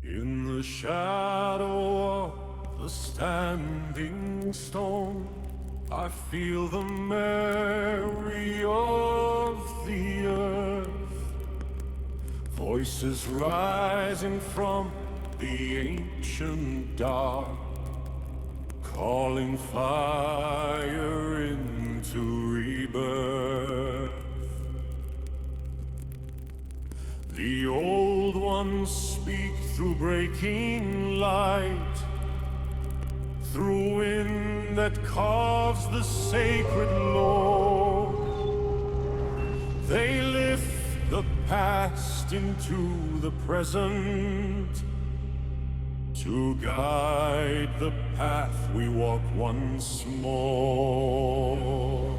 In the shadow of the standing stone, I feel the memory of the earth. Voices rising from the ancient dark, calling fire into rebirth. The old ones speak through breaking light, through wind that carves the sacred lore. They lift the past into the present, to guide the path we walk once more.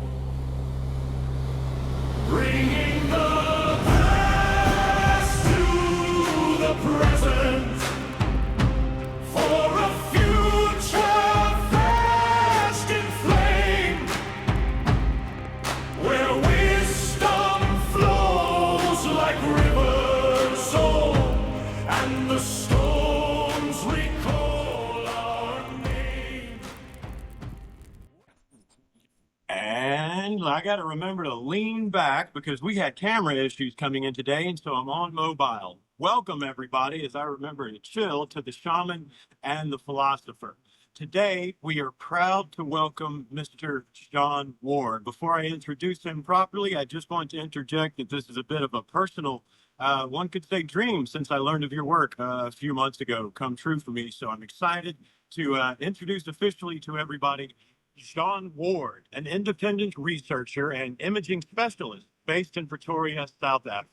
Bringing the past to the present, for a future fast in flame, where wisdom flows like rivers old, and the storms recall our name. And I got to remember to lean back because we had camera issues coming in today, and so I'm on mobile. Welcome, everybody, as I remember to chill, to the shaman and the philosopher. Today, we are proud to welcome Mr. John Ward. Before I introduce him properly, I just want to interject that this is a bit of a personal, one could say dream, since I learned of your work a few months ago, come true for me. So I'm excited to introduce officially to everybody John Ward, an independent researcher and imaging specialist based in Pretoria, South Africa.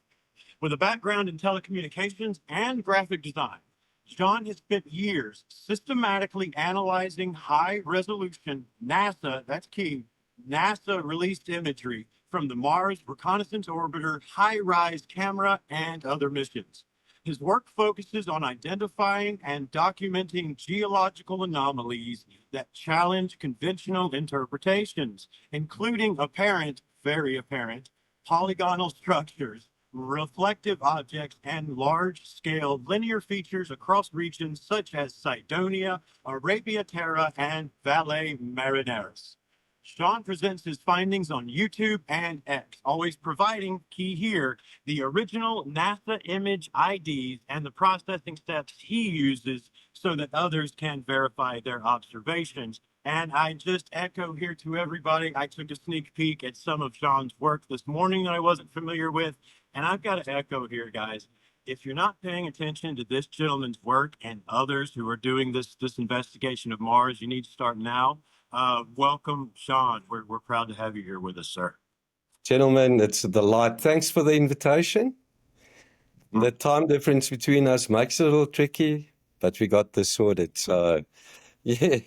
With a background in telecommunications and graphic design, John has spent years systematically analyzing high-resolution NASA, that's key, NASA-released imagery from the Mars Reconnaissance Orbiter, HiRISE camera, and other missions. His work focuses on identifying and documenting geological anomalies that challenge conventional interpretations, including very apparent, polygonal structures, reflective objects, and large-scale linear features across regions such as Cydonia, Arabia Terra, and Valle Marineris. Sean presents his findings on YouTube and X, always providing, key here, the original NASA image IDs and the processing steps he uses so that others can verify their observations. And I just echo here to everybody, I took a sneak peek at some of Sean's work this morning that I wasn't familiar with, and I've got to echo here, guys. If you're not paying attention to this gentleman's work and others who are doing this investigation of Mars, you need to start now. Welcome, Sean. We're proud to have you here with us, sir. Gentlemen, it's a delight. Thanks for the invitation. The time difference between us makes it a little tricky, but we got this sorted. So, yeah,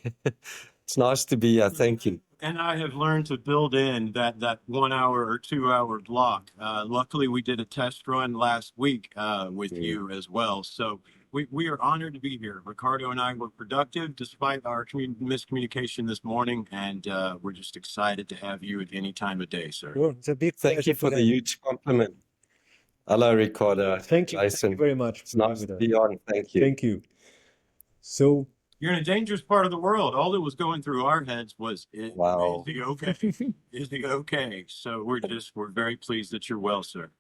it's nice to be here. Thank you. And I have learned to build in that 1 hour or 2 hour block. Luckily, we did a test run last week with you as well. So we are honored to be here. Ricardo and I were productive despite our miscommunication this morning, and we're just excited to have you at any time of day, sir. Sure. It's a big Thank you for the huge compliment. Hello, Ricardo. Thank you. Jason. Thank you very much. It's nice to be on. Thank you. Thank you. So you're in a dangerous part of the world. All that was going through our heads was, Wow. is he okay? Is he okay? So we're very pleased that you're well, sir.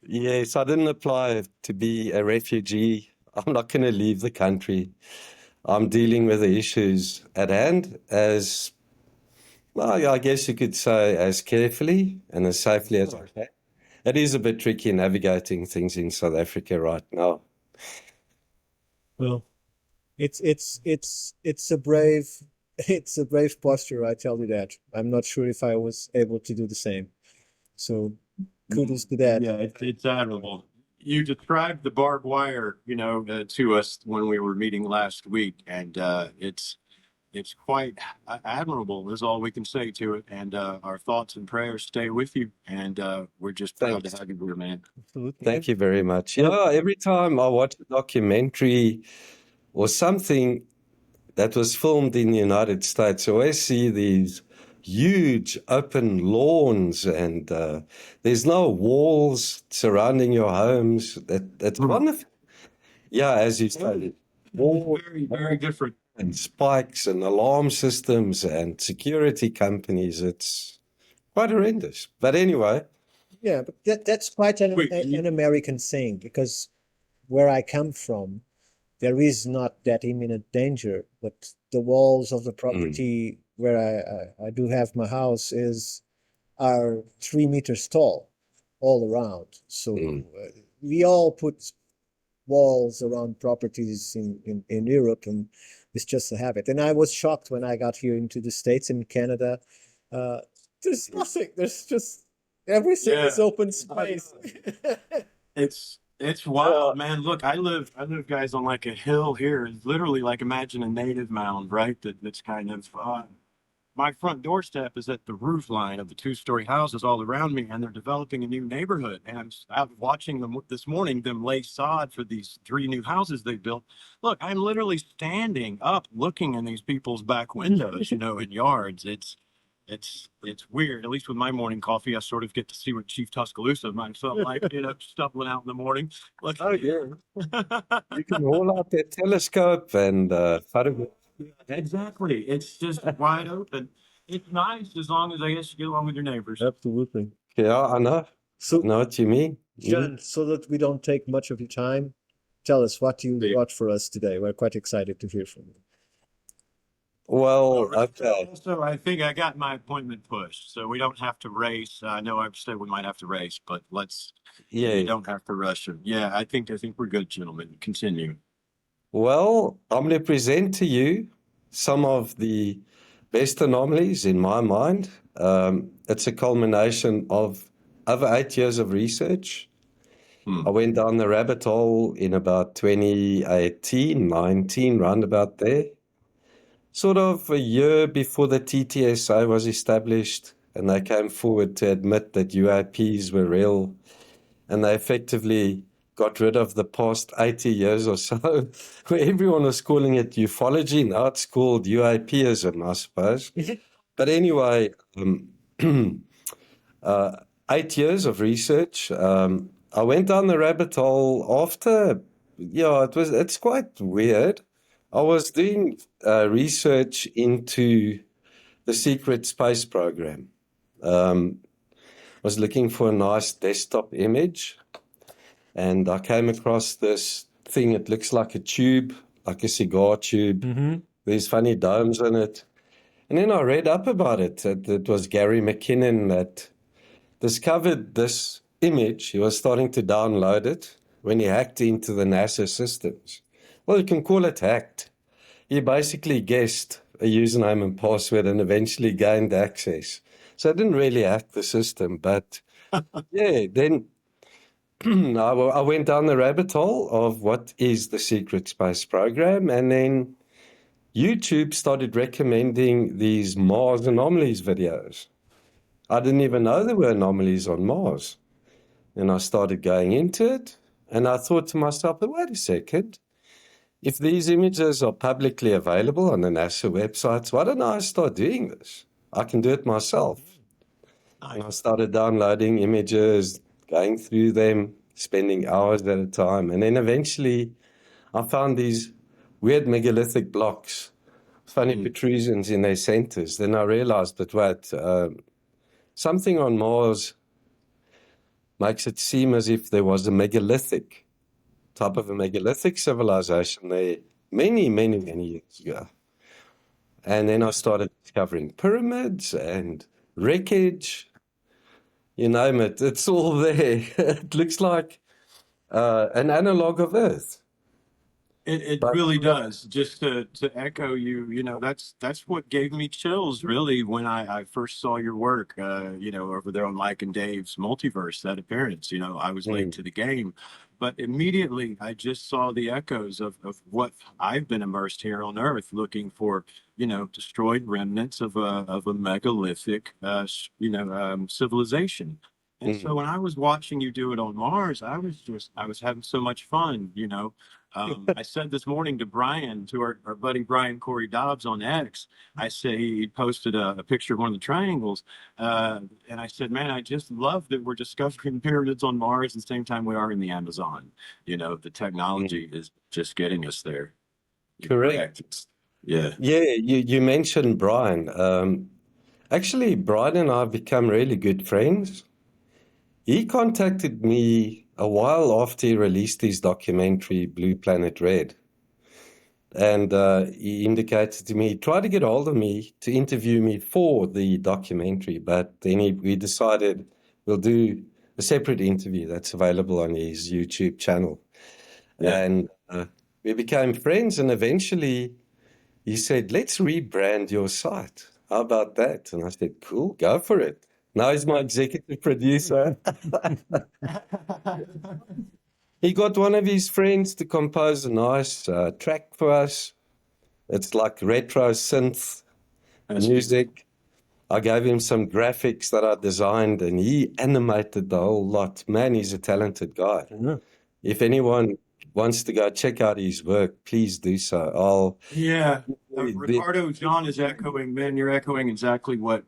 Yes, I didn't apply to be a refugee. I'm not going to leave the country. I'm dealing with the issues at hand as, well, I guess you could say, as carefully and as safely as I can. It is a bit tricky navigating things in South Africa right now. well, it's a brave posture, I tell you that. I'm not sure if I was able to do the same. So kudos to that. Yeah, it's admirable. You described the barbed wire, to us when we were meeting last week, and it's quite admirable is all we can say to it. And our thoughts and prayers stay with you, and we're just proud Thanks. to have you here, man. Absolutely. Thank you very much. Every time I watch a documentary or something that was filmed in the United States, I always see these huge open lawns and there's no walls surrounding your homes. That's wonderful. yeah, as you stated, war Very, very different. and spikes and alarm systems and security companies. It's quite horrendous. But anyway, Yeah, but that's quite Wait, an American thing, because where I come from, there is not that imminent danger, but the walls of the property where I do have my house are 3 meters tall all around. So we all put walls around properties in Europe, and it's just a habit. And I was shocked when I got here into the States and Canada. Uh, there's nothing. There's just everything is Yeah. open space. It's wild, man. Look, I live guys on like a hill here. It's literally like imagine a native mound, right? That's kind of my front doorstep is at the roof line of the two-story houses all around me, and they're developing a new neighborhood. And I'm out watching them this morning, them lay sod for these 3 new houses they built. Look, I'm literally standing up looking in these people's back windows, in yards. It's weird. At least with my morning coffee, I sort of get to see what Chief Tuscaloosa might something like, stumbling out in the morning. Look, oh yeah, you can haul out that telescope and photograph. exactly. It's just wide open. It's nice as long as I guess you get along with your neighbors. Absolutely. Yeah, I know. So, I know what you mean. John, so that we don't take much of your time, tell us what you Yeah. got for us today. We're quite excited to hear from you. Well, okay. Also, I think I got my appointment pushed, so we don't have to race. I know I've said we might have to race, but we Yeah. don't have to rush it. Yeah, I think we're good, gentlemen. Continue. Well, I'm going to present to you some of the best anomalies in my mind. It's a culmination of over 8 years of research. I went down the rabbit hole in about 2018, 19, round about there. Sort of a year before the TTSA was established, and they came forward to admit that UAPs were real, and they effectively got rid of the past 80 years or so, where everyone was calling it ufology. Now it's called UAPism, I suppose. But anyway, 8 years of research. I went down the rabbit hole after, it's quite weird. I was doing research into the secret space program. Was looking for a nice desktop image, and I came across this thing. It looks like a tube, like a cigar tube. There's funny domes in it. And then I read up about it. It was Gary McKinnon that discovered this image. He was starting to download it when he hacked into the NASA systems. Well, you can call it hacked. He basically guessed a username and password and eventually gained access. So I didn't really hack the system, but yeah, then I went down the rabbit hole of what is the secret space program, and then YouTube started recommending these Mars anomalies videos. I didn't even know there were anomalies on Mars. And I started going into it, and I thought to myself, but wait a second. If these images are publicly available on the NASA websites, why don't I start doing this? I can do it myself. And I started downloading images, going through them, spending hours at a time. And then eventually I found these weird megalithic blocks, funny protrusions in their centers. Then I realized that, something on Mars makes it seem as if there was a megalithic type of a megalithic civilization there many, many, many years ago. And then I started discovering pyramids and wreckage. You name it, it's all there. It looks like an analog of Earth. It But really does. Just to echo you, that's what gave me chills really when I first saw your work, over there on Mike and Dave's Multiverse, that appearance. I was late to the game, but immediately I just saw the echoes of what I've been immersed here on Earth looking for, destroyed remnants of a megalithic, civilization. And so when I was watching you do it on Mars, I was having so much fun, you know. I said this morning to Brian, to our buddy Brian Corey Dobbs on X, I say he posted a picture of one of the triangles. And I said, man, I just love that we're discovering pyramids on Mars at the same time we are in the Amazon. You know, the technology is just getting us there. Correct. Yeah. Yeah, you mentioned Brian. Actually, Brian and I have become really good friends. He contacted me a while after he released his documentary, Blue Planet Red. And he indicated to me, he tried to get hold of me to interview me for the documentary, but then we decided we'll do a separate interview that's available on his YouTube channel. Yeah. And we became friends, and eventually he said, let's rebrand your site. How about that? And I said, cool, go for it. Now he's my executive producer. He got one of his friends to compose a nice track for us. It's like retro synth music. I gave him some graphics that I designed, and he animated the whole lot. Man, he's a talented guy. If anyone wants to go check out his work, please do so. Yeah, Ricardo, John is echoing. Man, you're echoing exactly what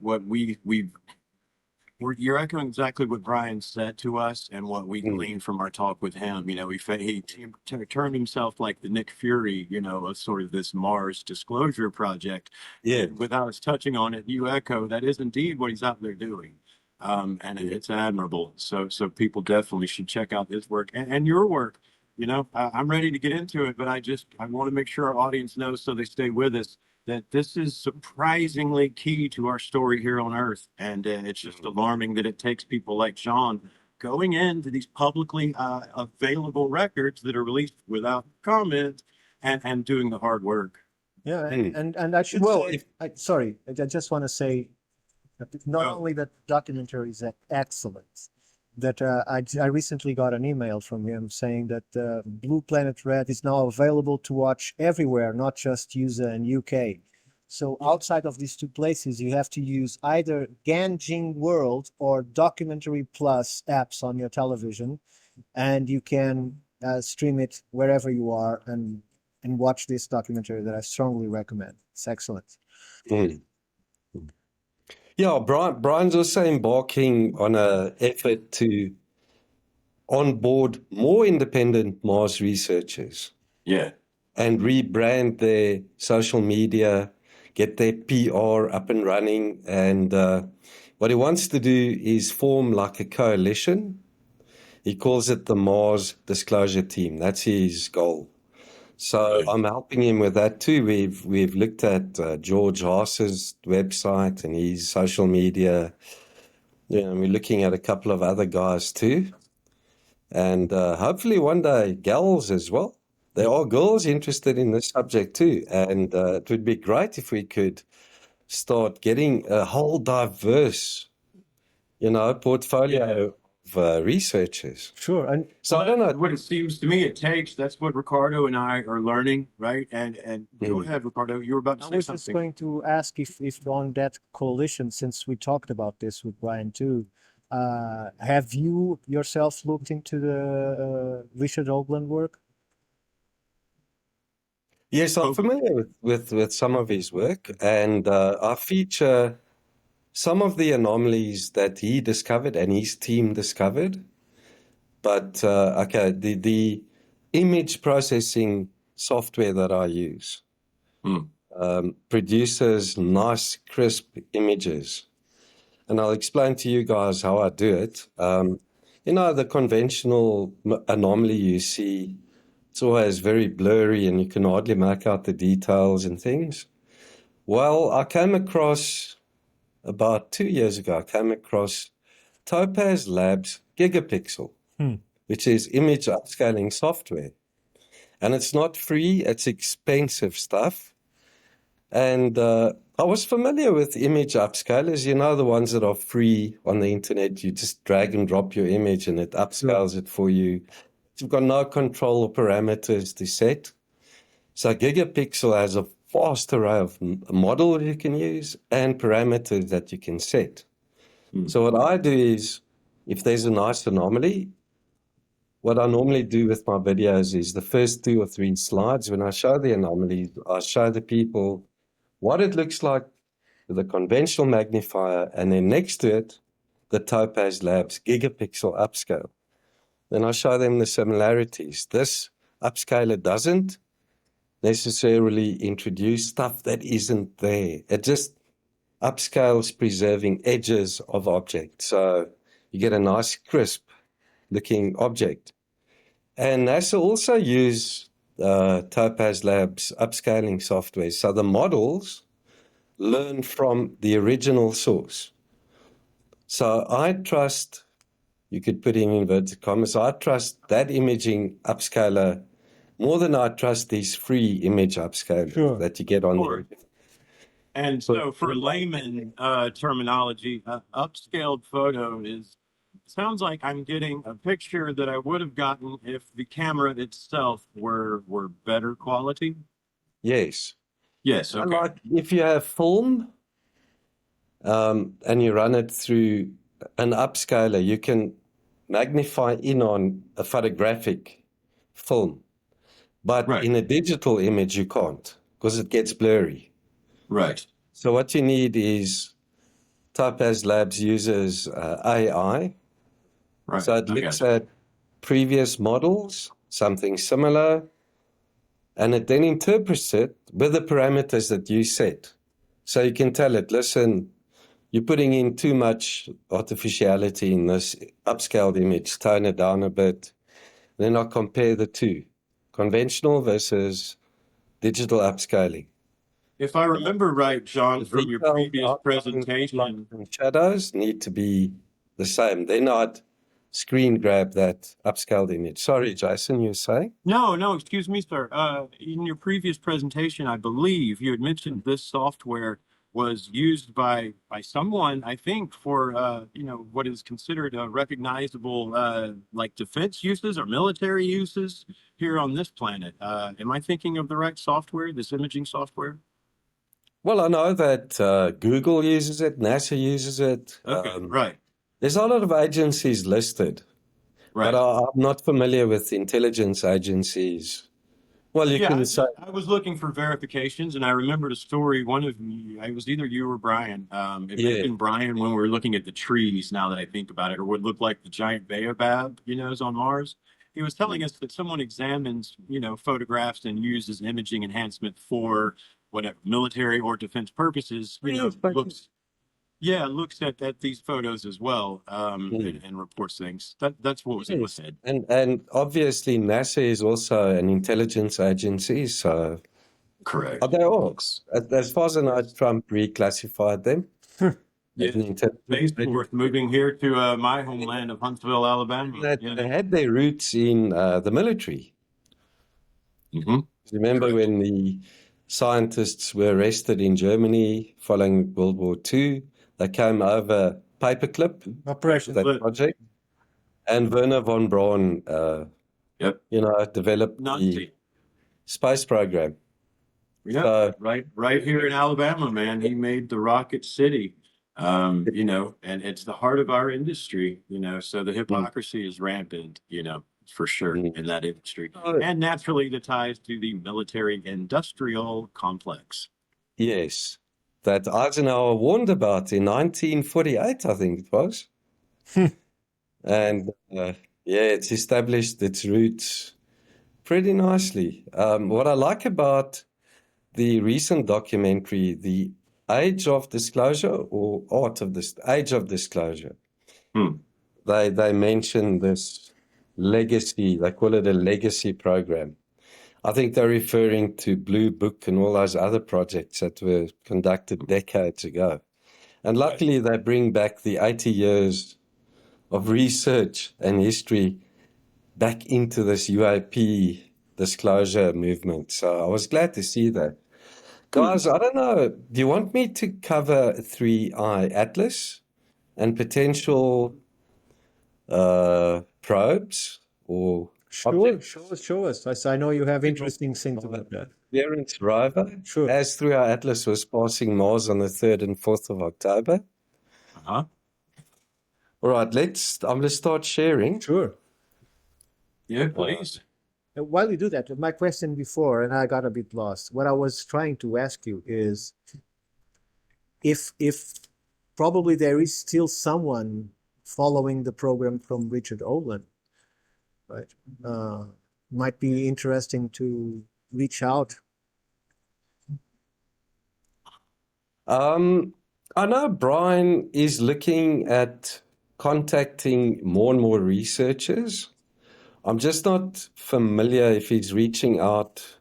you're echoing exactly what Brian said to us and what we gleaned from our talk with him. You know, he turned himself like the Nick Fury, you know, of sort of this Mars disclosure project. Yeah. Without us touching on it, you echo that is indeed what he's out there doing. And it's admirable. So people definitely should check out his work and your work. You know, I'm ready to get into it, but I want to make sure our audience knows so they stay with us that this is surprisingly key to our story here on Earth. And it's just alarming that it takes people like John going into these publicly available records that are released without comment and doing the hard work. Yeah, and I should say, I just want to say that not only that documentary is excellent, that I recently got an email from him saying that Blue Planet Red is now available to watch everywhere, not just USA and UK. So outside of these two places, you have to use either Ganjing World or Documentary Plus apps on your television, and you can stream it wherever you are and watch this documentary that I strongly recommend. It's excellent. Yeah, Brian's also embarking on an effort to onboard more independent Mars researchers. Yeah. And rebrand their social media, get their PR up and running. And what he wants to do is form like a coalition. He calls it the Mars Disclosure Team. That's his goal. So I'm helping him with that too. We've looked at George Haas's website and his social media. Yeah, and we're looking at a couple of other guys too. And hopefully one day gals as well. There are girls interested in this subject too. And it would be great if we could start getting a whole diverse, portfolio of researchers. Sure. And so I don't know what it seems to me it takes. That's what Ricardo and I are learning, right? And go ahead, Ricardo. You were about to say something. I was just going to ask if on that coalition, since we talked about this with Brian too, have you yourself looked into the Richard Ogland work? Yes, I'm familiar with some of his work, and I feature some of the anomalies that he discovered and his team discovered. But the image processing software that I use produces nice, crisp images. And I'll explain to you guys how I do it. The conventional anomaly you see, it's always very blurry and you can hardly make out the details and things. Well, I came across, about 2 years ago, Topaz Labs Gigapixel, which is image upscaling software. And it's not free, it's expensive stuff. And I was familiar with image upscalers, the ones that are free on the internet. You just drag and drop your image and it upscales it for you. You've got no control or parameters to set. So Gigapixel has a vast array of models you can use and parameters that you can set. So what I do is if there's a nice anomaly, what I normally do with my videos is the first 2 or 3 slides, when I show the anomalies, I show the people what it looks like with a conventional magnifier, and then next to it, the Topaz Labs gigapixel upscale. Then I show them the similarities. This upscaler doesn't necessarily introduce stuff that isn't there. It just upscales preserving edges of objects. So you get a nice crisp looking object. And NASA also use Topaz Labs upscaling software. So the models learn from the original source. So I trust, you could put in inverted commas, I trust that imaging upscaler more than I trust these free image upscalers that you get on Sure. the. And so for layman terminology, upscaled photo sounds like I'm getting a picture that I would have gotten if the camera itself were better quality. Yes. Yes, okay. Like if you have film and you run it through an upscaler, you can magnify in on a photographic film. But Right. in a digital image, you can't because it gets blurry. Right. So what you need is Topaz Labs uses AI. Right. So it looks at previous models, something similar, and it then interprets it with the parameters that you set. So you can tell it, listen, you're putting in too much artificiality in this upscaled image, tone it down a bit. Then I'll compare the two, conventional versus digital upscaling. If I remember right, John, from your previous presentation, shadows need to be the same. They're not screen grab that upscaled image. Sorry, Jason, you were saying? No, excuse me, sir. In your previous presentation, I believe you had mentioned this software was used by someone, I think, for what is considered a recognizable like defense uses or military uses here on this planet. Am I thinking of the right software, this imaging software? Well, I know that Google uses it, NASA uses it. Okay, right. There's a lot of agencies listed, Right. but I'm not familiar with intelligence agencies. Well, you can say. I was looking for verifications, and I remembered a story. One of you, it was either you or Brian. It may have been Brian when we were looking at the trees. Now that I think about it, or what looked like the giant baobab, is on Mars. He was telling us that someone examines, photographs and uses imaging enhancement for whatever military or defense purposes. Looks at these photos as well, and reports things. That's what was said. And obviously NASA is also an intelligence agency, so Correct. they all. As far as I know, Trump reclassified them. Yes. Worth moving here to my homeland of Huntsville, Alabama. They had their roots in the military. Mm-hmm. Remember when the scientists were arrested in Germany following World War II? They came over paperclip, Operation that project, and Werner von Braun, developed the space program. Yeah, So, right here in Alabama, man. He made the Rocket City, and it's the heart of our industry, so the hypocrisy is rampant, for sure in that industry. And naturally the ties to the military industrial complex. Yes. That Eisenhower warned about in 1948, I think it was. And it's established its roots pretty nicely. What I like about the recent documentary, The Age of Disclosure or Age of Disclosure, they mention this legacy, they call it a legacy program. I think they're referring to Blue Book and all those other projects that were conducted decades ago. And luckily, they bring back the 80 years of research and history back into this UAP disclosure movement. So I was glad to see that. Guys, I don't know, do you want me to cover 3I Atlas and potential probes or Show us. I know you have interesting things about that. Clearance rover, as 3I Atlas was passing Mars on the 3rd and 4th of October. All right, I'm going to start sharing. Sure. Yeah, please. While you do that, my question before, and I got a bit lost. What I was trying to ask you is if probably there is still someone following the program from Richard Olin, right? Might be interesting to reach out. I know Brian is looking at contacting more and more researchers. I'm just not familiar if he's reaching out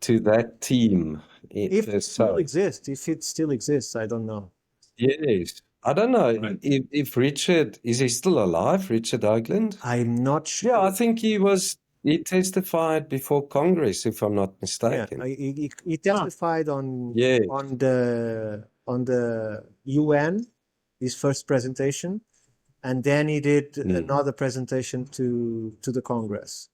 to that team. If it still exists, I don't know. Yes. I don't know Right. if Richard, is he still alive, Richard Hoagland? I'm not sure. Yeah, I think he testified before Congress, if I'm not Yeah, mistaken. he testified on Yes. on the UN, his first presentation, and then he did another presentation to the Congress.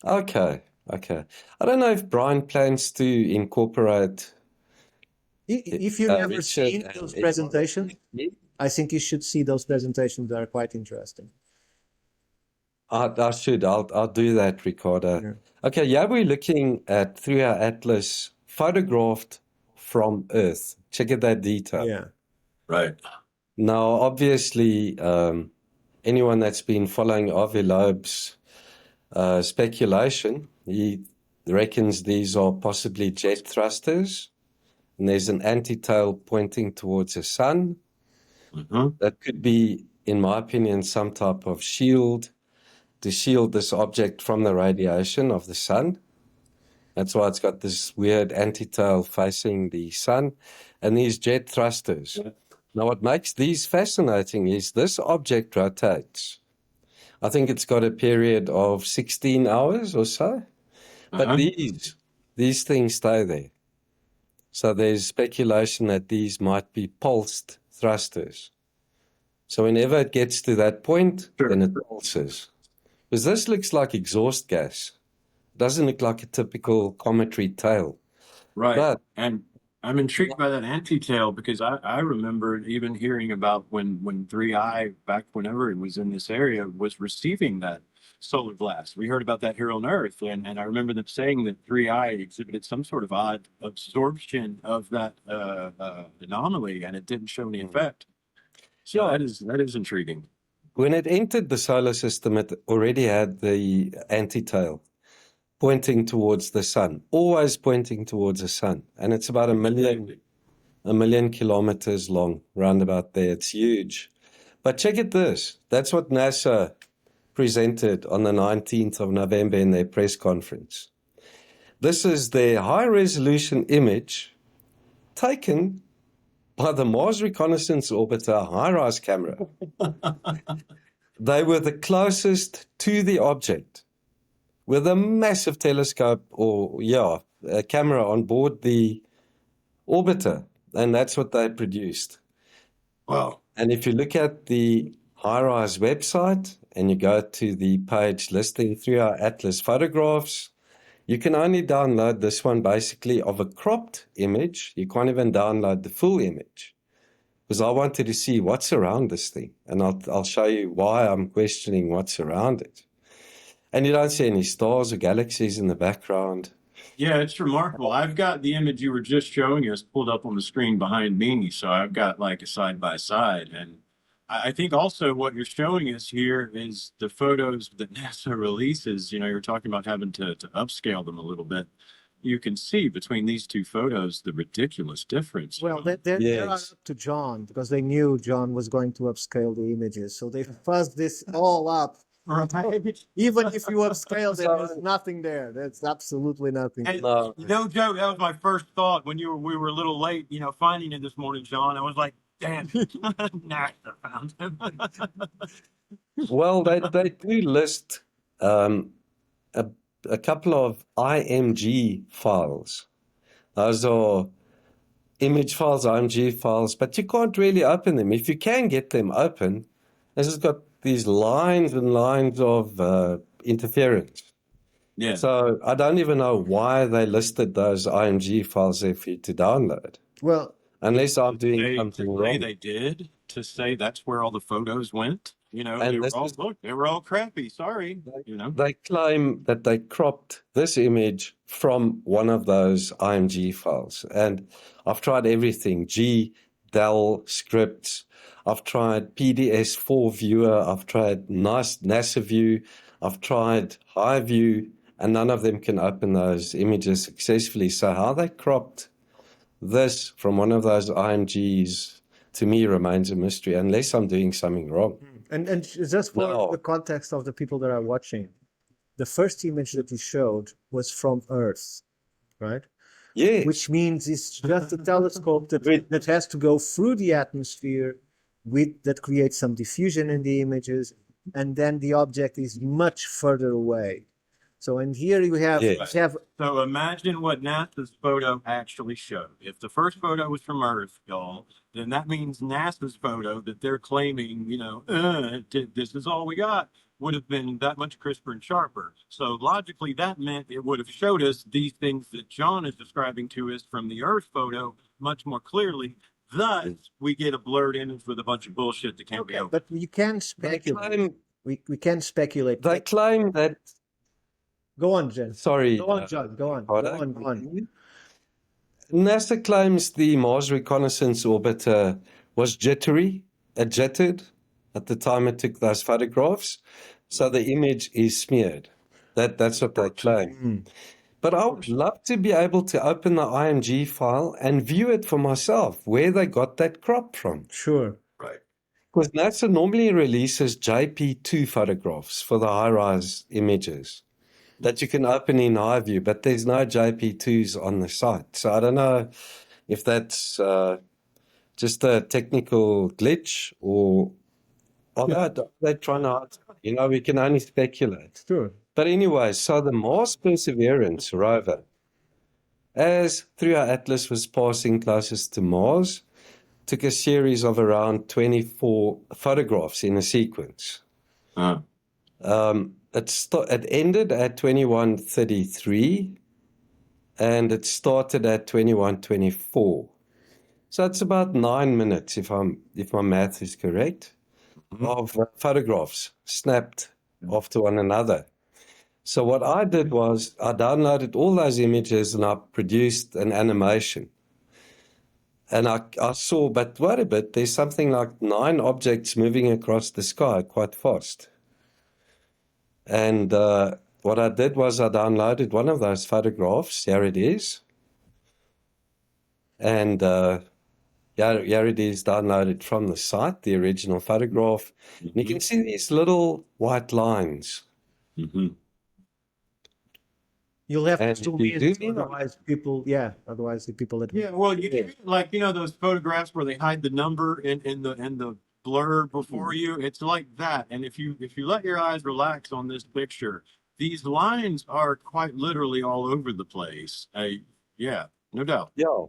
Okay. I don't know if Brian plans to incorporate If you've never Richard seen and those Ed. presentations, I think you should see those presentations. They are quite interesting. I should. I'll do that, Ricardo. Yeah. Okay, yeah, we're looking at, through our atlas, photographed from Earth. Check out that detail. Yeah. Right. Now, obviously, anyone that's been following Avi Loeb's speculation, he reckons these are possibly jet thrusters, and there's an anti-tail pointing towards the sun. Mm-hmm. That could be, in my opinion, some type of shield to shield this object from the radiation of the sun. That's why it's got this weird anti-tail facing the sun, and these jet thrusters. Yeah. Now, what makes these fascinating is this object rotates. I think it's got a period of 16 hours or so, but these things stay there. So there's speculation that these might be pulsed thrusters. So whenever it gets to that point, then it pulses. Because this looks like exhaust gas. It doesn't look like a typical cometary tail. Right. But And I'm intrigued by that anti-tail because I remember even hearing about when 3i, back whenever it was in this area, was receiving that solar blast. We heard about that here on Earth, and I remember them saying that 3i exhibited some sort of odd absorption of that anomaly, and it didn't show any effect. So that is intriguing. when it entered the solar system, it already had the anti-tail pointing towards the sun, always pointing towards the sun. And it's about a million kilometers long, round about there. It's huge. But check it this. That's what NASA presented on the 19th of November in their press conference. This is their high-resolution image taken by the Mars Reconnaissance Orbiter HiRISE camera. They were the closest to the object with a massive telescope a camera on board the orbiter. And that's what they produced. Wow. And if you look at the HiRISE website and you go to the page listing through our Atlas photographs, you can only download this one basically of a cropped image. You can't even download the full image. Because I wanted to see what's around this thing. And I'll show you why I'm questioning what's around it. And you don't see any stars or galaxies in the background. Yeah, it's remarkable. I've got the image you were just showing us pulled up on the screen behind me. So I've got like a side by side. And I think also what you're showing us here is the photos that NASA releases. You know, you're talking about having to upscale them a little bit. You can see between these two photos the ridiculous difference. Well, they're up to John because they knew John was going to upscale the images. So they fuzzed this all up. Right. Even if you upscale it, there's nothing there. There's absolutely nothing. And, no joke, that was my first thought when we were a little late, finding it this morning, John. I was like, damn, NASA found him. Well, they do list a couple of IMG files. Those are image files, IMG files, but you can't really open them. If you can get them open, this has got these lines and lines of interference. Yeah. So I don't even know why they listed those IMG files there for you to download. Well, unless I'm doing They something say wrong. they did to say that's where all the photos went. You know, And they were this all is, look, they were all crappy. Sorry, you know. they claim that they cropped this image from one of those IMG files. And I've tried everything, Dell scripts. I've tried PDS4 viewer. I've tried nice NASA view. I've tried high view, and none of them can open those images successfully. So how they cropped this from one of those IMGs to me remains a mystery, unless I'm doing something wrong. And just for No. the context of the people that are watching, the first image that you showed was from Earth, right? Yes. Which means it's just a telescope that has to go through the atmosphere that creates some diffusion in the images, and then the object is much further away. So in here you have, Yes. So imagine what NASA's photo actually showed. If the first photo was from Earth, y'all, then that means NASA's photo that they're claiming, you know, this is all we got, would have been that much crisper and sharper. So logically, that meant it would have showed us these things that John is describing to us from the Earth photo much more clearly. Thus, we get a blurred image with a bunch of bullshit that can't be opened. but you can They speculate. claim, We can speculate. they claim that, Go on, Jen. sorry. Go on, John. Go on. Ricardo, Go on. Go on. NASA claims the Mars Reconnaissance Orbiter was jittery, jittered at the time it took those photographs, so the image is smeared. That's what they claim. But I would love to be able to open the IMG file and view it for myself, where they got that crop from. Sure. Right. Because NASA normally releases JP2 photographs for the high-rise images that you can open in high view, but there's no JP2s on the site. So I don't know if that's just a technical glitch or they're trying to, you know, we can only speculate. Sure. But anyway, so the Mars Perseverance rover, as 3R Atlas was passing closest to Mars, took a series of around 24 photographs in a sequence. It ended at 2133 and it started at 2124. So it's about 9 minutes, if my math is correct, of photographs snapped after one another. So what I did was I downloaded all those images and I produced an animation. And I saw, but wait a bit, there's something like 9 objects moving across the sky quite fast. And what I did was I downloaded one of those photographs. Here it is. And here it is downloaded from the site, the original photograph. And you can see these little white lines. You'll have to And zoom you in, do mean- otherwise the people that Yeah, well, you treat it like, you know, those photographs where they hide the number in the blur before you. It's like that. And if you let your eyes relax on this picture, these lines are quite literally all over the place. Yeah, no doubt. Yeah.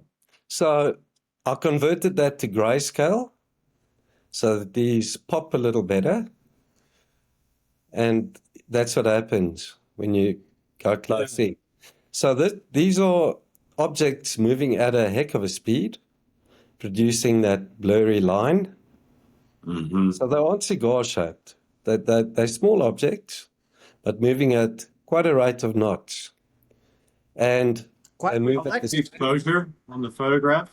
So I converted that to grayscale so that these pop a little better. And that's what happens when you go close in. So these are objects moving at a heck of a speed, producing that blurry line. So they aren't cigar-shaped. They're small objects, but moving at quite a rate of knots. And Quite they move at complex. The exposure on the photograph.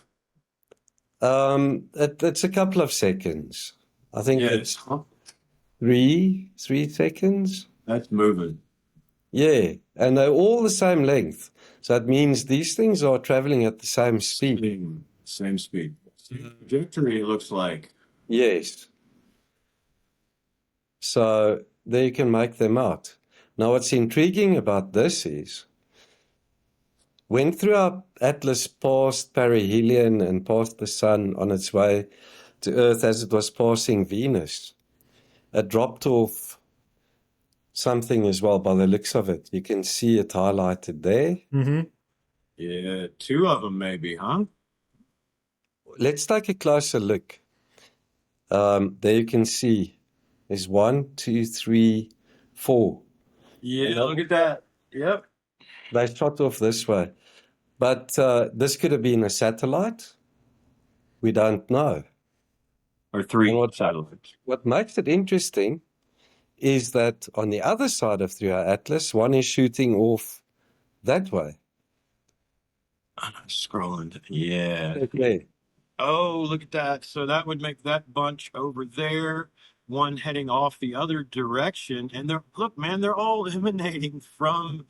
it's a couple of seconds. I think it's Yes, 3 seconds. that's moving. Yeah, and they're all the same length. So it means these things are traveling at the same speed. Same speed. Trajectory, it looks like. Yes. So there you can make them out. Now, what's intriguing about this is when throughout Atlas passed perihelion and passed the sun on its way to Earth as it was passing Venus, it dropped off something as well by the looks of it. You can see it highlighted there. Yeah, 2 of them maybe, huh? Let's take a closer look. There you can see there's 1, 2, 3, 4. Yeah, look at that. Yep. They shot off this way. But this could have been a satellite. we don't know. Or 3 And satellites. what makes it interesting is that on the other side of 3i Atlas, one is shooting off that way. I'm scrolling. Yeah. Okay. Oh, look at that. So that would make that bunch over there, one heading off the other direction. And they're, look, man, they're all emanating from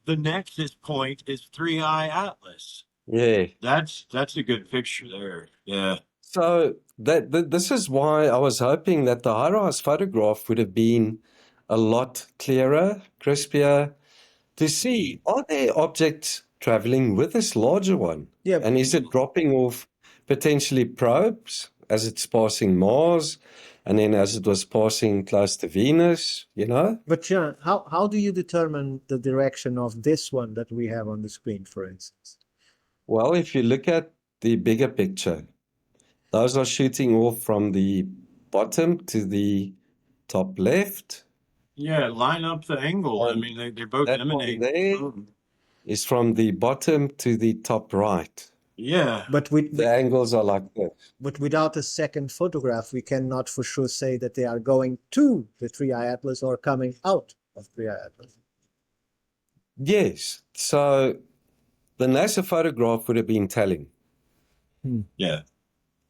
the nexus point is 3i Atlas. Yeah. That's a good picture there. Yeah. So this is why I was hoping that the high-rise photograph would have been a lot clearer, crispier, to see, are there objects traveling with this larger one? Yeah. And is it dropping off potentially probes as it's passing Mars, and then as it was passing close to Venus, you know? But John, how do you determine the direction of this one that we have on the screen, for instance? Well, if you look at the bigger picture, those are shooting off from the bottom to the top left. Yeah, line up the angle. I mean, they both That one emanate. there is from the bottom to the top right. Yeah. But The angles are like this. but without a second photograph, we cannot for sure say that they are going to the 3i Atlas or coming out of 3i Atlas. Yes. So the NASA photograph would have been telling. Yeah.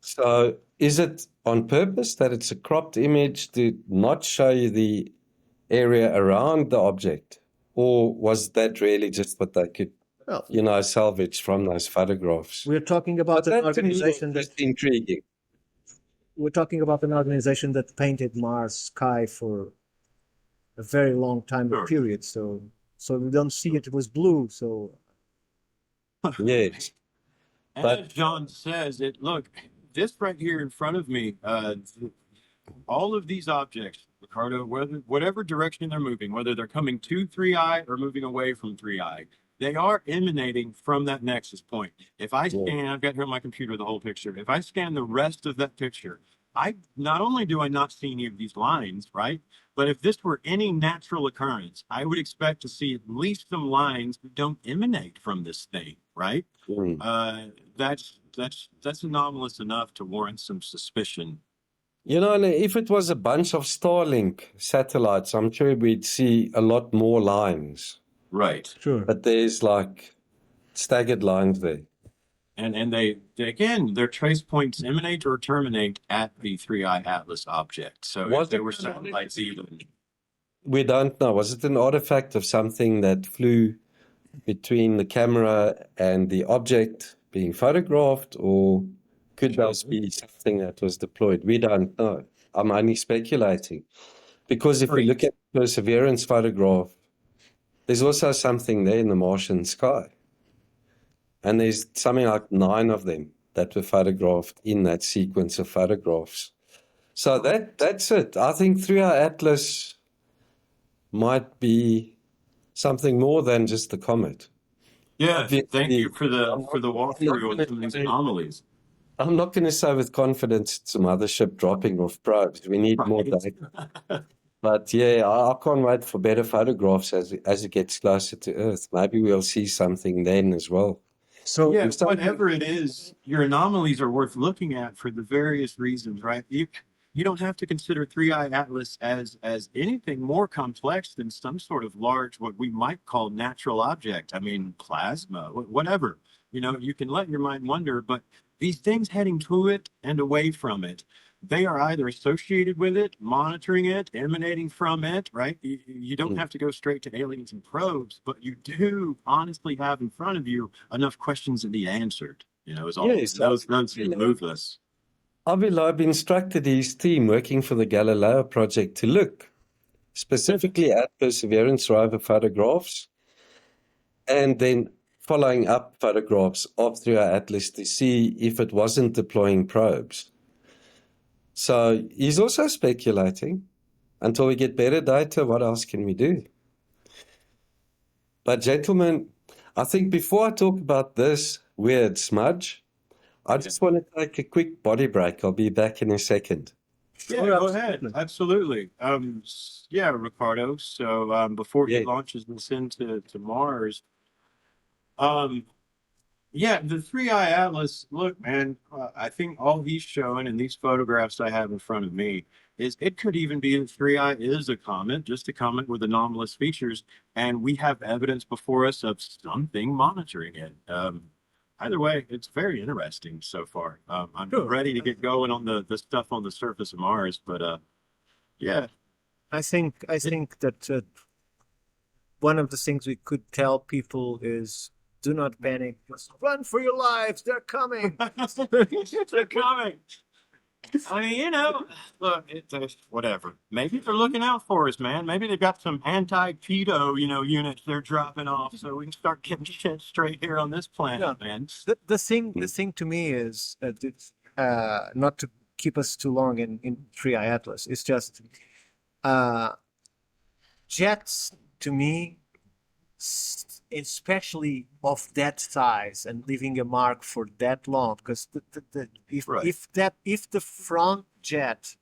So is it on purpose that it's a cropped image to not show you the area around the object? Or was that really just what they could, Well, you know, salvage from those photographs? we're talking about an That to me was organization just intriguing. we're talking about an organization that painted Mars sky for a very long time Sure. period. So we don't see it was blue. So Yes. And But- as John says, look, this right here in front of me, all of these objects, Ricardo, whatever direction they're moving, whether they're coming to 3i or moving away from 3i, they are emanating from that nexus point. If I scan, I've got here on my computer the whole picture. If I scan the rest of that picture, I not only do I not see any of these lines, right? But if this were any natural occurrence, I would expect to see at least some lines that don't emanate from this thing, right? That's anomalous enough to warrant some suspicion. You know, and if it was a bunch of Starlink satellites, I'm sure we'd see a lot more lines. Right. sure. But there's like staggered lines there. And they again, their trace points emanate or terminate at the 3i Atlas object. So Was if there it were an satellites even. We don't know. Was it an artifact of something that flew between the camera and the object being photographed, or could those be something that was deployed? We don't know. I'm only speculating. Because if we look at Perseverance photograph, there's also something there in the Martian sky. And there's something like 9 of them that were photographed in that sequence of photographs. So that's it. I think 3i Atlas might be something more than just a comet. Yeah, thank Obviously, you for the walkthrough of some of these anomalies. I'm not going to say with confidence it's a mothership dropping off probes. We need more data. But yeah, I can't wait for better photographs as it gets closer to Earth. Maybe we'll see something then as well. So Yeah, whatever it is, your anomalies are worth looking at for the various reasons, right? You don't have to consider 3i Atlas as anything more complex than some sort of large, what we might call natural object. I mean, plasma, whatever. You know, you can let your mind wander, but these things heading to it and away from it, they are either associated with it, monitoring it, emanating from it, right? You don't have to go straight to aliens and probes, but you do honestly have in front of you enough questions to be answered. You know, as all Yes, those runs are moveless. Avilab instructed his team working for the Galileo project to look specifically at Perseverance rover photographs and then following up photographs of 3i Atlas to see if it wasn't deploying probes. So he's also speculating. Until we get better data, what else can we do? But gentlemen, I think before I talk about this weird smudge, I just want to take a quick body break. I'll be back in a second. Yeah, go ahead. Absolutely. Yeah, Ricardo. So before he launches this into Mars, Yeah, the three eye atlas. Look, man, I think all he's showing in these photographs I have in front of me is it could even be the three eye is a comet, just a comet with anomalous features, and we have evidence before us of something monitoring it. Either way, it's very interesting so far. I'm Sure. ready to get going on the stuff on the surface of Mars, but yeah, I think that one of the things we could tell people is do not panic. Just run for your lives. They're coming. they're coming. I mean, look, it's whatever. Maybe they're looking out for us, man. Maybe they've got some anti-pedo, units they're dropping off, so we can start getting shit straight here on this planet, man. The thing to me is not to keep us too long in Three Eye Atlas. It's just jets to me, especially of that size and leaving a mark for that long, because Right. if the front jet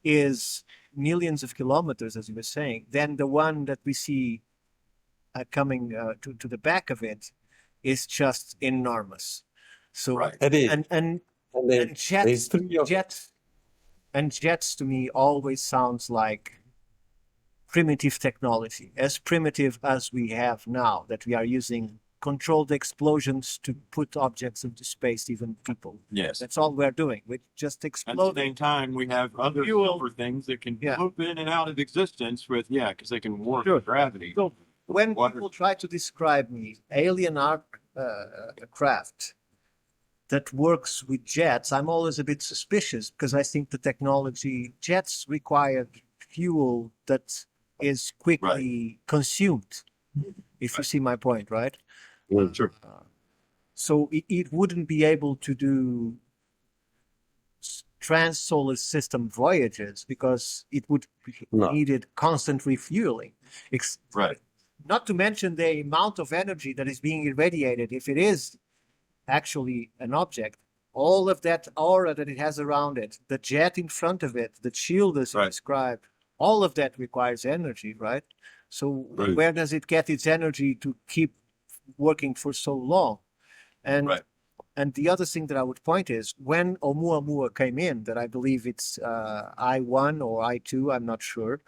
is millions of kilometers, as you were saying, then the one that we see coming to the back of it is just enormous. So Right. It is. and And and there's jets three of jets to me always sounds like primitive technology, as primitive as we have now, that we are using controlled explosions to put objects into space, even people. Yes. That's all we're doing. We're just At the exploding. same time, we have other Fuel. silver things that can Yeah. loop in and out of existence with, because they can warp Sure. gravity. So when Water. people try to describe me alien craft that works with jets, I'm always a bit suspicious because I think the technology jets require fuel that is quickly consumed. If you see my point, right? Sure. So it wouldn't be able to do trans-solar system voyages because it would No. needed constant refueling. Right. Not to mention the amount of energy that is being irradiated if it is actually an object. All of that aura that it has around it, the jet in front of it, the shield as you Right. described, all of that requires energy, right? So Right. where does it get its energy to keep working for so long? And Right. and the other thing that I would point is when Oumuamua came in, that I believe it's I1 or I2, I'm not sure.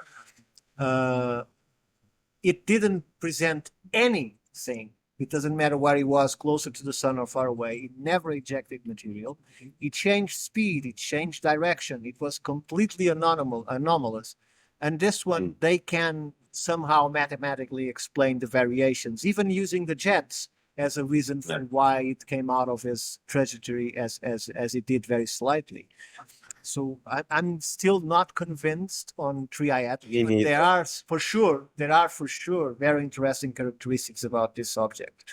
It didn't present anything. It doesn't matter where it was, closer to the sun or far away. It never ejected material. It changed speed. It changed direction. It was completely anomalous. And this one, they can somehow mathematically explain the variations, even using the jets as a reason for why it came out of its trajectory as it did very slightly. So I'm still not convinced on triad. Me But neither. there are for sure very interesting characteristics about this object.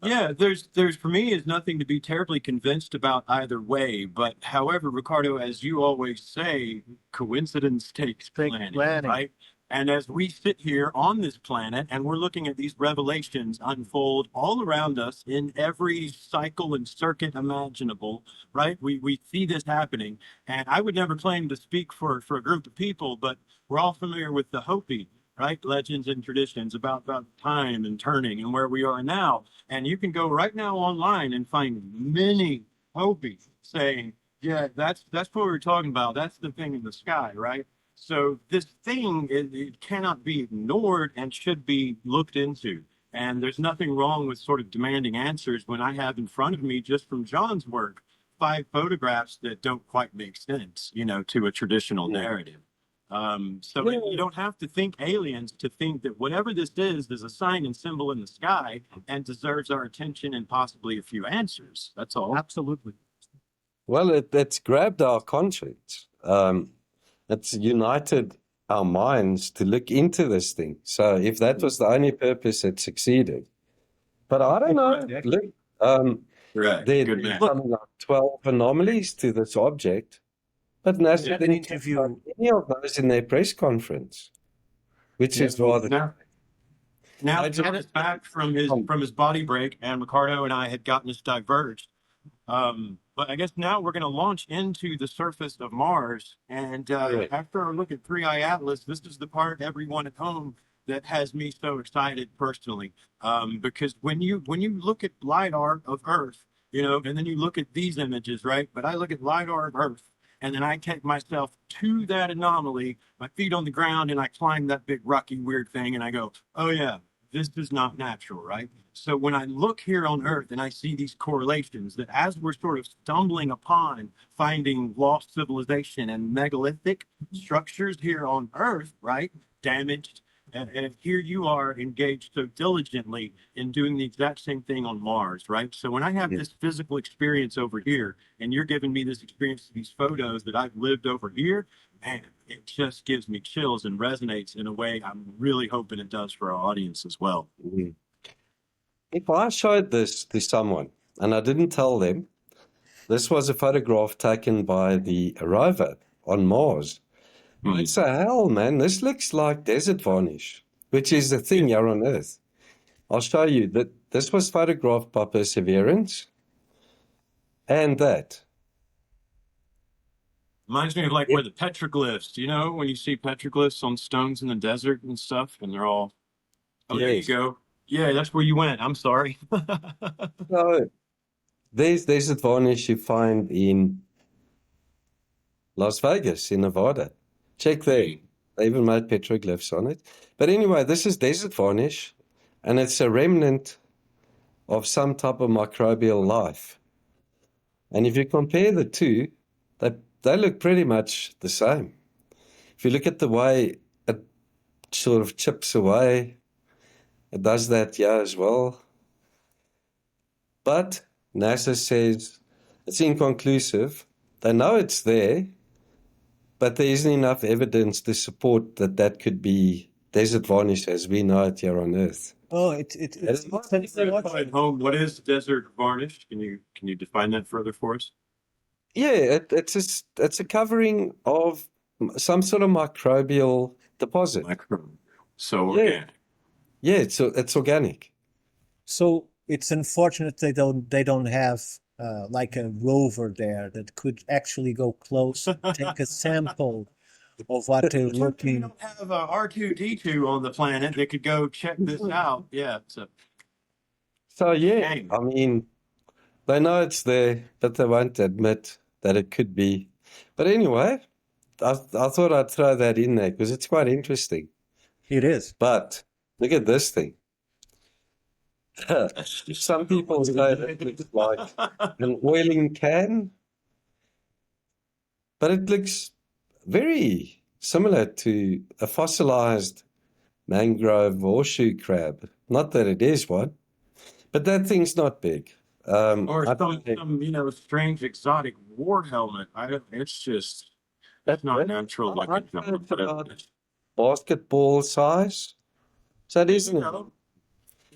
Yeah, there's for me is nothing to be terribly convinced about either way. But however, Ricardo, as you always say, coincidence takes planning, right? And as we sit here on this planet and we're looking at these revelations unfold all around us in every cycle and circuit imaginable, right? We see this happening. And I would never claim to speak for a group of people, but we're all familiar with the Hopi, right? Legends and traditions about time and turning and where we are now. And you can go right now online and find many Hopi saying, yeah, that's what we were talking about. That's the thing in the sky, right? So this thing, it cannot be ignored and should be looked into. And there's nothing wrong with sort of demanding answers when I have in front of me, just from John's work, 5 photographs that don't quite make sense, to a traditional narrative. So you don't have to think aliens to think that whatever this is a sign and symbol in the sky and deserves our attention and possibly a few answers. That's all. Absolutely. Well, it's grabbed our conscience. It's united our minds to look into this thing. So if that was the only purpose, it succeeded. But I don't know. Look, Right. there Good are man. something like 12 anomalies to this object. But NASA Yeah. didn't Interview. talk about any of those in their press conference, which is rather. Now John is back from his body break, and Ricardo and I had gotten us diverged. But I guess now we're going to launch into the surface of Mars. And after our look at Three Eye Atlas, this is the part everyone at home that has me so excited personally. Because when you look at LiDAR of Earth, and then you look at these images, right? But I look at LiDAR of Earth, and then I take myself to that anomaly, my feet on the ground, and I climb that big rocky weird thing, and I go, oh yeah, this is not natural, right? So when I look here on Earth and I see these correlations that as we're sort of stumbling upon finding lost civilization and megalithic structures here on Earth, right? Damaged. And here you are engaged so diligently in doing the exact same thing on Mars, right? So when I have this physical experience over here and you're giving me this experience, these photos that I've lived over here, man, it just gives me chills and resonates in a way I'm really hoping it does for our audience as well. Mm. If I showed this to someone and I didn't tell them, this was a photograph taken by the rover on Mars. I'd say, hell, man, this looks like desert varnish, which is the thing here on Earth. I'll show you that this was photographed by Perseverance and that. Reminds me of like where the petroglyphs, when you see petroglyphs on stones in the desert and stuff, and they're all, oh, there you Yes. go. Yeah, that's where you went. I'm sorry. So there's desert varnish you find in Las Vegas, in Nevada. Check there. They even made petroglyphs on it. But anyway, this is desert varnish, and it's a remnant of some type of microbial life. And if you compare the two, they look pretty much the same. If you look at the way it sort of chips away, it does that here as well. But NASA says it's inconclusive. They know it's there, but there isn't enough evidence to support that could be desert varnish as we know it here on Earth. Oh, it's Home, what is desert varnish? Can you define that further for us? Yeah, it's a covering of some sort of microbial deposit. So organic. Yeah, it's organic. So it's unfortunate they don't have like a rover there that could actually go close, take a sample of what they're We looking. don't have R2D2 on the planet that could go check this out. Yeah. So yeah, Shame. I mean, they know it's there, but they won't admit that it could be. But anyway, I thought I'd throw that in there because it's quite interesting. It is. But look at this thing. Some people say it looks like an oiling can, but it looks very similar to a fossilized mangrove horseshoe crab. Not that it is one, but that thing's not big. Or I some think strange exotic war helmet. That's not natural I looking. think it's about basketball size. So it isn't. There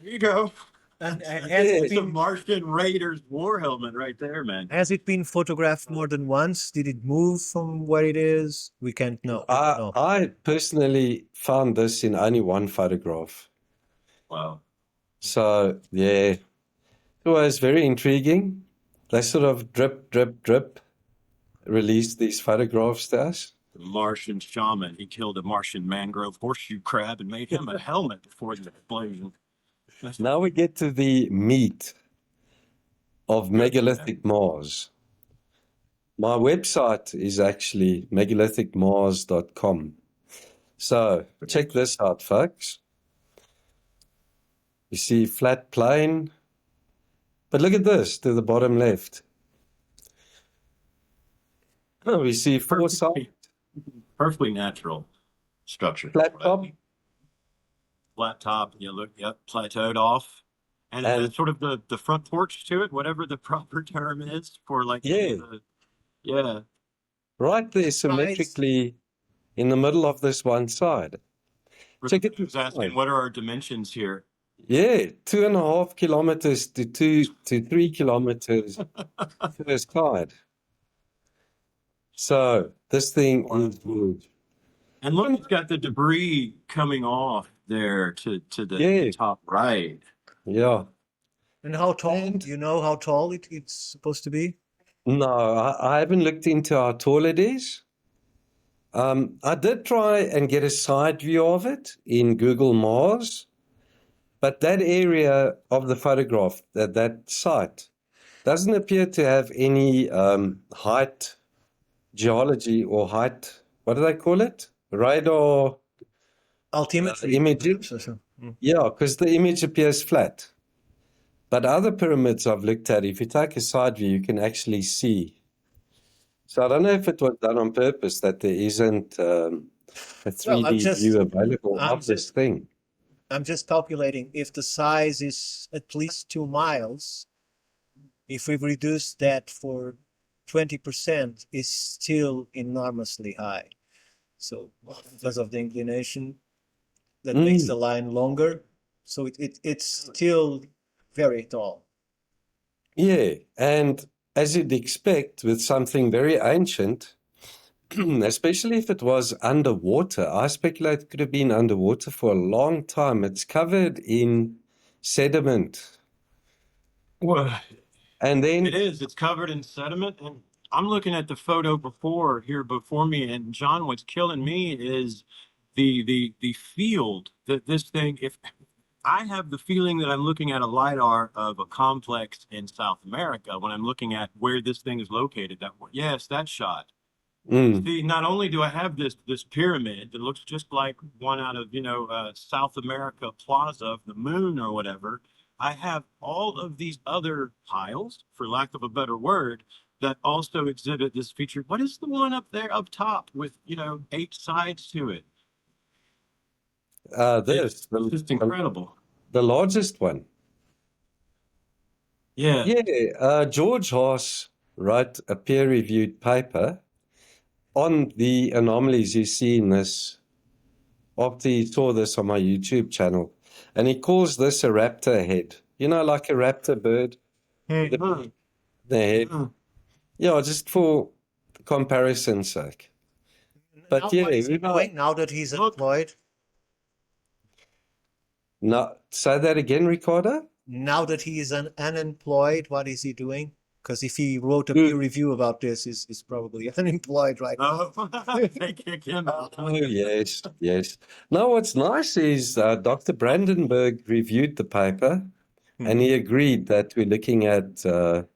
you go. And It's a Martian Raiders war helmet right there, man. has it been photographed more than once? Did it move from where it is? We can't know. No. I personally found this in only one photograph. Wow. So, yeah, it was very intriguing. They sort of drip, released these photographs to us. The Martian shaman, he killed a Martian mangrove horseshoe crab and made him a helmet before the explosion. Now we get to the meat of megalithic Mars. My website is actually megalithicmars.com. So check this out, folks. You see flat plain, but look at this to the bottom left. Oh, we see four sides. Perfectly natural structure. Flat top. Flat top, plateaued off. And then sort of the front porch to it, whatever the proper term is for like, yeah. Right there, symmetrically in the middle of this one side. Check it out. Asking, what are our dimensions here? Yeah, 2.5 kilometers to 3 kilometers per side. So this thing is huge. And look, it's got the debris coming off there to the top right. Yeah. And how tall? Do you know how tall it's supposed to be? No, I haven't looked into how tall it is. I did try and get a side view of it in Google Mars, but that area of the photograph, that site, doesn't appear to have any height geology or height, what do they call it? Radar Altimetry. imaging. Yeah, because the image appears flat. But other pyramids I've looked at, if you take a side view, you can actually see. So I don't know if it was done on purpose that there isn't a Well, 3D view available I'm of this just, thing. I'm just calculating if the size is at least 2 miles, if we reduce that for 20%, is still enormously high. So because of the inclination, that makes the line longer. So it's still very tall. Yeah, and as you'd expect with something very ancient, especially if it was underwater, I speculate it could have been underwater for a long time. It's covered in sediment. Well, And then it is. It's covered in sediment, and I'm looking at the photo before me, and John, what's killing me is the field that this thing. If I have the feeling that I'm looking at a lidar of a complex in South America when I'm looking at where this thing is located. Yes, that shot. See, not only do I have this pyramid that looks just like one out of, South America Plaza of the moon or whatever, I have all of these other tiles, for lack of a better word, that also exhibit this feature. What is the one up there up top with, 8 sides to it? this, It's just incredible. the largest one. Yeah. Yeah, George Haas wrote a peer-reviewed paper on the anomalies you see in this, after he saw this on my YouTube channel. And he calls this a raptor head. You know, like a raptor bird, Mhm. the head. Mhm. Yeah, just for comparison's sake. But Now, yeah, what is he doing now that he's employed? No, say that again, Ricardo? Now that he is unemployed, what is he doing? Because if he wrote a peer review about this, he's probably unemployed right now. They kick him out. Oh, yes, yes. No, what's nice is Dr. Brandenburg reviewed the paper and he agreed that we're looking at a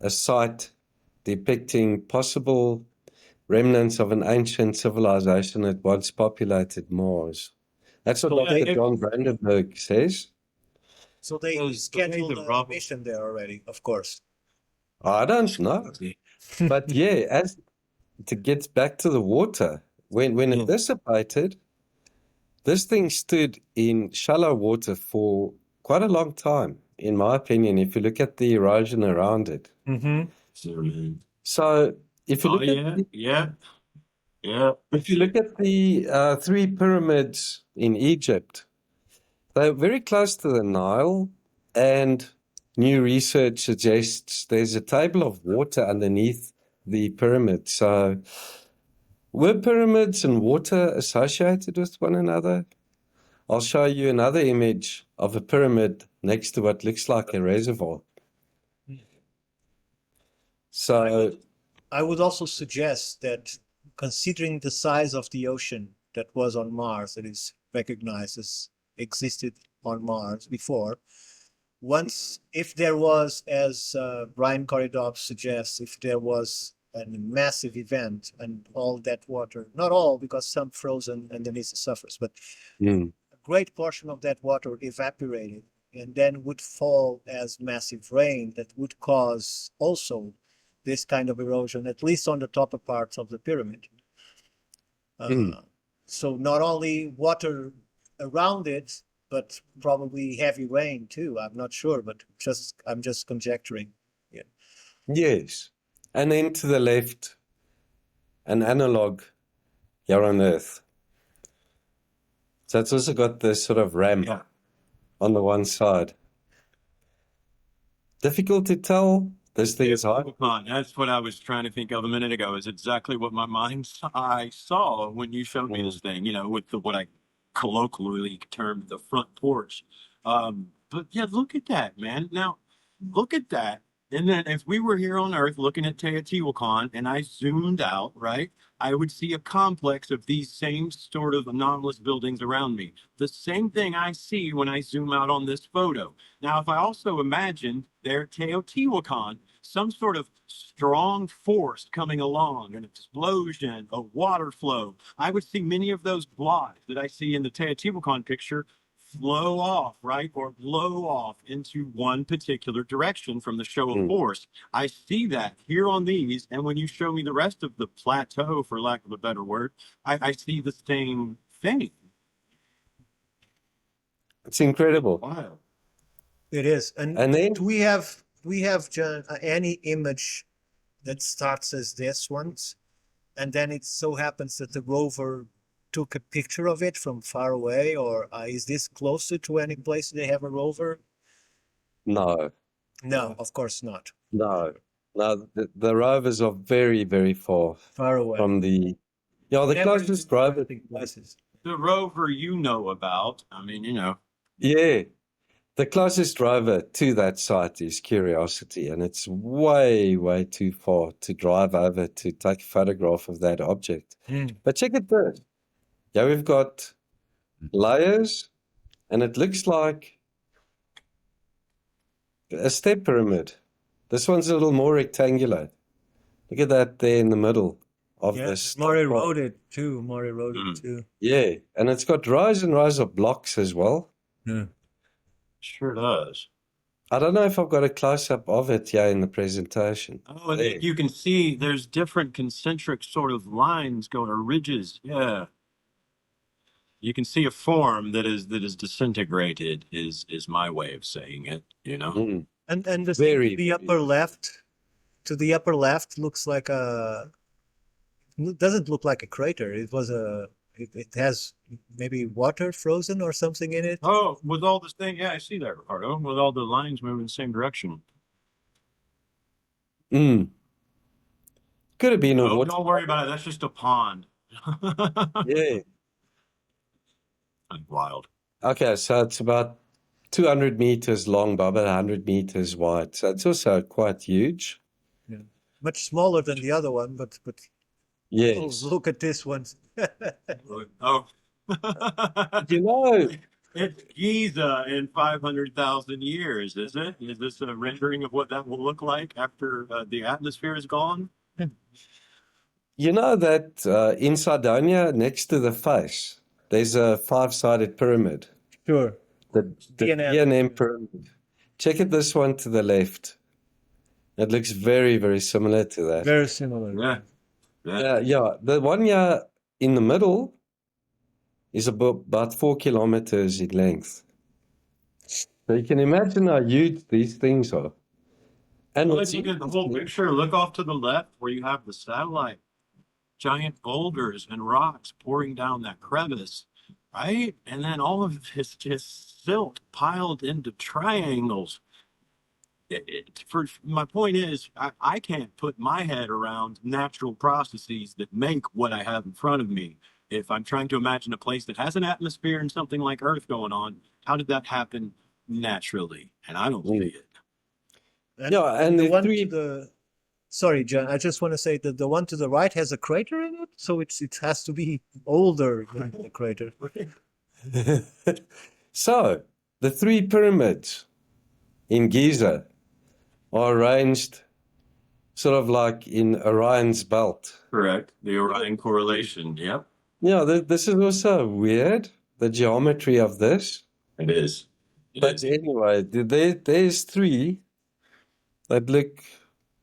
site depicting possible remnants of an ancient civilization that once populated Mars. That's what So Dr. they, John Brandenburg says. so they Those- scheduled the a rubble. mission there already, of course. I don't know. But yeah, as to get back to the water, when it dissipated, this thing stood in shallow water for quite a long time, in my opinion, if you look at the erosion around it. So if you look at if you look at the 3 pyramids in Egypt, they're very close to the Nile, and new research suggests there's a table of water underneath the pyramid. So were pyramids and water associated with one another? I'll show you another image of a pyramid next to what looks like a reservoir. So I would also suggest that, considering the size of the ocean that was on Mars, that is recognized as existed on Mars before, if there was, as Brian Corridor suggests, if there was a massive event and all that water, not all, because some frozen underneath the surface, but a great portion of that water evaporated and then would fall as massive rain that would cause also this kind of erosion, at least on the upper parts of the pyramid. So not only water around it, but probably heavy rain too. I'm not sure, but I'm just conjecturing. Yeah. yes, and then to the left, an analog here on Earth. So it's also got this sort of ramp on the one side. Difficult to tell. This thing is high. That's what I was trying to think of a minute ago. Is exactly what my mind's eye saw when you showed me this thing. With what I colloquially termed the front porch. But yeah, look at that, man. Now, look at that. And then if we were here on Earth looking at Teotihuacan and I zoomed out, right, I would see a complex of these same sort of anomalous buildings around me. The same thing I see when I zoom out on this photo. Now, if I also imagined there at Teotihuacan, some sort of strong force coming along, an explosion, a water flow, I would see many of those blocks that I see in the Teotihuacan picture flow off, right, or blow off into one particular direction from the show of force. I see that here on these, and when you show me the rest of the plateau, for lack of a better word, I see the same thing. It's incredible. Wow. It is. And then do we have John, any image that starts as this one's, and then it so happens that the rover took a picture of it from far away, or is this closer to any place they have a rover? no, No, of course not. no, no. The rovers are very, very far Far away. from the. Yeah, the Never closest rover. interesting places. The rover you know about, I mean, you know. Yeah, the closest rover to that site is Curiosity, and it's way, way too far to drive over to take a photograph of that object. But check it first. Yeah, we've got layers, and it looks like a step pyramid. This one's a little more rectangular. Look at that there in the middle of Yeah, this. more eroded too. More eroded too. Yeah, and it's got rows and rows of blocks as well. Yeah. Sure does. I don't know if I've got a close-up of it here in the presentation. Oh, and There. you can see there's different concentric sort of lines going, or ridges. Yeah. You can see a form that is disintegrated is my way of saying it, you know. Mm. And the Very, the very upper left, to the upper left looks like doesn't look like a crater. It was it has maybe water frozen or something in it. Oh, with all this thing, yeah, I see that, Ricardo, with all the lines moving in the same direction. Mm. Could have been a Oh, water. don't worry about it. That's just a pond. Yeah. Wild. Okay, so it's about 200 meters long by about 100 meters wide. So it's also quite huge. Yeah. Much smaller than the other one, but Yes. look at this one. Oh. You know, It's Giza in 500,000 years, is it? Is this a rendering of what that will look like after the atmosphere is gone? you know that in Sardinia, next to the face, there's a five-sided pyramid. Sure. The DNM. DNM pyramid. Check it this one to the left. It looks very, very similar to that. Very similar. Yeah. Yeah. The one here in the middle is about 4 kilometers in length. So you can imagine how huge these things are. And Well, what's let's look at the whole picture. Look off to the left where you have the satellite. Giant boulders and rocks pouring down that crevice, right? And then all of this just silt piled into triangles. For my point is, I can't put my head around natural processes that make what I have in front of me. If I'm trying to imagine a place that has an atmosphere and something like Earth going on, how did that happen naturally? And I don't see it. And the the one three- to the sorry, John, I just want to say that the one to the right has a crater in it, so it has to be older than the crater. So, the three pyramids in Giza are arranged sort of like in Orion's belt. Correct. The Orion correlation. Yep. Yeah, this is also weird, the geometry of this. It is. But anyway, there's three that look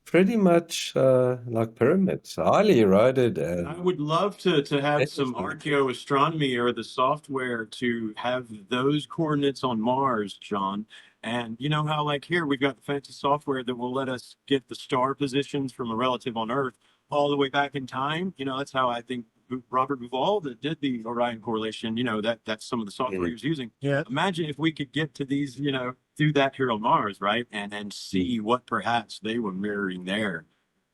pretty much like pyramids, highly eroded. I would love to have some Interesting. archaeoastronomy or the software to have those coordinates on Mars, John. And you know how, like, here we've got the fancy software that will let us get the star positions from a relative on Earth all the way back in time. You know, that's how I think Robert Duvall that did the Orion correlation, you know, that's some of the software he was using. Yeah. Imagine if we could get to these, you know, do that here on Mars, right? And see what perhaps they were mirroring there.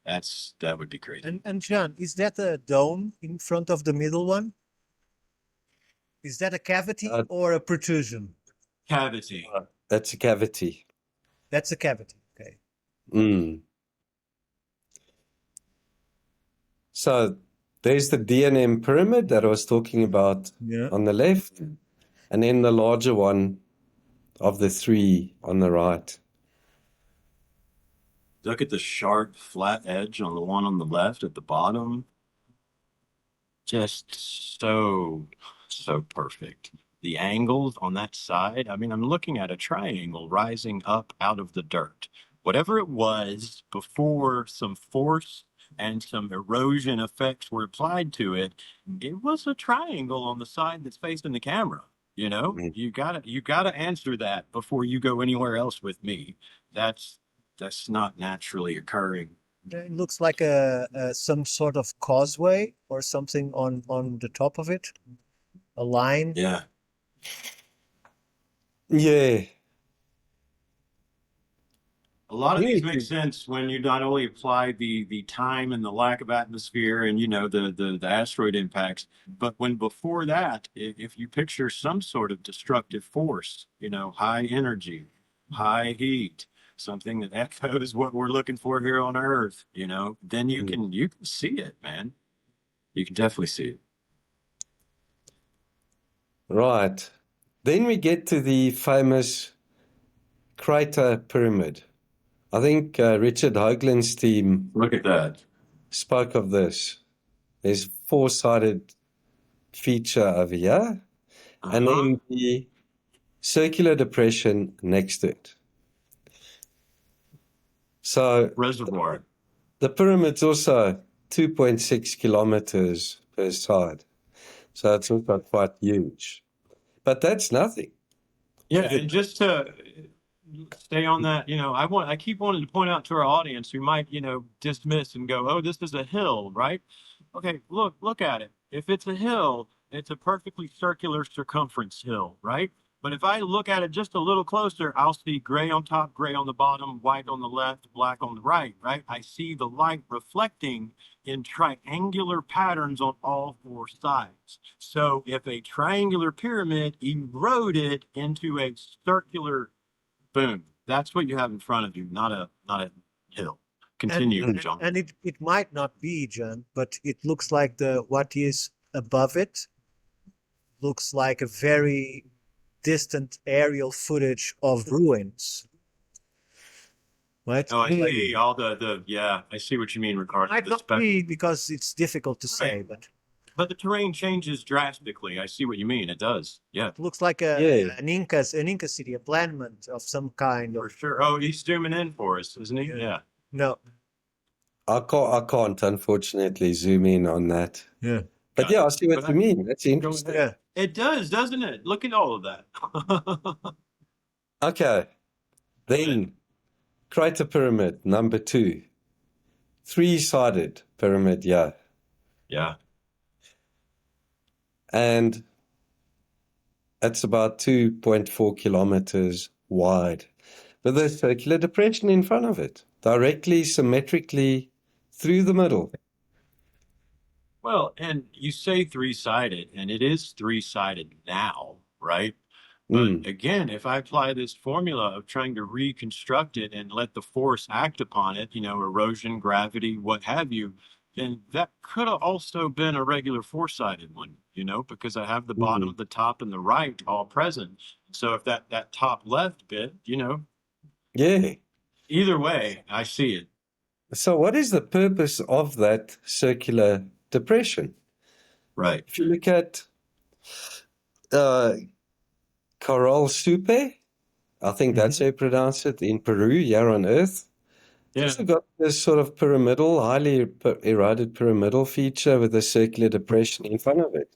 That would be crazy. And John, is that a dome in front of the middle one? Is that a cavity or a protrusion? Cavity. That's a cavity. That's a cavity. Okay. Mm. So there's the DNM pyramid that I was talking about Yeah. on the left, and then the larger one of the three on the right. Look at the sharp, flat edge on the one on the left at the bottom. Just so perfect. The angles on that side, I mean, I'm looking at a triangle rising up out of the dirt. Whatever it was before some force and some erosion effects were applied to it, it was a triangle on the side that's facing the camera. You know, Mm. you gotta answer that before you go anywhere else with me. That's that's not naturally occurring. It looks like some sort of causeway or something on the top of it. A line. Yeah. Yeah. A lot of these Yeah. make sense when you not only apply the time and the lack of atmosphere and the asteroid impacts, but when before that, if you picture some sort of destructive force, high energy, high heat, something that echoes what we're looking for here on Earth, then you can see it, man. You can definitely see it. Right. Then we get to the famous crater pyramid. I think Richard Hoagland's team Look at that. spoke of this. There's four-sided feature over here, and Uh-huh. then the circular depression next to it. So Reservoir. the pyramid's also 2.6 kilometers per side. So it's also quite huge. But that's nothing. Yeah, and just to stay on that, I keep wanting to point out to our audience who might, dismiss and go, "Oh, this is a hill, right?" Okay, look at it. If it's a hill, it's a perfectly circular circumference hill, right? But if I look at it just a little closer, I'll see gray on top, gray on the bottom, white on the left, black on the right, right? I see the light reflecting in triangular patterns on all four sides. So if a triangular pyramid eroded into a circular boom, that's what you have in front of you, not a hill. Continue, And John. and it might not be, John, but it looks like the what is above it looks like a very distant aerial footage of ruins. Right? Oh, I see all yeah, I see what you mean, Ricardo. Might The not spec be because it's difficult to say, Right. but But the terrain changes drastically. I see what you mean. It does. Yeah, it looks like Yeah. an Inca city, a planement of some kind for of sure. Oh, he's zooming in for us, isn't he? Yeah. Yeah. no. I can't unfortunately zoom in on that. Yeah. But Got yeah, it. I see what Go you ahead. mean. That's Go interesting. ahead. Yeah. It does, doesn't it? Look at all of that. Okay. Then crater pyramid number 2. Three-sided pyramid, yeah. Yeah. And it's about 2.4 kilometers wide, with a circular depression in front of it, directly, symmetrically through the middle. Well, and you say three-sided, and it is three-sided now, right? Mm. But again, if I apply this formula of trying to reconstruct it and let the force act upon it, erosion, gravity, what have you, then that could have also been a regular four-sided one, because I have the bottom, the top, and the right all present. So if that top left bit, Yeah. either way, I see it. So what is the purpose of that circular depression? Right. If you look at Coral Supe, I think that's how you pronounce it, in Peru, here on Earth. Yeah. It's got this sort of pyramidal, highly eroded pyramidal feature with a circular depression in front of it.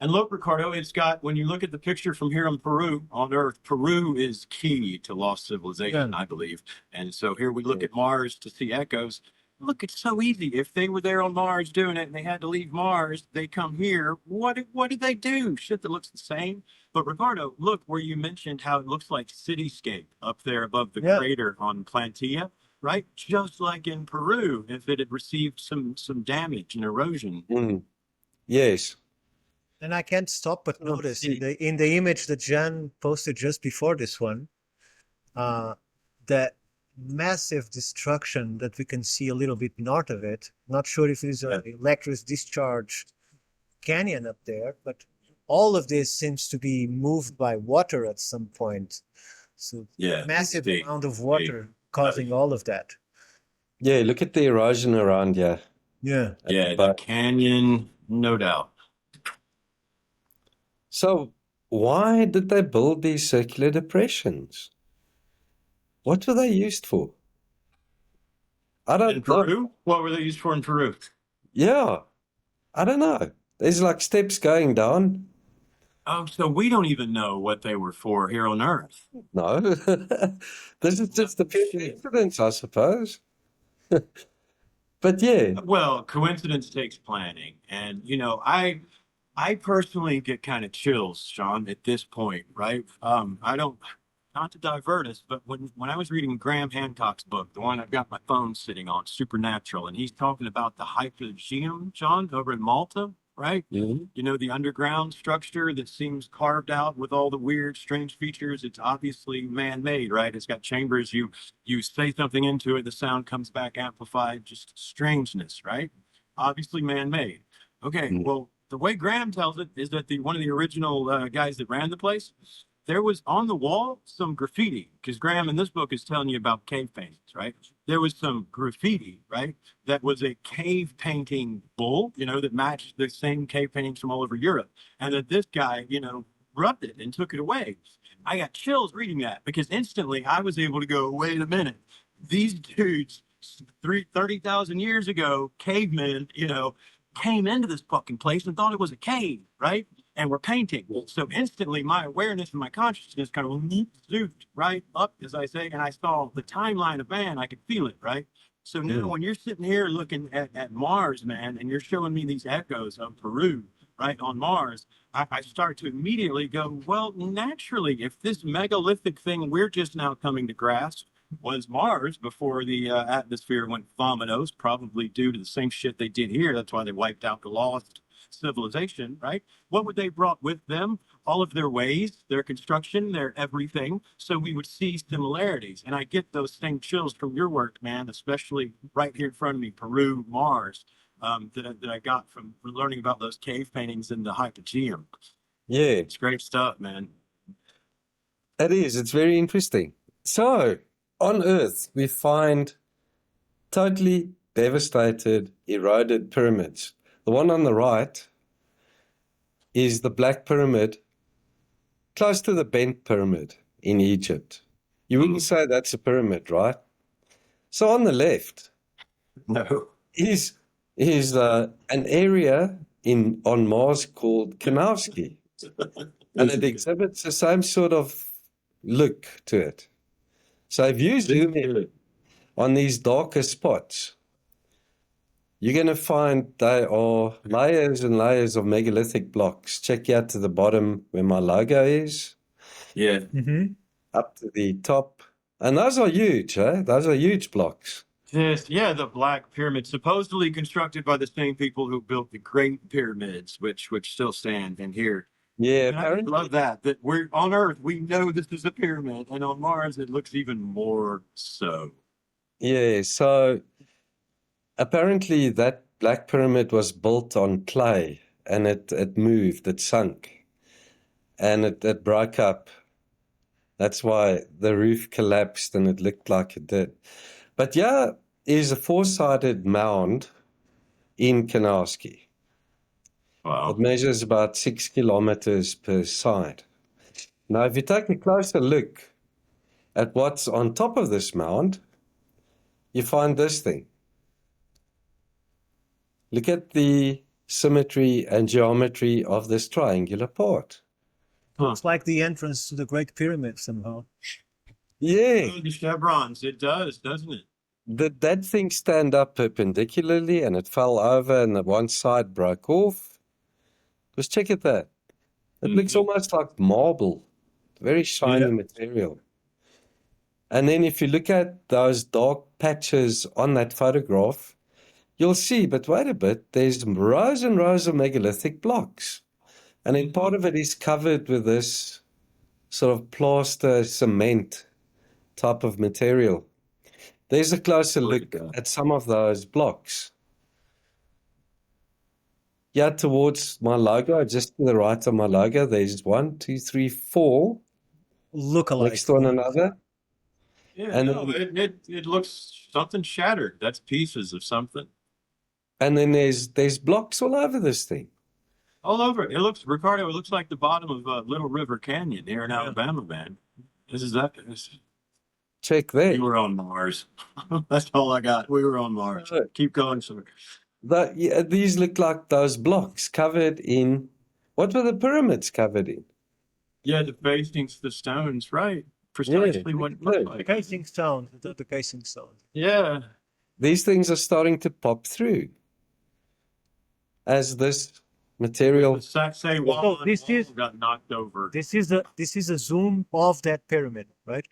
And look, Ricardo, it's got, when you look at the picture from here on Peru, on Earth, Peru is key to lost civilization, I believe. And so here we look at Mars to see echoes. Look, it's so easy. If they were there on Mars doing it and they had to leave Mars, they come here. What did they do? Shit that looks the same. But Ricardo, look where you mentioned how it looks like cityscape up there above the crater on Plantilla, right? Just like in Peru, if it had received some damage and erosion. Mm. Yes. And I can't stop but notice in the image that Jan posted just before this one, that massive destruction that we can see a little bit north of it. Not sure if it's an electric discharge canyon up there, but all of this seems to be moved by water at some point. So Yeah. massive Big, amount of water causing all of that. Yeah, look at the erosion around here. Yeah. Yeah, the But canyon, no doubt. so why did they build these circular depressions? What were they used for? I In don't know. Peru? What were they used for in Peru? Yeah, I don't know. There's like steps going down. Oh, so we don't even know what they were for here on Earth. No, this is just a pure coincidence, I suppose. But yeah, Well, coincidence takes planning. And, I personally get kind of chills, Sean, at this point, right? I don't, not to divert us, but when I was reading Graham Hancock's book, the one I've got my phone sitting on, Supernatural, and he's talking about the Hypogeum, Sean, over in Malta, right? mhm. The underground structure that seems carved out with all the weird, strange features. It's obviously man-made, right? It's got chambers. You say something into it, the sound comes back amplified. Just strangeness, right? Obviously man-made. Okay, Mm. well, the way Graham tells it is that the one of the original guys that ran the place, there was on the wall some graffiti, because Graham in this book is telling you about cave paintings, right? There was some graffiti, right? That was a cave painting bull, that matched the same cave paintings from all over Europe. And that this guy, rubbed it and took it away. I got chills reading that because instantly I was able to go, wait a minute. These dudes, 30,000 years ago, cavemen, came into this fucking place and thought it was a cave, right? And we're painting. So instantly my awareness and my consciousness kind of zooped right up, as I say, and I saw the timeline of man. I could feel it, right? So now when you're sitting here looking at Mars, man, and you're showing me these echoes of Peru, right, on Mars, I start to immediately go, well, naturally, if this megalithic thing we're just now coming to grasp was Mars before the atmosphere went vominos, probably due to the same shit they did here. That's why they wiped out the lost civilization, right? What would they brought with them? All of their ways, their construction, their everything. So we would see similarities. And I get those same chills from your work, man, especially right here in front of me, Peru, Mars, that I got from learning about those cave paintings in the Hypogeum. Yeah, It's great stuff, man. it is. It's very interesting. So, on Earth, we find totally devastated, eroded pyramids. The one on the right is the Black Pyramid, close to the Bent Pyramid in Egypt. You wouldn't say that's a pyramid, right? So on the left No. is an area on Mars called Kanowski, and it exhibits the same sort of look to it. So if you zoom in on these darker spots, you're going to find they are layers and layers of megalithic blocks. Check out to the bottom where my logo is, Yeah. Mm-hmm. up to the top. And those are huge, eh? Those are huge blocks. The Black Pyramid, supposedly constructed by the same people who built the Great Pyramids, which still stand in here. Yeah, And I apparently. love that we're on Earth, we know this is a pyramid, and on Mars it looks even more so. Yeah, so apparently that Black Pyramid was built on clay, and it moved, it sunk, and it broke up. That's why the roof collapsed and it looked like it did. But yeah, is a four-sided mound in Kanowski. Wow. It measures about 6 kilometers per side. Now, if you take a closer look at what's on top of this mound, you find this thing. Look at the symmetry and geometry of this triangular part. Huh. It's like the entrance to the Great Pyramid somehow. Yeah, The chevrons, it does, doesn't it? did that thing stand up perpendicularly and it fell over and the one side broke off? Just check at that. It looks almost like marble, very shiny material. And then if you look at those dark patches on that photograph, you'll see, but wait a bit, there's rows and rows of megalithic blocks. And then part of it is covered with this sort of plaster cement type of material. There's a closer Look look at that. at some of those blocks. Yeah, towards my logo, just to the right of my logo, there's 1, 2, 3, 4 Look-alike. next to one another. Yeah, And no, then, it looks something shattered. That's pieces of something and then there's blocks all over this thing. all over it. It looks, Ricardo, it looks like the bottom of Little River Canyon here in Alabama, man. Check there. You were on Mars. That's all I got. We were on Mars. Look. Keep going, sir. Yeah, these look like those blocks covered in, what were the pyramids covered in? Yeah, the facings, the stones, right? Precisely what it look. looked The like. casing stone. The casing stone. Yeah. These things are starting to pop through as this material. Say wall this is- got knocked over. This is a zoom of that pyramid, right?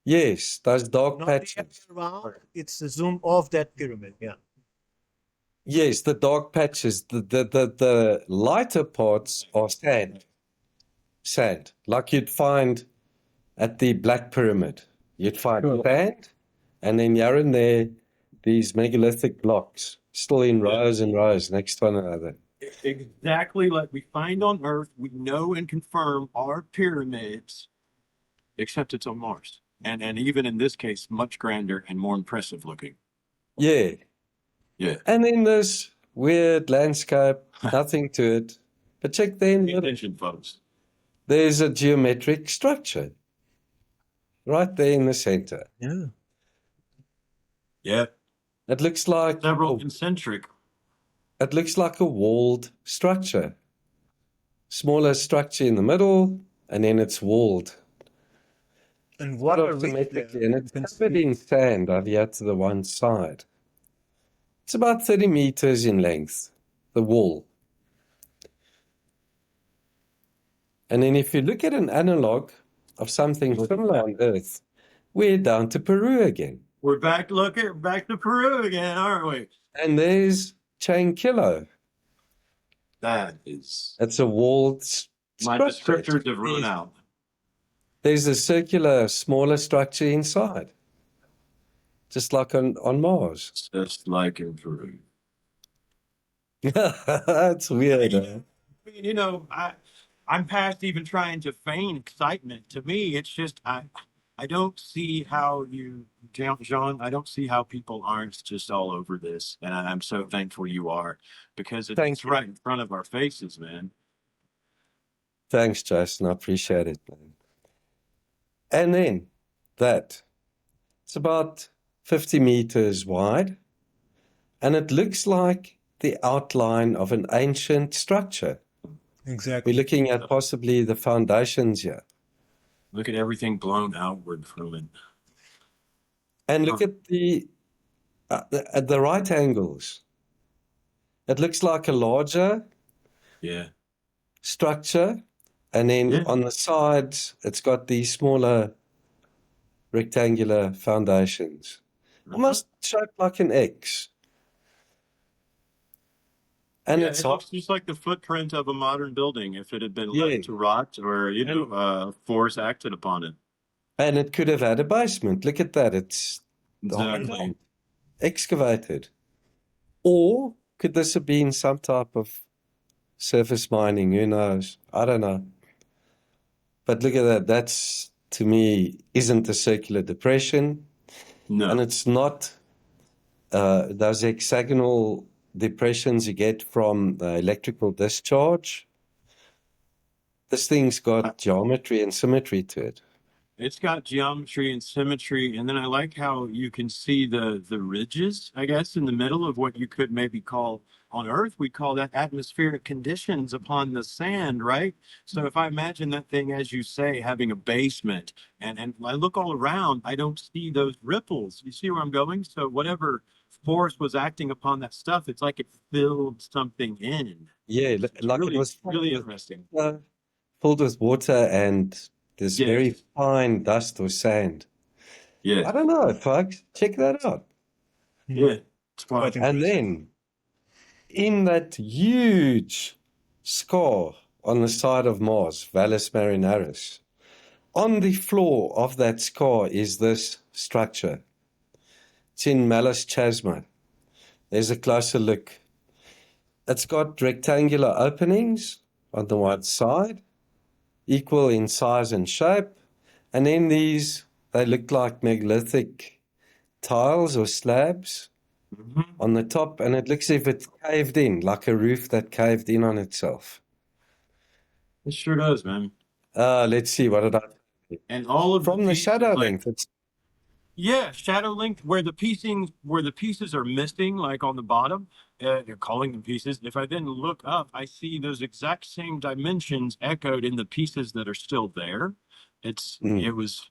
Yes, those dark Not the patches. area around. It's a zoom of that pyramid. Yeah. Yes, the dark patches. The lighter parts are sand. Sand, like you'd find at the Black Pyramid. You'd find sand, and then here and there, these megalithic blocks, still in rows and rows next to one another. Exactly like we find on Earth, we know and confirm are pyramids, except it's on Mars. And even in this case, much grander and more impressive looking. Yeah. Yeah. And then this weird landscape, nothing to it. But check then, Pay attention, folks. there's a geometric structure right there in the center. Yeah. Yeah. It looks like Several concentric. it looks like a walled structure. Smaller structure in the middle, and then it's walled. And what a Symmetrically, and it's covered in sand over here to the one side. It's about 30 meters in length, the wall. And then if you look at an analog of something similar on Earth, we're down to Peru again. We're back to Peru again, aren't we? And there's Chainquillo. That is It's a walled my structure. descriptors have run out. There's a circular, smaller structure inside, just like on Mars. Just like in Peru. That's weird. Huh? I mean, you know, I'm past even trying to feign excitement. To me, it's just I don't see how you, Jean, I don't see how people aren't just all over this. And I'm so thankful you are, because it's right in front of our faces, man. Thanks, Jason. I appreciate it, man. And then it's about 50 meters wide, and it looks like the outline of an ancient structure. Exactly. We're looking at possibly the foundations here. Look at everything blown outward from it. And look at the right angles. It looks like a larger structure, and then on the sides, it's got these smaller rectangular foundations, almost shaped like an X. And it looks just like the footprint of a modern building if it had been left to rot or, force acted upon it. And it could have had a basement. Look at that. It's Exactly. excavated. Or could this have been some type of surface mining? Who knows? I don't know. But look at that. That's, to me, isn't a circular depression. No. And it's not those hexagonal depressions you get from the electrical discharge. This thing's got geometry and symmetry to it. It's got geometry and symmetry, and then I like how you can see the ridges, I guess, in the middle of what you could maybe call, on Earth, we call that atmospheric conditions upon the sand, right? So if I imagine that thing, as you say, having a basement, and I look all around, I don't see those ripples. You see where I'm going? So whatever force was acting upon that stuff, it's like it filled something in. Yeah, like Really, it was really interesting. filled with water and this very fine dust or sand. Yeah. I don't know, folks. Check that out. Yeah. It's quite And then, in that huge scar on the side of Mars, Valles Marineris, on the floor of that scar is this structure. It's in Malus Chasma. There's a closer look. It's got rectangular openings on the one side, equal in size and shape. And then they look like megalithic tiles or slabs on the top, and it looks as if it's caved in, like a roof that caved in on itself. It sure does, man. Let's see, what did I... And all of From the pieces, shadow like, length, it's... yeah, shadow length, where the pieces are missing, like on the bottom, you're calling them pieces. If I then look up, I see those exact same dimensions echoed in the pieces that are still there. It was,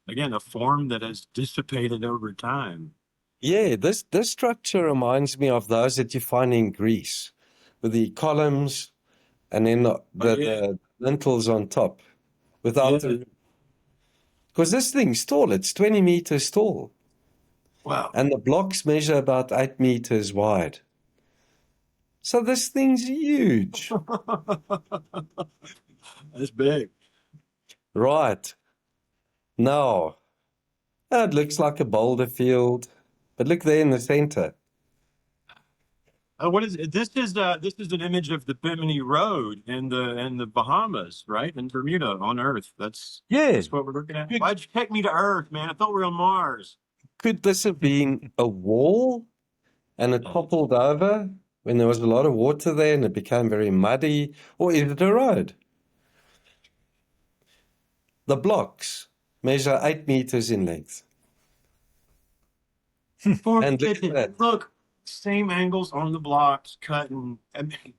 again, a form that has dissipated over time. Yeah, this structure reminds me of those that you find in Greece, with the columns and then the lintels on top, without the... Because this thing's tall, it's 20 meters tall. Wow. And the blocks measure about 8 meters wide. So this thing's huge. That's big. Right. Now, it looks like a boulder field, but look there in the center. What is it? This is an image of the Bimini Road in the Bahamas, right? In Bermuda on Earth. That's what we're looking at. Why'd you take me to Earth, man? I thought we were on Mars. Could this have been a wall and it toppled over when there was a lot of water there and it became very muddy? Or is it a road? The blocks measure 8 meters in length. And look at that. Look, same angles on the blocks, cutting. I mean,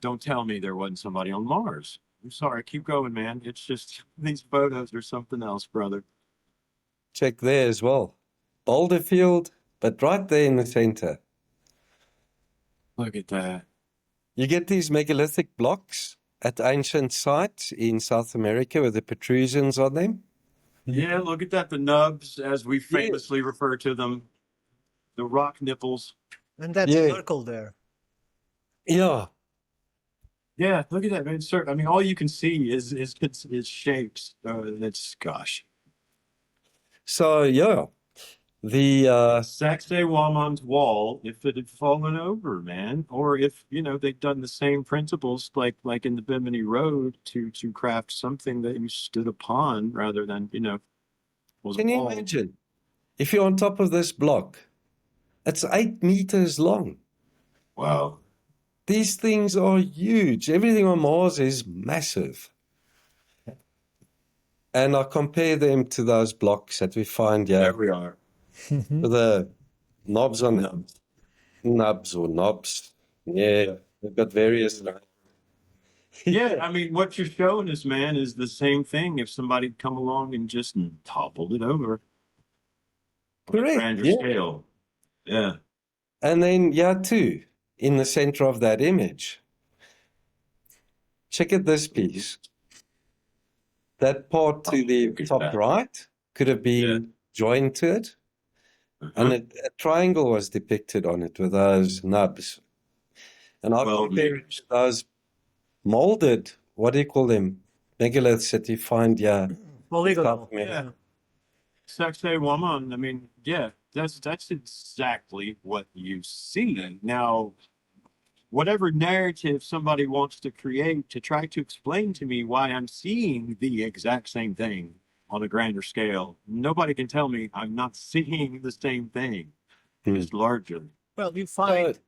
don't tell me there wasn't somebody on Mars. I'm sorry. Keep going, man. It's just these photos are something else, brother. Check there as well. Boulder field, but right there in the center. Look at that. You get these megalithic blocks at ancient sites in South America with the protrusions on them. Yeah, look at that. The nubs, as we famously refer to them. The rock nipples. And that circle there. Yeah. Yeah, look at that, man. Sir, I mean, all you can see is shapes. It's gosh. So yeah, the Sacsayhuaman's wall, if it had fallen over, man, or if they'd done the same principles like in the Bimini Road to craft something that you stood upon rather than was can a you wall. imagine if you're on top of this block? It's 8 meters long. Wow. These things are huge. Everything on Mars is massive. And I compare them to those blocks that we find here. There we are. With the knobs on them. Nubs or knobs. Yeah, they've got various names. Yeah, I mean, what you're showing us, man, is the same thing if somebody'd come along and just toppled it over. Correct. Grander scale. Yeah. And then, too, in the center of that image, check out this piece. That part to the top right could have been joined to it. And a triangle was depicted on it with those nubs. And I compare it to those molded, what do you call them? Megaliths that you find, Polygonal. Yeah. Sacsayhuaman, I mean, that's exactly what you see. Now, whatever narrative somebody wants to create to try to explain to me why I'm seeing the exact same thing on a grander scale, nobody can tell me I'm not seeing the same thing. It's larger. Well, you find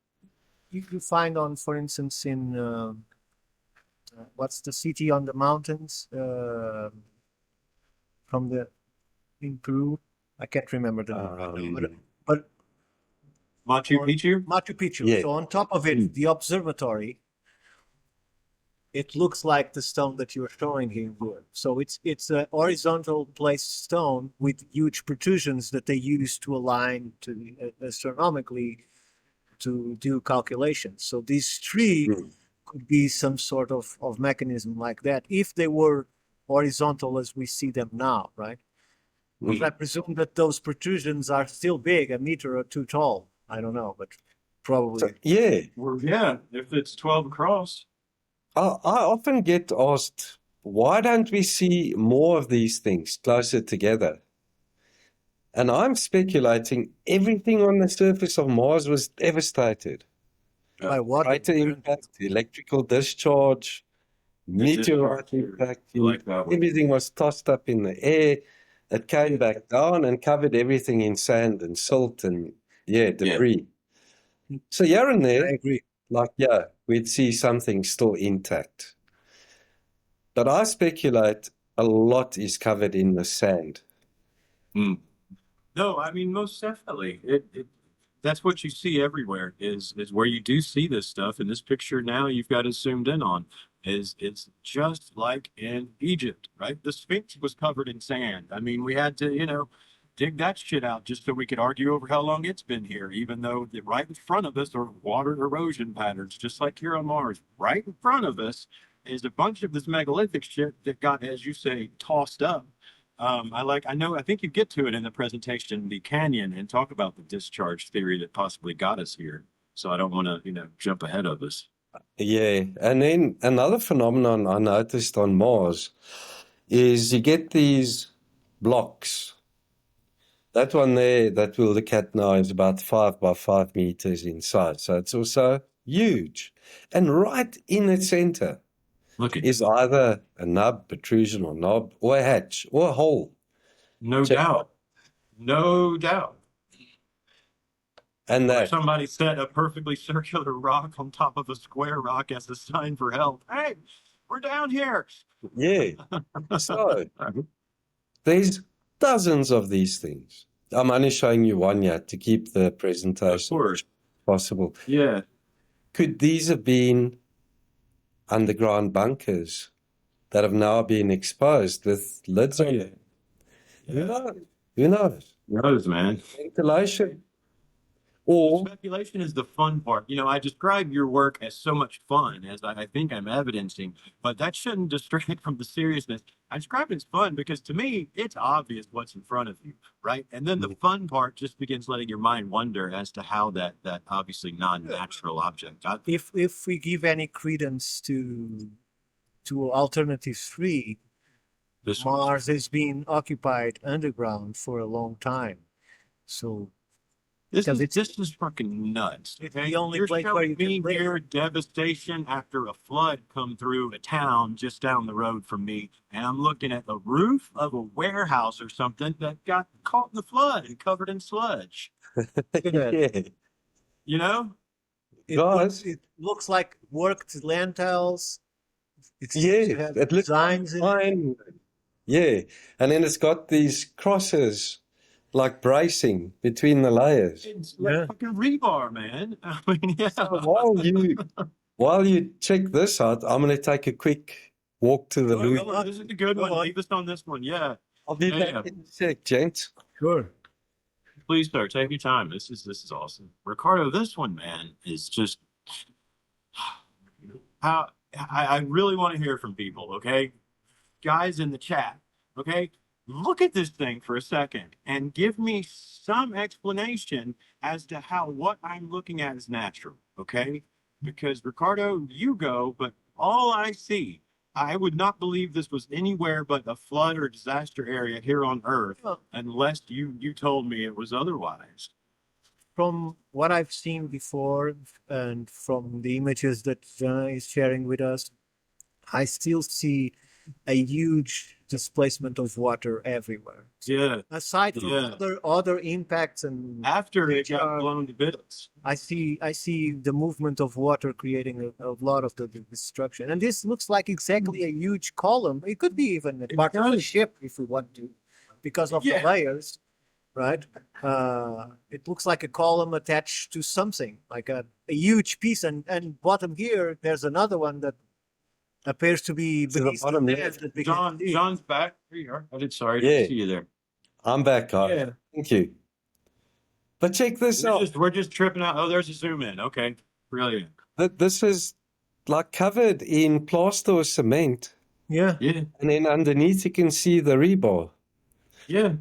on, for instance, in what's the city on the mountains in Peru? I can't remember the name. But Machu Picchu? Machu Picchu. Yeah. So on top of it, the observatory, it looks like the stone that you're showing here. So it's a horizontal placed stone with huge protrusions that they use to align to astronomically to do calculations. So these three could be some sort of mechanism like that if they were horizontal as we see them now, right? But I presume that those protrusions are still big, a meter or two tall. I don't know, but probably. So, if it's 12 across. I often get asked, why don't we see more of these things closer together? And I'm speculating everything on the surface of Mars was devastated. By what? Crater impact, electrical discharge, meteorite impact, I like that one. everything was tossed up in the air. It came back down and covered everything in sand and silt and debris. So here and I there, agree. like we'd see something still intact. But I speculate a lot is covered in the sand. No, I mean most definitely. That's what you see everywhere is where you do see this stuff. And this picture now you've got it zoomed in on is it's just like in Egypt, right? The Sphinx was covered in sand. I mean, we had to, dig that shit out just so we could argue over how long it's been here, even though right in front of us are water erosion patterns, just like here on Mars. Right in front of us is a bunch of this megalithic shit that got, as you say, tossed up. I think you get to it in the presentation, the canyon, and talk about the discharge theory that possibly got us here. So I don't want to, jump ahead of us. Yeah. And then another phenomenon I noticed on Mars is you get these blocks. That one there that we'll look at now is about 5 by 5 meters in size. So it's also huge. And right in its center is either a nub, protrusion, or knob, or a hatch, or a hole. No doubt. No doubt. And that somebody set a perfectly circular rock on top of a square rock as a sign for help. Hey, we're down here. Yeah. So there's dozens of these things. I'm only showing you one yet to keep the presentation possible. Yeah. Could these have been underground bunkers that have now been exposed with lids on them? Who knows? Who knows? Who knows, man? Ventilation. Or speculation is the fun part. I describe your work as so much fun, as I think I'm evidencing, but that shouldn't distract from the seriousness. I describe it as fun because to me, it's obvious what's in front of you, right? And then the fun part just begins letting your mind wonder as to how that obviously non-natural object. If we give any credence to alternative 3, Mars has been occupied underground for a long time. So This is fucking nuts. It's the only place where you can live. Here, devastation after a flood come through a town just down the road from me, and I'm looking at the roof of a warehouse or something that got caught in the flood and covered in sludge. yeah. It looks like worked lentils. It looks fine. Yeah, and then it's got these crosses like bracing between the layers. It's like fucking rebar, man. I mean, yeah. So while you check this out, I'm going to take a quick walk to the loop. This is a good one. Leave us on this one. Yeah. I'll be back in a sec, gents. Sure. Please, sir, take your time. This is awesome. Ricardo, this one, man, is just how I really want to hear from people, okay? Guys in the chat, okay? Look at this thing for a second and give me some explanation as to how what I'm looking at is natural, okay? Because Ricardo, you go, but all I see, I would not believe this was anywhere but a flood or disaster area here on Earth unless you told me it was otherwise. From what I've seen before and from the images that Jean is sharing with us, I still see a huge displacement of water everywhere. Yeah. Aside from other impacts and after it got blown to bits, I see the movement of water creating a lot of the destruction. And this looks like exactly a huge column. It could be even a part of the ship if we want to, because of the layers, right? It looks like a column attached to something, like a huge piece. And bottom here, there's another one that appears to be beneath the bottom. John's back. Here you are. I did sorry to see you there. I'm back, guys. Yeah. Thank you. But check this out. We're just tripping out. Oh, there's a zoom in. Okay. Brilliant. This is like covered in plaster or cement. Yeah. Yeah. And then underneath you can see the rebar. Yeah.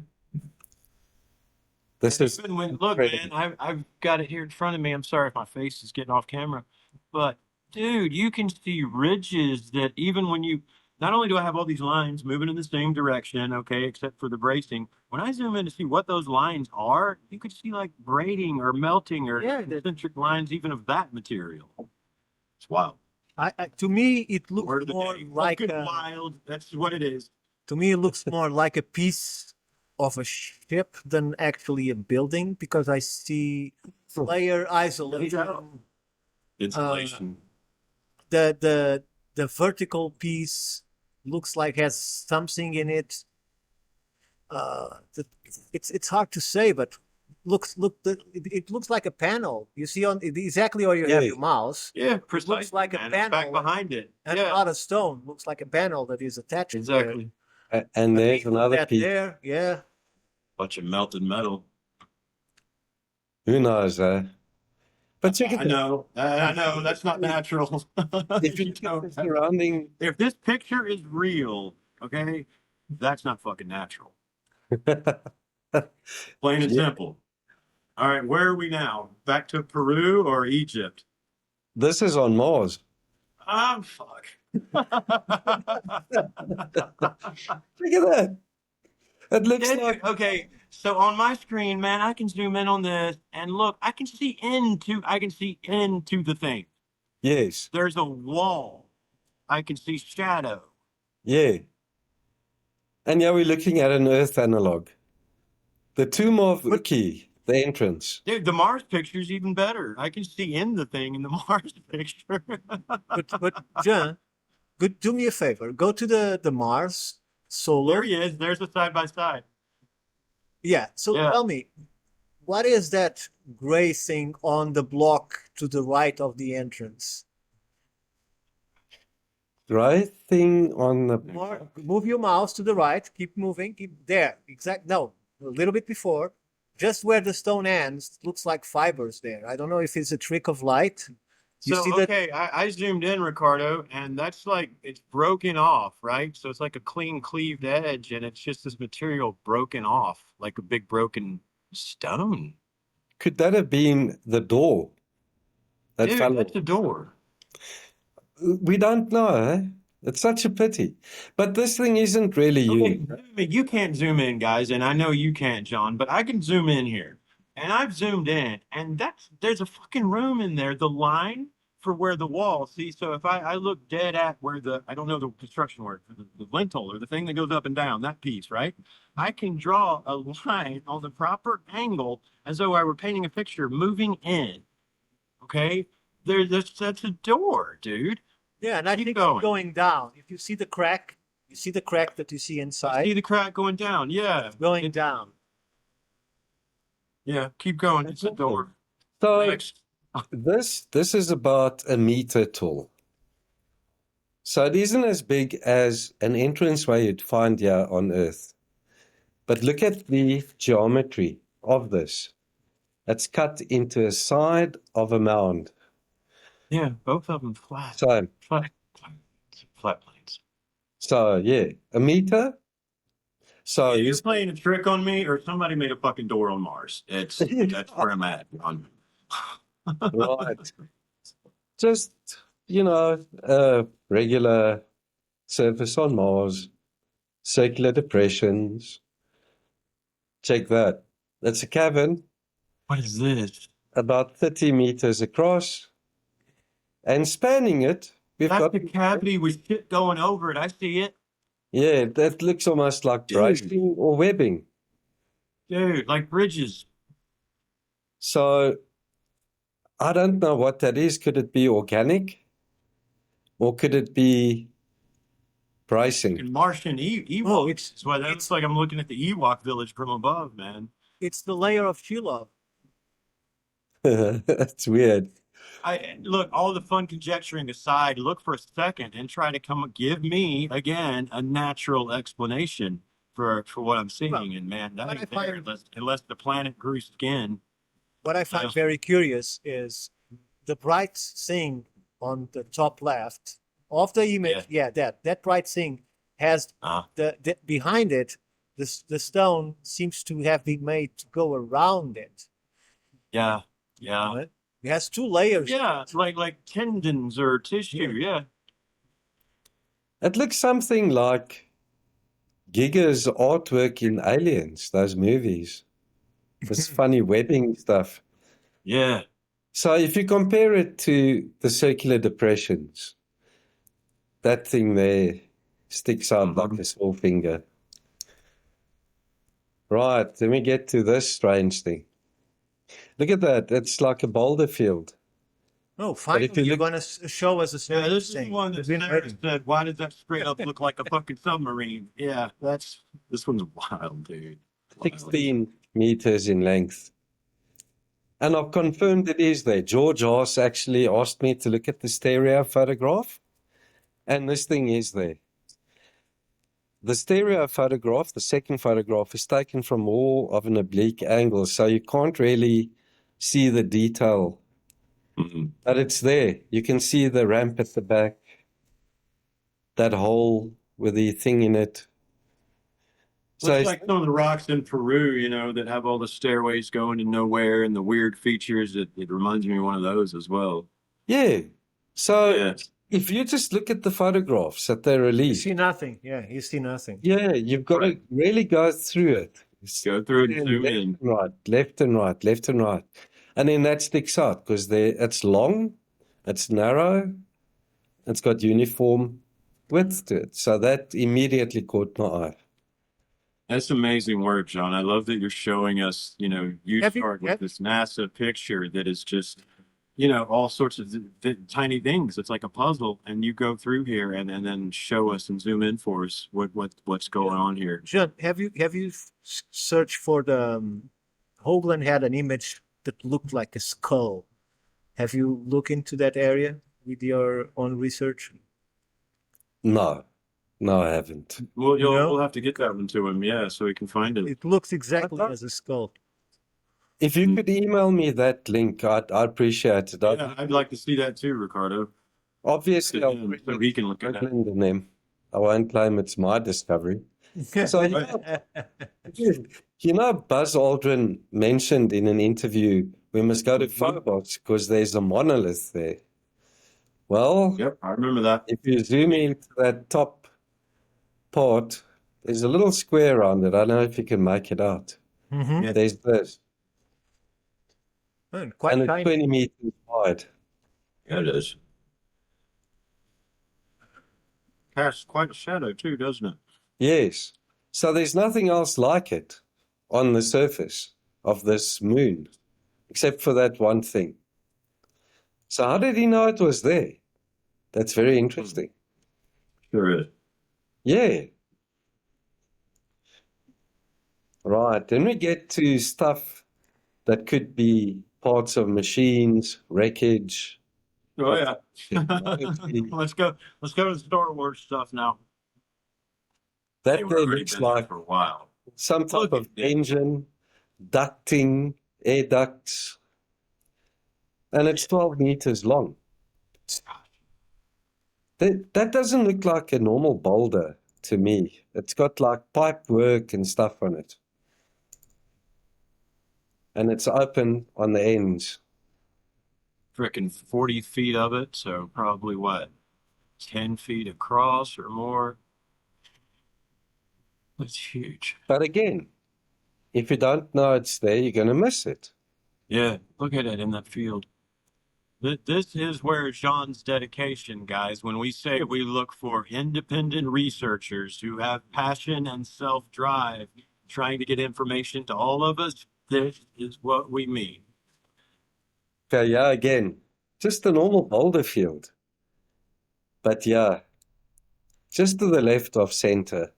This is look, man, I've got it here in front of me. I'm sorry if my face is getting off camera, but dude, you can see ridges that even when you not only do I have all these lines moving in the same direction, okay, except for the bracing, when I zoom in to see what those lines are, you could see like braiding or melting or Yeah, concentric lines even of that material. It's wild. To me, it looks Word of the more day. like Fucking wild. That's what it is. to me, it looks more like a piece of a ship than actually a building because I see layer isolation. Insulation. The vertical piece looks like has something in it. It's hard to say, but it looks like a panel. You see on exactly where you have your mouse. Yeah, precisely. Looks like a man. panel. Back behind it. And Yeah, not a stone. Looks like a panel that is attached to exactly. And there's there. another That piece. there, yeah. Bunch of melted metal. Who knows, But check it I know. I know. That's not natural. If you know, the surrounding, if this picture is real, okay, that's not fucking natural. Plain and simple. All right, where are we now? Back to Peru or Egypt? this is on Mars. Fuck. Look at that. It looks Yeah, like okay, so on my screen, man, I can zoom in on this and look, I can see into the thing. yes, There's a wall. I can see shadow. yeah. And yeah, we're looking at an Earth analog. The tomb of Uki, the entrance. Dude, the Mars picture's even better. I can see in the thing in the Mars picture. But John, do me a favor. Go to the Mars solar. There he is. There's the side by side. Yeah. So Yeah. tell me, what is that gray thing on the block to the right of the entrance? Right thing on the Move your mouse to the right. Keep moving. Keep there. No, a little bit before. Just where the stone ends, looks like fibers there. I don't know if it's a trick of light. You So, see that? okay, I zoomed in, Ricardo, and that's like, it's broken off, right? So it's like a clean cleaved edge, and it's just this material broken off, like a big broken stone. Could that have been the door that Dude, fell? that's the door. We don't know, It's such a pity. But this thing isn't really Okay, you. you can't zoom in, guys, and I know you can't, John, but I can zoom in here. And I've zoomed in, and there's a fucking room in there. The line for where the wall, see, so if I look dead at where I don't know the construction work, the lintel or the thing that goes up and down, that piece, right? I can draw a line on the proper angle as though I were painting a picture moving in. Okay? That's a door, dude. Yeah, and I Keep think going. it's going down. If you see the crack, you see the crack that you see inside. See the crack going down. Yeah. Going down. Yeah, keep going. It's a door. So Next. this is about a meter tall. So it isn't as big as an entranceway you'd find here on Earth. But look at the geometry of this. It's cut into a side of a mound. Yeah, both of them flat. So, Flat planes. so yeah, a meter. So You're playing a trick on me, or somebody made a fucking door on Mars. That's where I'm at. right. Just, a regular surface on Mars, circular depressions. Check that. That's a cavern What is this? about 30 meters across. And spanning it, we've That's got the cavity with shit going over it. I see it. Yeah, that looks almost like bracing or webbing. Dude, like bridges. So I don't know what that is. Could it be organic? Or could it be bracing? And Martian Ewok. Oh, it's why that looks like I'm looking at the Ewok village from above, man. it's the layer of Sheila. That's weird. Look, all the fun conjecturing aside, look for a second and try to give me again a natural explanation for what I'm seeing. Well, and man, that what ain't I there find- unless the planet grew skin. What I find very curious is the bright thing on the top left of the image. Yeah, that bright thing has the behind it. The stone seems to have been made to go around it. Yeah. Right? It has two layers. Yeah, like tendons or tissue. Yeah. It looks something like Giga's artwork in Aliens, those movies. This funny webbing stuff. Yeah. So if you compare it to the circular depressions, that thing there sticks out like a small finger. Right, then we get to this strange thing. Look at that. It's like a boulder field. Oh, if finally, you you're look- gonna show us a Yeah, strange this is the thing. one that We've been Sarah waiting. said, why does that straight up look like a fucking submarine? Yeah, this one's wild, dude. Wild. 16 meters in length. And I've confirmed it is there. George actually asked me to look at the stereo photograph, and this thing is there. The stereo photograph, the second photograph, is taken from more of an oblique angle, so you can't really see the detail. But it's there. You can see the ramp at the back, that hole with the thing in it. So Looks it's- like some of the rocks in Peru, that have all the stairways going to nowhere and the weird features. It reminds me of one of those as well. yeah. So Yeah. if you just look at the photographs that they You released, see nothing. Yeah, you see nothing. yeah, you've got Right. to really go through it. Go through it and zoom left in. and right, left and right, left and right. And then that sticks out because it's long, it's narrow, it's got uniform width to it. So that immediately caught my eye. That's amazing work, John. I love that you're showing us, you Have you- start with have- this NASA picture that is just, all sorts of tiny things. It's like a puzzle, and you go through here and then show us and zoom in for us what's going on here. John, have you searched for the Hoagland had an image that looked like a skull. Have you looked into that area with your own research? No, I haven't. Well, No? we'll have to get that one to him, yeah, so he can find it. It looks exactly thought- as a skull. If you could email me that link, I'd appreciate it. Yeah, I'd like to see that too, Ricardo. Obviously, So I'll he can look at that. Oakland and them. I won't claim it's my discovery. So, Buzz Aldrin mentioned in an interview, we must go to Phobos because there's a monolith there. Well, Yep, I remember that. if you zoom into that top part, there's a little square around it. I don't know if you can make it out. Mhm. There's this. Quite And it's tiny. 20 meters wide. Yeah, it is. Casts quite a shadow too, doesn't it? Yes. So there's nothing else like it on the surface of this moon, except for that one thing. So how did he know it was there? That's very interesting. Sure is. Yeah. Right. Then we get to stuff that could be parts of machines, wreckage. Oh yeah. Technology. Let's go to the Star Wars stuff now. That They were there already looks been there like for a while. some type Look of at that. engine, ducting, air ducts, and it's 12 meters long. That doesn't look like a normal boulder to me. It's got like pipe work and stuff on it. And it's open on the ends. Frickin' 40 feet of it, so probably what, 10 feet across or more. That's huge. But again, if you don't know it's there, you're going to miss it. Yeah, look at it in that field. This is where Jean's dedication, guys. When we say we look for independent researchers who have passion and self-drive, trying to get information to all of us, this is what we mean. Okay, yeah, again, just a normal boulder field. But yeah, just to the left of center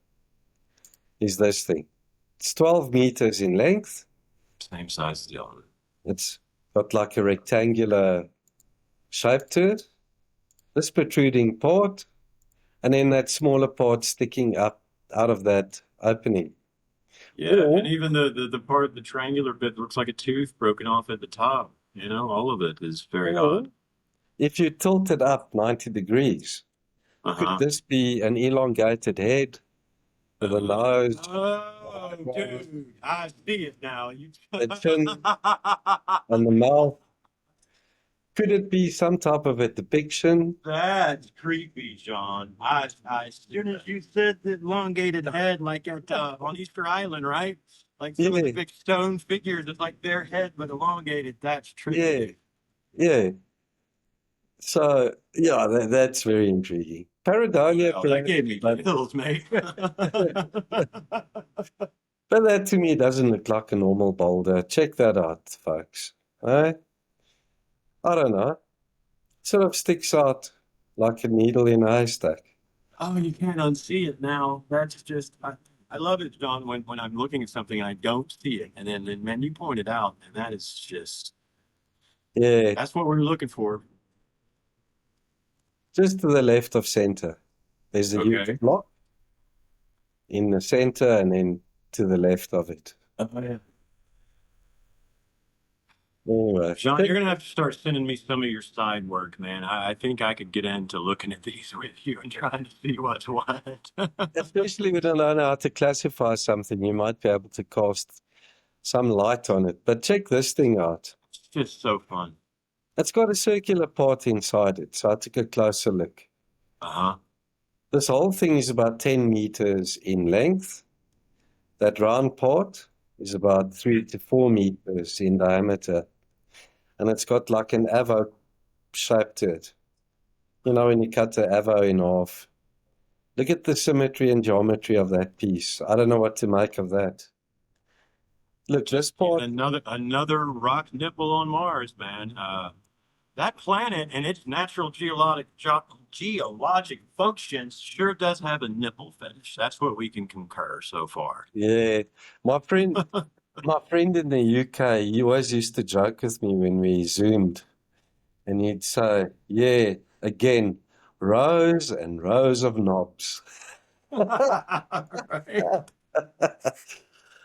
is this thing. It's 12 meters in length. Same size as the other. It's got like a rectangular shape to it. This protruding part, and then that smaller part sticking up out of that opening. Yeah, Or- and even the part, the triangular bit looks like a tooth broken off at the top. All of it is very Or odd. if you tilt it up 90 degrees, Uh-huh. could this be an elongated head with a nose? Oh, dude, I see it now. The chin and the mouth? Could it be some type of a depiction? That's creepy, John. As soon as you said the elongated head, like at on Easter Island, right? Like some of the Yeah, big stone figures, it's like their head but elongated. That's yeah, trippy. yeah. So yeah, that's very intriguing. Paradolia, Well, that gave me but chills, mate. that to me doesn't look like a normal boulder. Check that out, folks. Eh? I don't know. Sort of sticks out like a needle in a haystack. Oh, you can't unsee it now. That's just I love it, John, when I'm looking at something and I don't see it. And then man, you point it out, and that is just Yeah, that's what we're looking for. just to the left of center. There's a huge Okay. block in the center and then to the left of it. Oh, yeah. Anyway, John, you're gonna have to start sending me some of your side work, man. I think I could get into looking at these with you and trying to see what's what. especially when I know how to classify something, you might be able to cast some light on it. But check this thing out. It's just so fun. It's got a circular part inside it, so I took a closer look. Uh-huh. This whole thing is about 10 meters in length. That round part is about 3 to 4 meters in diameter. And it's got like an avo shape to it. You know, when you cut an avo in half. Look at the symmetry and geometry of that piece. I don't know what to make of that. Look, this part, Another rock nipple on Mars, man. That planet and its natural geologic functions sure does have a nipple fetish. That's what we can concur so far. yeah. My friend in the UK, he always used to joke with me when we zoomed. And he'd say, yeah, again, rows and rows of knobs. Right.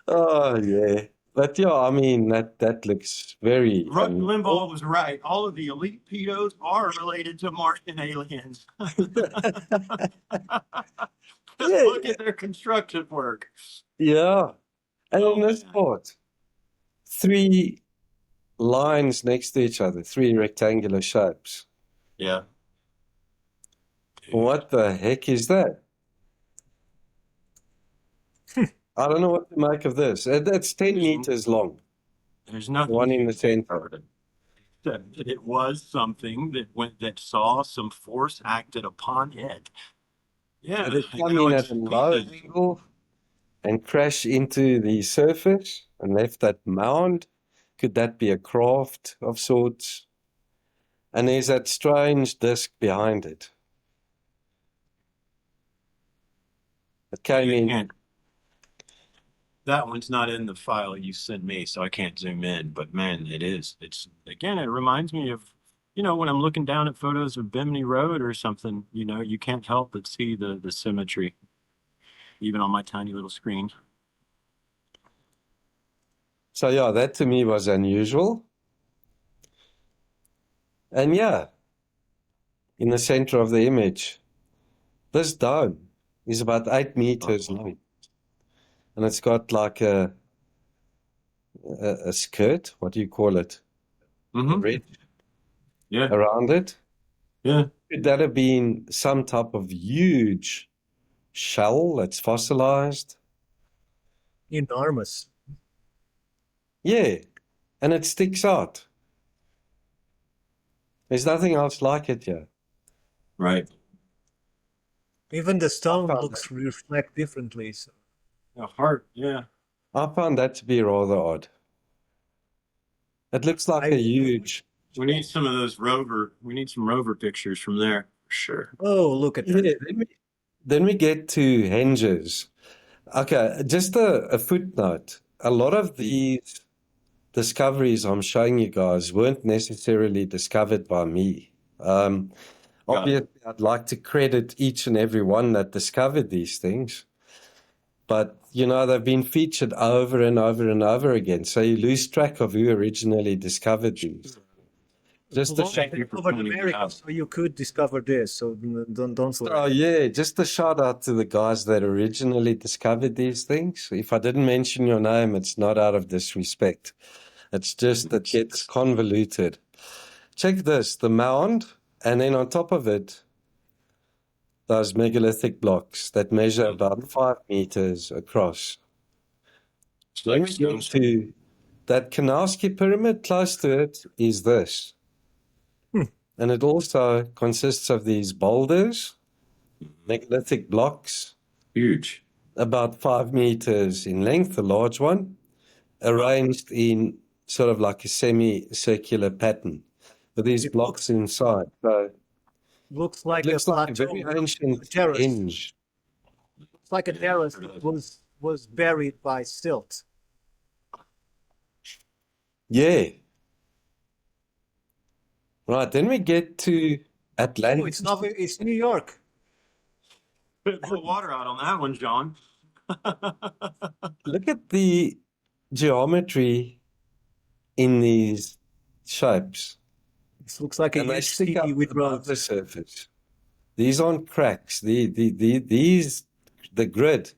Oh, yeah. But yeah, I mean, that looks very Rush Limbaugh was right. All of the elite pedos are related to Martian aliens. Just Yeah. look at their construction work. Yeah. And Oh, on this man. part, 3 lines next to each other, 3 rectangular shapes. Yeah. What the heck is that? I don't know what to make of this. It's 10 meters long, There's nothing one in the to say center. about it, except that it was something that saw some force acted upon it. Yeah, Did it you come know, in it's at a low angle and crash into the surface and left that mound? Could that be a craft of sorts? And there's that strange disc behind it. It came you in. can't. That one's not in the file you sent me, so I can't zoom in. But man, it is. It's again, it reminds me of, when I'm looking down at photos of Bimini Road or something. You can't help but see the symmetry, even on my tiny little screen. So yeah, that to me was unusual. And yeah, in the center of the image, this dome is about 8 meters long. And it's got like a skirt, what do you call it? Mm-hmm. Red Yeah, around it. yeah. Could that have been some type of huge shell that's fossilized? Enormous. Yeah, and it sticks out. There's nothing else like it here. Right. Even the stone found looks reflect differently. So A heart. Yeah. I found that to be rather odd. It looks like a huge. We need some of those rover. We need some rover pictures from there for sure. oh, look at that. Yeah, then we get to hinges. Okay, just a footnote. A lot of these discoveries I'm showing you guys weren't necessarily discovered by me. Obviously, I'd like to credit each and every one that discovered these things. But, they've been featured over and over and over again. So you lose track of who originally discovered these. Just a Long shout, discovered America, so you could discover this. So don't worry. yeah, just a shout out to the guys that originally discovered these things. If I didn't mention your name, it's not out of disrespect. It's just it gets convoluted. check this, the mound, and then on top of it, those megalithic blocks that measure about 5 meters across. It's Then like we get to that Kanowski pyramid, close to it is this. And it also consists of these boulders, megalithic blocks, huge. about 5 meters in length, a large one, arranged in sort of like a semicircular pattern with these blocks inside. So Looks like it looks a like a plateau, very ancient terrace. henge. It's like a terrace that was buried by silt. Yeah. Right, then we get to Oh, Atlantis. it's New York. Put a little water out on that one, John. Look at the geometry in these shapes. This looks like a And they huge stick up city with above the roads. surface. These aren't cracks. The grid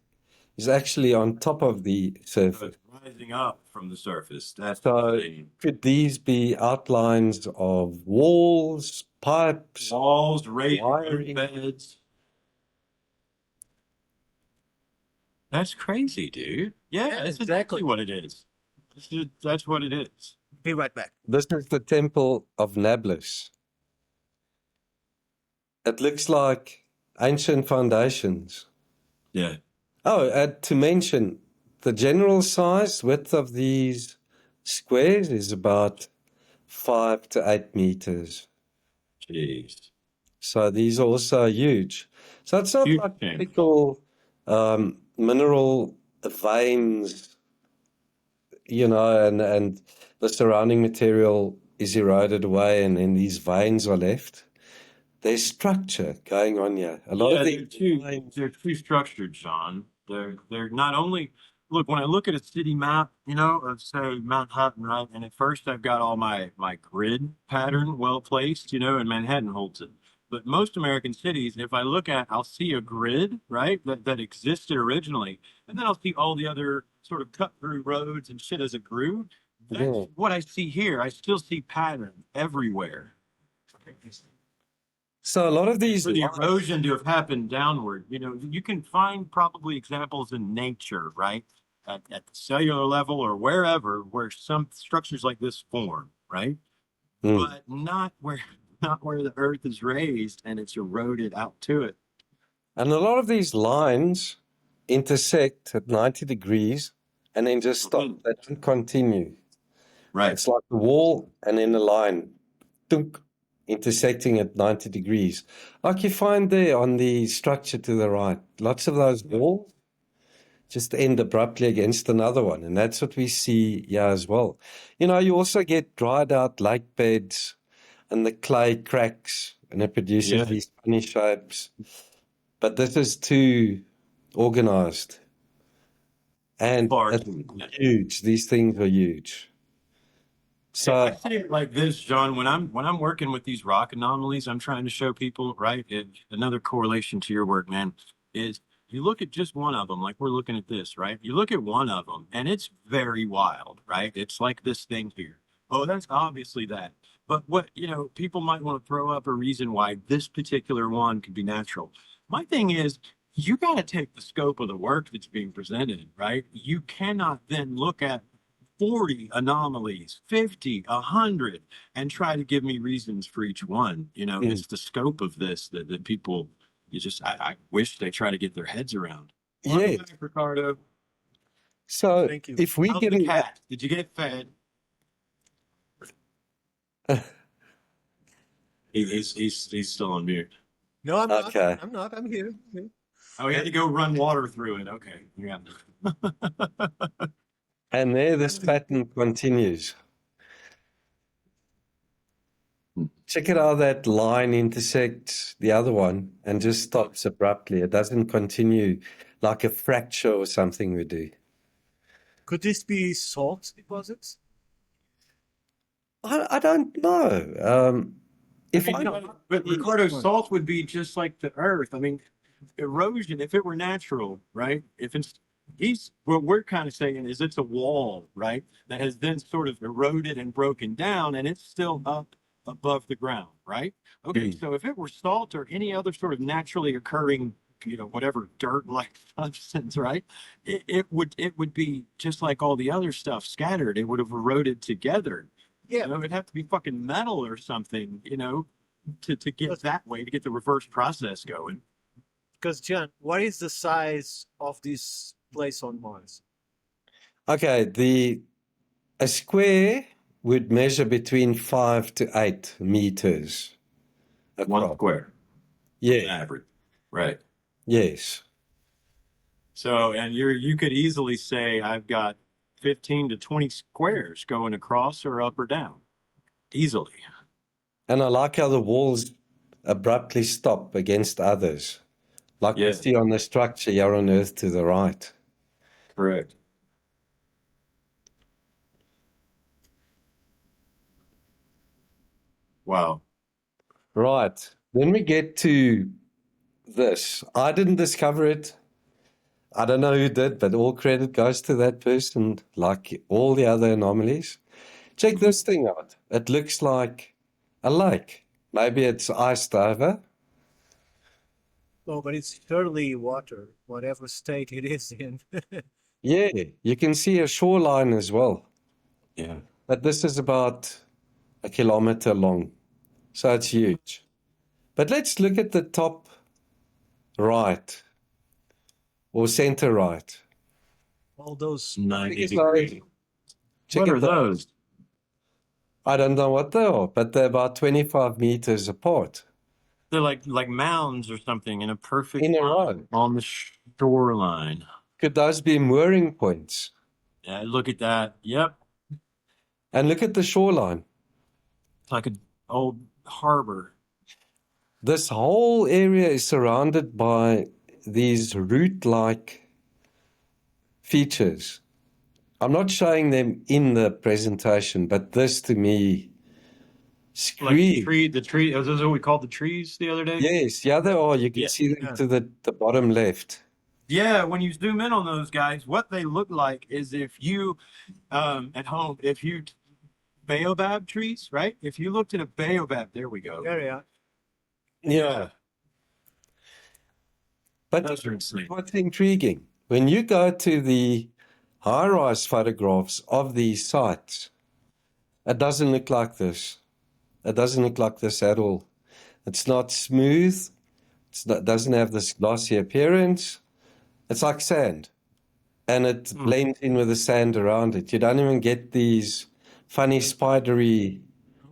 is actually on top of the surface. Rising up from the surface. That's So insane. could these be outlines of walls, pipes? Walls, raised wiring. beds. That's crazy, dude. Yeah, Yeah, that's exactly. exactly what it is. That's what it is. Be right back. This is the temple of Nablus. It looks like ancient foundations. Yeah. Oh, to mention, the general size, width of these squares is about 5 to 8 meters. Jeez. So these are also huge. So it's not Huge like thing. typical mineral veins, and the surrounding material is eroded away and then these veins are left. There's structure going on here. A lot of they're the too structured, John. They're not only look when I look at a city map, of say Manhattan, right? And at first I've got all my grid pattern well placed, and Manhattan holds it. But most American cities, if I look at, I'll see a grid, right, that existed originally, and then I'll see all the other sort of cut through roads and shit as it grew. That's Yeah. what I see here. I still see pattern everywhere. So a lot of these For the erosion to have happened downward, you can find probably examples in nature, right? At the cellular level or wherever, where some structures like this form, right? But not where the earth is raised and it's eroded out to it. And a lot of these lines intersect at 90 degrees and then just stop. They don't continue. Right. It's like a wall and then a line, tunk, intersecting at 90 degrees. Like you find there on the structure to the right. Lots of those walls just end abruptly against another one. And that's what we see here as well. You also get dried out lake beds and the clay cracks and it produces these funny shapes. But this is too organized. And it's huge. These things are huge. So I see it like this, John. When I'm working with these rock anomalies, I'm trying to show people, right? Another correlation to your work, man, is you look at just one of them, like we're looking at this, right? You look at one of them, and it's very wild, right? It's like this thing here. Oh, that's obviously that. But what, people might want to throw up a reason why this particular one could be natural. My thing is, you got to take the scope of the work that's being presented, right? You cannot then look at 40 anomalies, 50, 100, and try to give me reasons for each one. It's the scope of this that people, I wish they try to get their heads around. Welcome back, Ricardo. So Thank you. if we How's get the cat? Did you get fed? He's still on mute. No, I'm not. Okay. I'm not. I'm here. Oh, he had to go run water through it. Okay, yeah. And there this pattern continues. Check it out, that line intersects the other one and just stops abruptly. It doesn't continue like a fracture or something we do. Could this be salt deposits? I don't know. But Ricardo, salt would be just like the earth. I mean, erosion, if it were natural, right? What we're kind of saying is it's a wall, right? That has then sort of eroded and broken down, and it's still up above the ground, right? Okay, so if it were salt or any other sort of naturally occurring, whatever dirt-like substance, right? It would be just like all the other stuff scattered. It would have eroded together. Yeah. It'd have to be fucking metal or something, to get that way, to get the reverse process going. Because John, what is the size of this place on Mars? Okay, a square would measure between 5 to 8 meters One across. square, Yeah, average, right? yes. So, and you could easily say I've got 15 to 20 squares going across or up or down, easily. And I like how the walls abruptly stop against others. Like you Yeah. see on the structure here on Earth to the right. Correct. Wow. Right. Then we get to this. I didn't discover it. I don't know who did, but all credit goes to that person, like all the other anomalies. Check this thing out. It looks like a lake. Maybe it's iced over. No, but it's surely water, whatever state it is in. Yeah, you can see a shoreline as well. Yeah. But this is about a kilometer long. So it's huge. But let's look at the top right or center right. All those 90 biggest degrees. Check What it are out. those? I don't know what they are, but they're about 25 meters apart. They're like mounds or something in a perfect In a line row. on the shoreline. Could those be mooring points? Yeah, look at that. Yep. And look at the shoreline. It's like an old harbor. This whole area is surrounded by these root-like features. I'm not showing them in the presentation, but this to me Like screams. the tree, those are what we called the trees the other day? Yes, yeah, they are. You can Yeah. see them Yeah. to the bottom left. Yeah, when you zoom in on those guys, what they look like is if you, at home, baobab trees, right? If you looked at a baobab, there we go. area. Yeah. But Those are insane. what's intriguing, when you go to the high-rise photographs of these sites, it doesn't look like this. It doesn't look like this at all. It's not smooth. It doesn't have this glossy appearance. It's like sand. And it blends in with the sand around it. You don't even get these funny spidery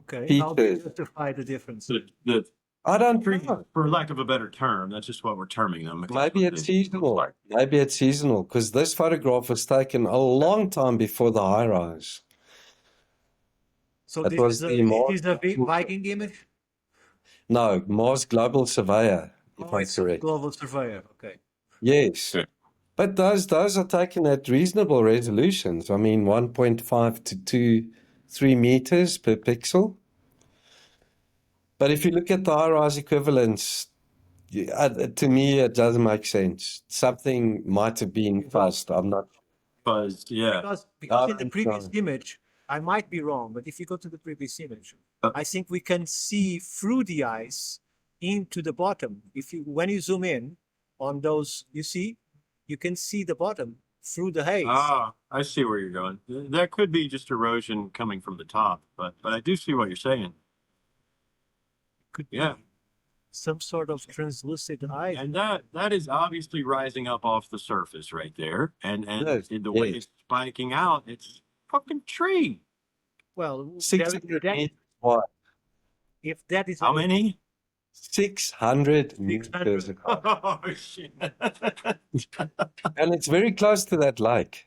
Okay. How do you features. justify the difference? The I don't tree, know. for lack of a better term, that's just what we're terming them. because Maybe what it's they look seasonal. like. Maybe it's seasonal because this photograph was taken a long time before the high rise. So That this was is a, the this Mars. is a Viking image? No, Mars Global Surveyor, if Oh, I'm it's a correct. global surveyor. Okay. Yes. Yeah. But those are taken at reasonable resolutions. I mean, 1.5 to 3 meters per pixel. But if you look at the high-rise equivalents, to me, it doesn't make sense. Something might have been fuzzed. I'm not. Buzzed, yeah. Because in the don't previous know. image, I might be wrong, but if you go to the previous image, Uh. I think we can see through the ice into the bottom. When you zoom in on those, you can see the bottom through the haze. Ah, I see where you're going. That could be just erosion coming from the top, but I do see what you're saying. Could be Yeah. some sort of translucent ice. And that is obviously rising up off the surface right there. And Yes, in the way yes. it's spiking out, it's fucking tree. Well, 600 meters wide. if that is How many? 600 600. meters across. Oh shit. And it's very close to that lake.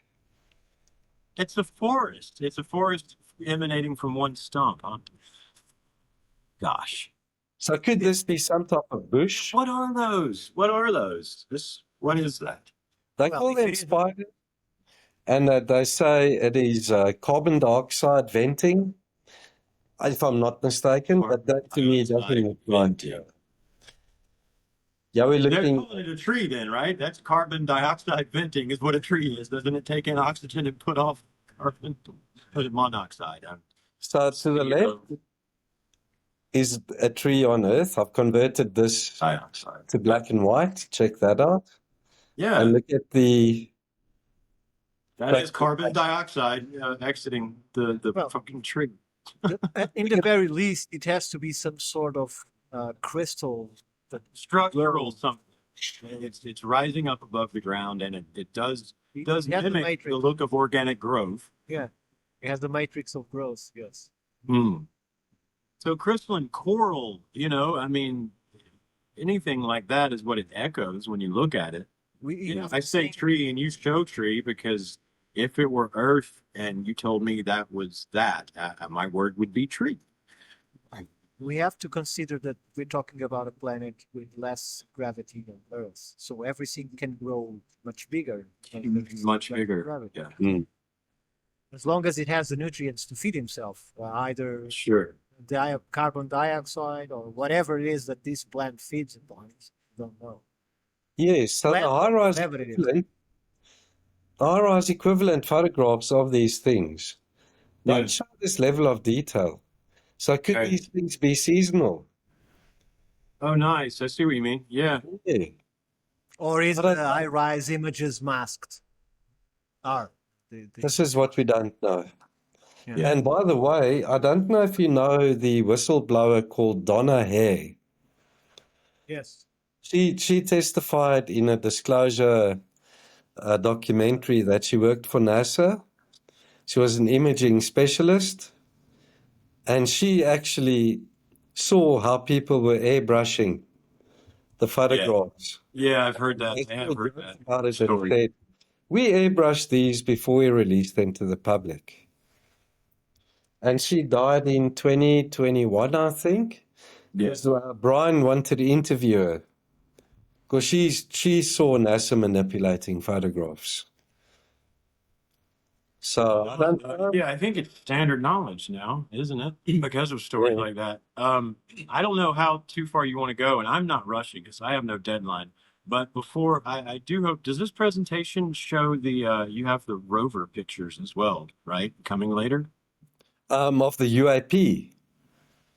It's a forest. It's a forest emanating from one stump, huh? Gosh. So could this be some type of bush? What are those? What are those? What is that? They Well, call if them it is- spiders. And they say it is carbon dioxide venting, if I'm not mistaken. But that to me doesn't look like it. Yeah, we're They're looking. calling it a tree then, right? That's carbon dioxide venting is what a tree is. Doesn't it take in oxygen and put off carbon monoxide? So to the left, is a tree on Earth. I've converted this Dioxide. to black and white. Check that out. Yeah, And look at the that is carbon dioxide exiting the Well, fucking tree. in the very least, it has to be some sort of crystal that Structural something. It's rising up above the ground, and it does it has the mimic the matrix. look of organic growth. Yeah, it has the matrix of growth. Yes. Hmm. So crystalline coral, I mean, anything like that is what it echoes when you look at it. I say tree and you show tree because if it were Earth and you told me that was that, my word would be tree. We have to consider that we're talking about a planet with less gravity than Earth, so everything can grow much bigger. when there's Much less bigger. gravity. Yeah. As long as it has the nutrients to feed himself, either Sure. carbon dioxide or whatever it is that this plant feeds upon. Don't know. Yes, so the Plant, high-rise whatever it is. equivalent, the high-rise equivalent photographs of these things don't Yeah. show this level of detail. So could Okay. these things be seasonal? Oh, nice. I see what you mean. Yeah. Yeah. Or is But I- the high-rise images masked? This is what we don't know. Yeah. And by the way, I don't know if you know the whistleblower called Donna Hare. Yes. She testified in a disclosure documentary that she worked for NASA. She was an imaging specialist, and she actually saw how people were airbrushing the photographs. Yeah, I've heard that. They I have heard that about it and story. said, we airbrush these before we release them to the public. And she died in 2021, I think. Yes. So, Brian wanted to interview her because she saw NASA manipulating photographs. So I don't know. Yeah, I think it's standard knowledge now, isn't it? Because of stories Yeah. like that. I don't know how too far you want to go, and I'm not rushing because I have no deadline. But before I do hope, does this presentation show the you have the rover pictures as well, right? Coming later? Of the UAP.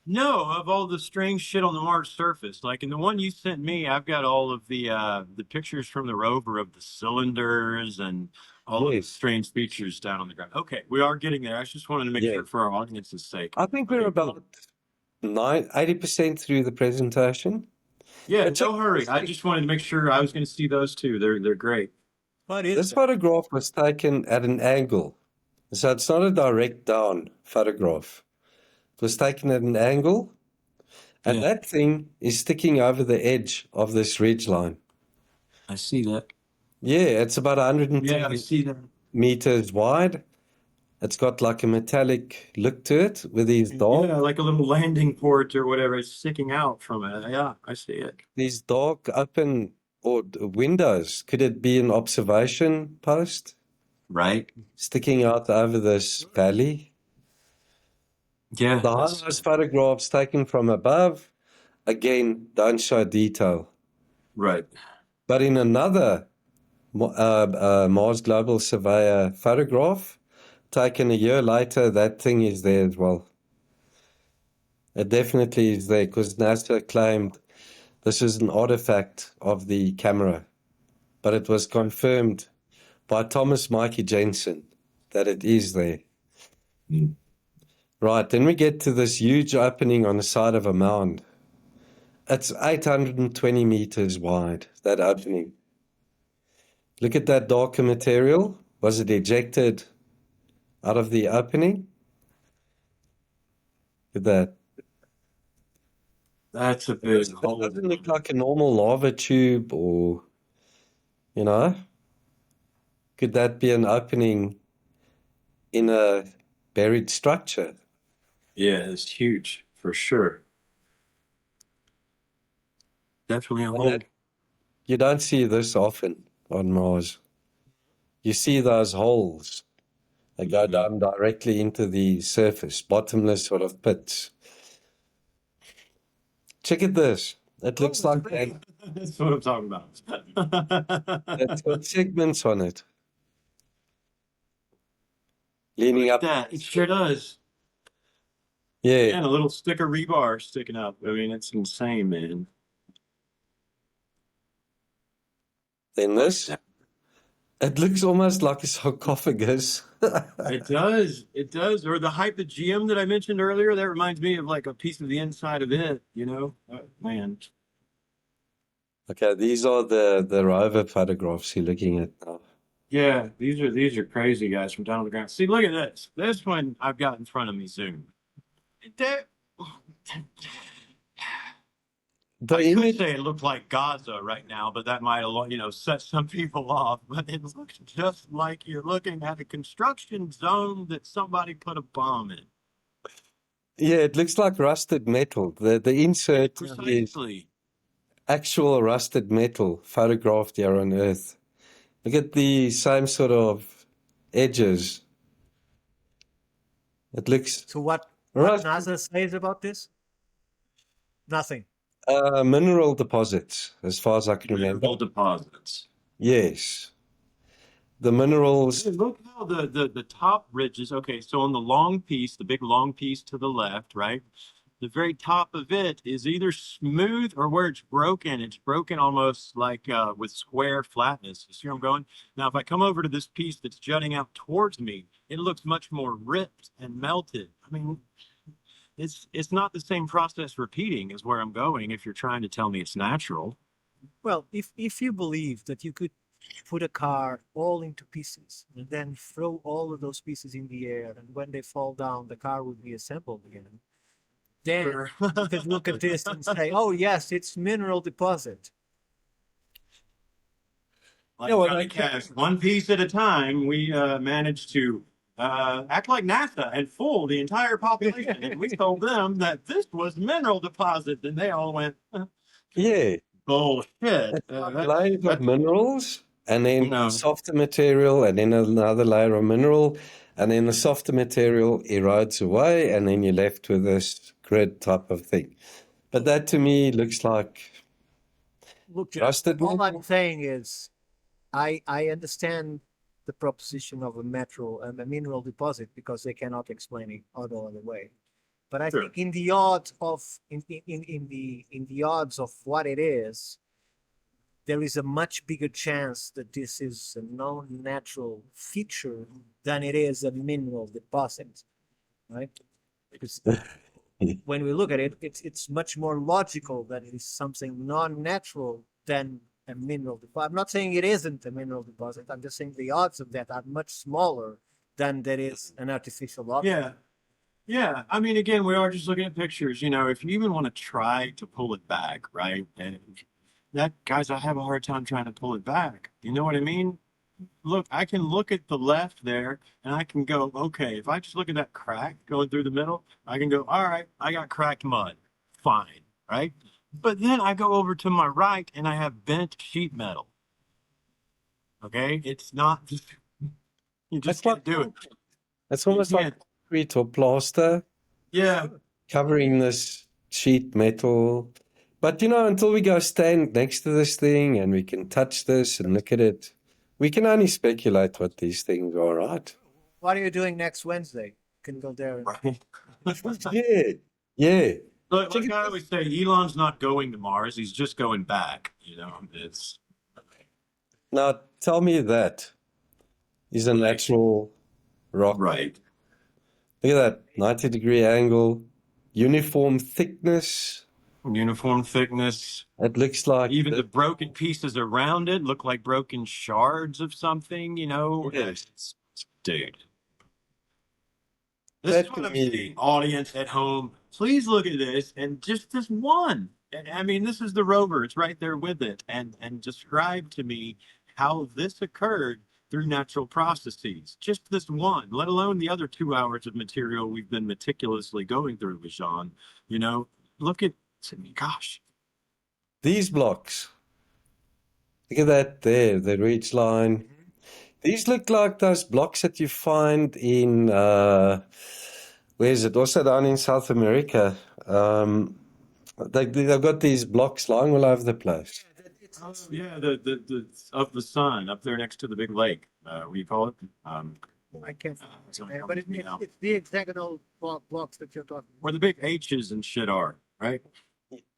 No, of all the strange shit on the Mars surface. Like in the one you sent me, I've got all of the pictures from the rover of the cylinders and all of the Yes. strange features down on the ground. Okay, we are getting there. I just wanted to make Yeah. sure for our audience's sake. I think we're Okay, cool. about 80% through the presentation. Yeah, But don't check hurry. this I thing. just wanted to make sure I was going to see those too. They're great. What is This that? photograph was taken at an angle. So it's not a direct down photograph. It was taken at an angle, and Yeah. that thing is sticking over the edge of this ridge line. I see that. Yeah, it's about 110 Yeah, I see that. meters wide. It's got like a metallic look to it with these dark, Yeah, like a little landing port or whatever is sticking out from it. Yeah, I see it. these dark open windows. Could it be an observation post Right. sticking out over this valley? Yeah. The high-rise photographs taken from above, again, don't show detail. Right. But in another Mars Global Surveyor photograph, taken a year later, that thing is there as well. It definitely is there because NASA claimed this is an artifact of the camera. But it was confirmed by Thomas Mikey Jensen that it is there. Mm. Right, then we get to this huge opening on the side of a mound. It's 820 meters wide, that opening. Look at that darker material. Was it ejected out of the opening? Look at that. That's a big It hole. doesn't look like a normal lava tube or, could that be an opening in a buried structure? Yeah, it's huge for sure. Definitely a hole. You don't see this often on Mars. You see those holes that go down directly into the surface, bottomless sort of pits. Check at this. It looks like that. That's what I'm talking about. It's got segments on it. Leaning up. That it sure does. Yeah. And a little stick of rebar sticking up. I mean, it's insane, man. Then this, it looks almost like a sarcophagus. It does. It does. Or the hypogeum that I mentioned earlier, that reminds me of like a piece of the inside of it, you know? Man. Okay, these are the rover photographs you're looking at now. Yeah, these are crazy guys from down on the ground. See, look at this. This one I've got in front of me soon. That, The I could image, say it looked like Gaza right now, but that might have, you know, set some people off. But it looks just like you're looking at a construction zone that somebody put a bomb in. yeah, it looks like rusted metal. The insert is Precisely. actual rusted metal photographed here on Earth. Look at the same sort of edges. It looks So what rusted. NASA says about this? Nothing. Mineral deposits, as far as I can remember. Mineral deposits. Yes. The minerals. Hey, look how the top ridges, okay, so on the long piece, the big long piece to the left, right? The very top of it is either smooth or where it's broken almost like with square flatness. You see where I'm going? Now, if I come over to this piece that's jutting out towards me, it looks much more ripped and melted. I mean, it's not the same process repeating is where I'm going if you're trying to tell me it's natural. Well, if you believe that you could put a car all into pieces and then throw all of those pieces in the air, and when they fall down, the car would be assembled again, then Sure. you could look at this and say, "Oh yes, it's mineral deposit." Like Yeah, well, Johnny Cash, one piece at a time, we managed to act like NASA and fool the entire population. And we told them that this was mineral deposit, and they all went, Yeah. bullshit. Layers of minerals, and then No. softer material, and then another layer of mineral, and then the softer material erodes away, and then you're left with this grid type of thing. But that to me looks like Look, Jeff, rusted all metal. I'm saying is, I understand the proposition of a metal and a mineral deposit because they cannot explain it other way. But I Sure. think in the odds of in the odds of what it is, there is a much bigger chance that this is a non-natural feature than it is a mineral deposit, right? Because when we look at it, it's much more logical that it is something non-natural than a mineral deposit. I'm not saying it isn't a mineral deposit. I'm just saying the odds of that are much smaller than that is an artificial object. Yeah. Yeah. I mean, again, we are just looking at pictures. You know, if you even want to try to pull it back, right? And that, guys, I have a hard time trying to pull it back. You know what I mean? Look, I can look at the left there and I can go, okay, if I just look at that crack going through the middle, I can go, all right, I got cracked mud. Fine, right? But then I go over to my right and I have bent sheet metal. Okay? It's not just, you just That's can't do it. It's almost You like can't. concrete or plaster Yeah. covering this sheet metal. But until we go stand next to this thing and we can touch this and look at it, we can only speculate what these things are, right? What are you doing next Wednesday? Can go there. Right. Yeah, yeah. Look, like I always say, Elon's not going to Mars. He's just going back. You know, it's Now, tell me that is a natural rock. right. Look at that, 90-degree angle, uniform thickness. Uniform thickness. It looks like Even the broken pieces around it look like broken shards of something, you know? Yes. Dude. This That is what to I'm me- saying, audience at home. Please look at this and just this one. I mean, this is the rover. It's right there with it. And describe to me how this occurred through natural processes. Just this one, let alone the other 2 hours of material we've been meticulously going through with Sean. You know, look at, gosh. these blocks. Look at that there, the ridge line. These look like those blocks that you find in, where is it? Also down in South America. They've got these blocks lying all over the place. Yeah, the of the sun up there next to the big lake. What do you call it? I can't. So, But yeah. it's the hexagonal blocks that you're talking Where the big H's and shit are, right?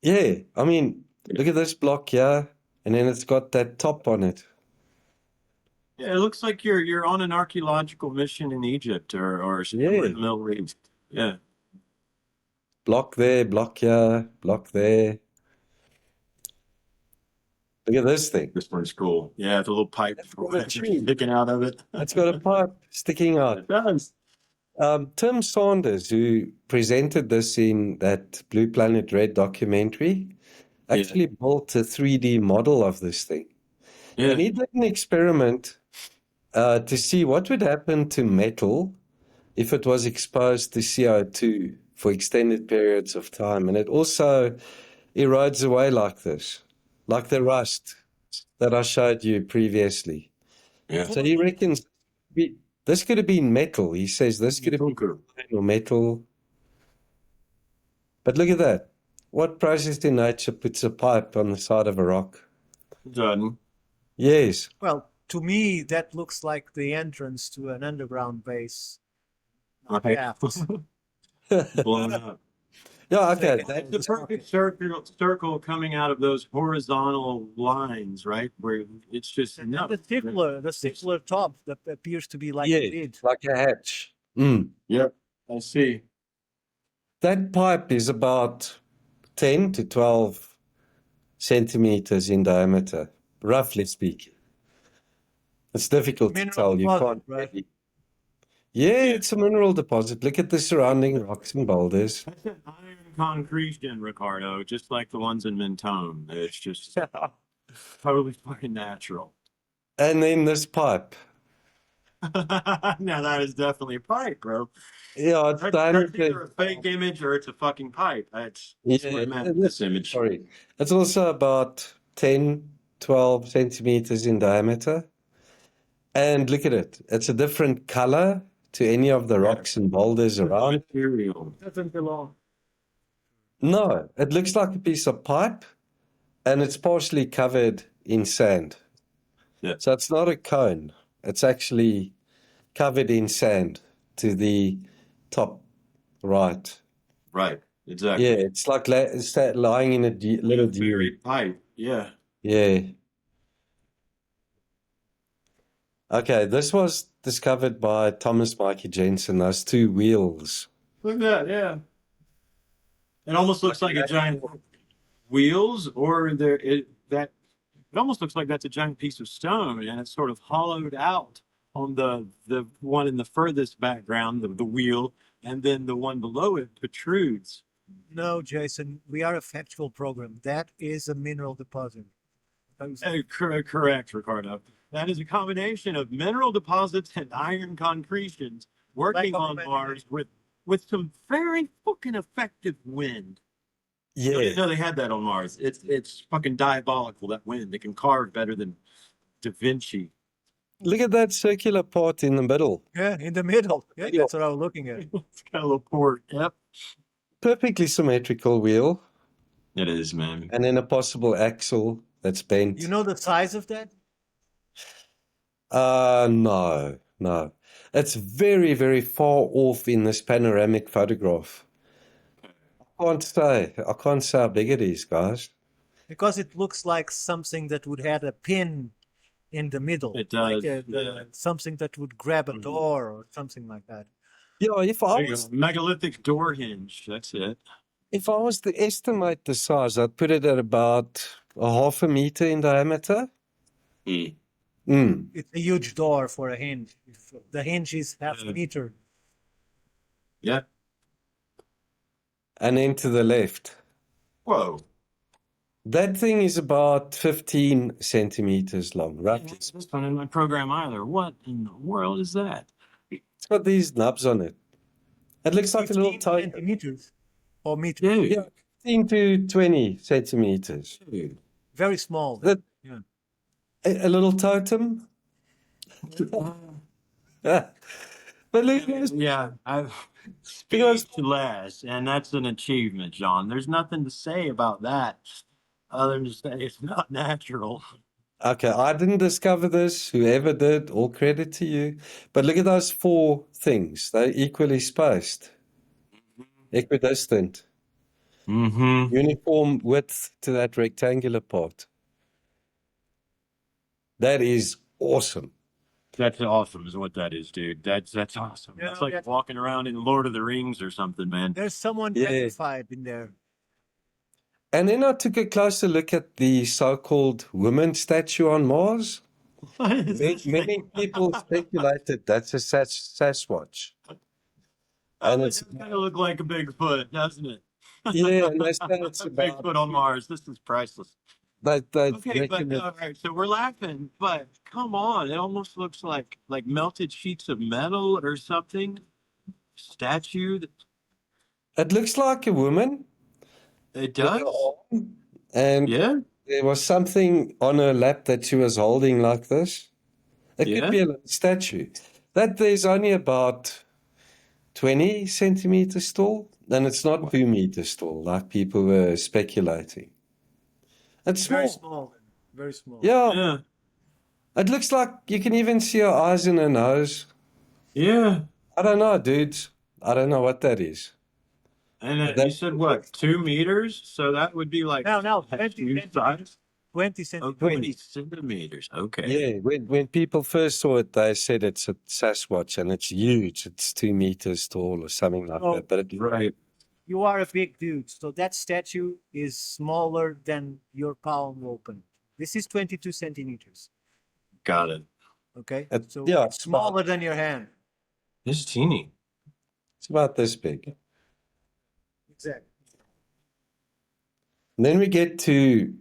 Yeah, I mean, look at this block here, and then it's got that top on it. Yeah, it looks like you're on an archaeological mission in Egypt or somewhere Yeah. in the Middle East. Yeah. Block there, block here, block there. Look at this thing. This one's cool. Yeah, the little pipe got a tube. sticking out of it. It's got a pipe sticking out. It does. Tim Saunders, who presented this in that Blue Planet Red documentary, actually built a 3D model of this thing. Yeah. And he did an experiment to see what would happen to metal if it was exposed to CO2 for extended periods of time. And it also erodes away like this, like the rust that I showed you previously. Yeah. So he reckons this could have been metal. He says this could have been iron or metal. But look at that. What process in nature puts a pipe on the side of a rock? Done. Yes. Well, to me, that looks like the entrance to an underground base. Right. Shafts. Blown up. Yeah, okay. The perfect circle coming out of those horizontal lines, right? Where it's just And the circular top that appears to be like a Yeah, lid. like a hatch. Mm. Yep, I see. That pipe is about 10 to 12 centimeters in diameter, roughly speaking. It's difficult to Mineral tell. You deposit, can't right? really. Yeah, it's a mineral deposit. Look at the surrounding rocks and boulders. That's an iron concretion, Ricardo, just like the ones in Mentone. It's just totally fucking natural. And then this pipe. Now that is definitely a pipe, bro. Yeah, it's That's diameter. either a fake image or it's a fucking pipe. That's what I meant with this image. Sorry. It's also about 10, 12 centimeters in diameter. And look at it. It's a different color to any of the rocks and boulders around. Material. Doesn't belong. No, it looks like a piece of pipe and it's partially covered in sand. Yeah. So it's not a cone. It's actually covered in sand to the top right. Right, exactly. Yeah, it's like it's lying in a little dew. Buried pipe. Yeah. Yeah. Okay, this was discovered by Thomas Mikey Jensen, those two wheels. Look at that, yeah. It almost looks like a giant wheels, or it almost looks like that's a giant piece of stone, and it's sort of hollowed out on the one in the furthest background, the wheel, and then the one below it protrudes. No, Jason, we are a factual program. That is a mineral deposit. Correct, Ricardo. That is a combination of mineral deposits and iron concretions working on Mars with some very fucking effective wind. I Yeah. didn't know they had that on Mars. It's fucking diabolical, that wind. They can carve better than Da Vinci. Look at that circular part in the middle. Yeah, in the middle. Yeah, that's what I was looking at. It's got a little port. Yep. Perfectly symmetrical wheel. It is, man. And then a possible axle that's bent. You know the size of that? No. It's very, very far off in this panoramic photograph. I can't say how big it is, guys. Because it looks like something that would have a pin in the middle. It does. Like something that would grab a door or something like that. Yeah, if I was Megalithic door hinge. That's it. to estimate the size, I'd put it at about a half a meter in diameter. It's a huge door for a hinge. The hinge is half a meter. Yeah. And then to the left. Whoa. That thing is about 15 centimeters long, roughly. This one in my program either. What in the world is that? It's got these nubs on it. It looks like a little 15 totem. centimeters or meters. Dude. Yeah, 15 to 20 centimeters. Dude. Very small. That- Yeah. A little totem. But look, Yeah, I've speechless, and that's an achievement, John. There's nothing to say about that other than to say it's not natural. Okay, I didn't discover this. Whoever did, all credit to you. But look at those four things. They're equally spaced, equidistant, Mm-hmm. uniform width to that rectangular part. That is awesome. That's awesome, is what that is, dude. That's awesome. Yeah, That's like that's- walking around in Lord of the Rings or something, man. There's someone Yeah. petrified in there. And then I took a closer look at the so-called woman statue on Mars. What is this Many thing? people speculated that's a Sasquatch. And It it's, does kind of look like a Bigfoot, doesn't it? yeah, and they say it's about, Bigfoot on Mars. This is priceless. they Okay, but reckon it, all right, so we're laughing, but come on, it almost looks like melted sheets of metal or something. Statue. it looks like a woman. It with her does. arm, and Yeah, there was something on her lap that she was holding like this. It could yeah. be a little statue. That there's only about 20 centimeters tall, and it's not 2 meters tall, like people were speculating. It's Very small. small. Very small. Yeah, Yeah, it looks like you can even see her eyes and her nose. yeah. I don't know, dudes. I don't know what that is. And you That- said what, 2 meters? So that would be like No, no, statue 20 size? 20 Oh, centimeters. 20 centimeters. Okay. Yeah, when people first saw it, they said it's a Sasquatch, and it's huge. It's 2 meters tall or something like Oh, that. But it, Right. You are a big dude, so that statue is smaller than your palm open. This is 22 centimeters. Got it. Okay, so yeah, smaller than your hand. This is teeny. it's about this big. Exactly. And then we get to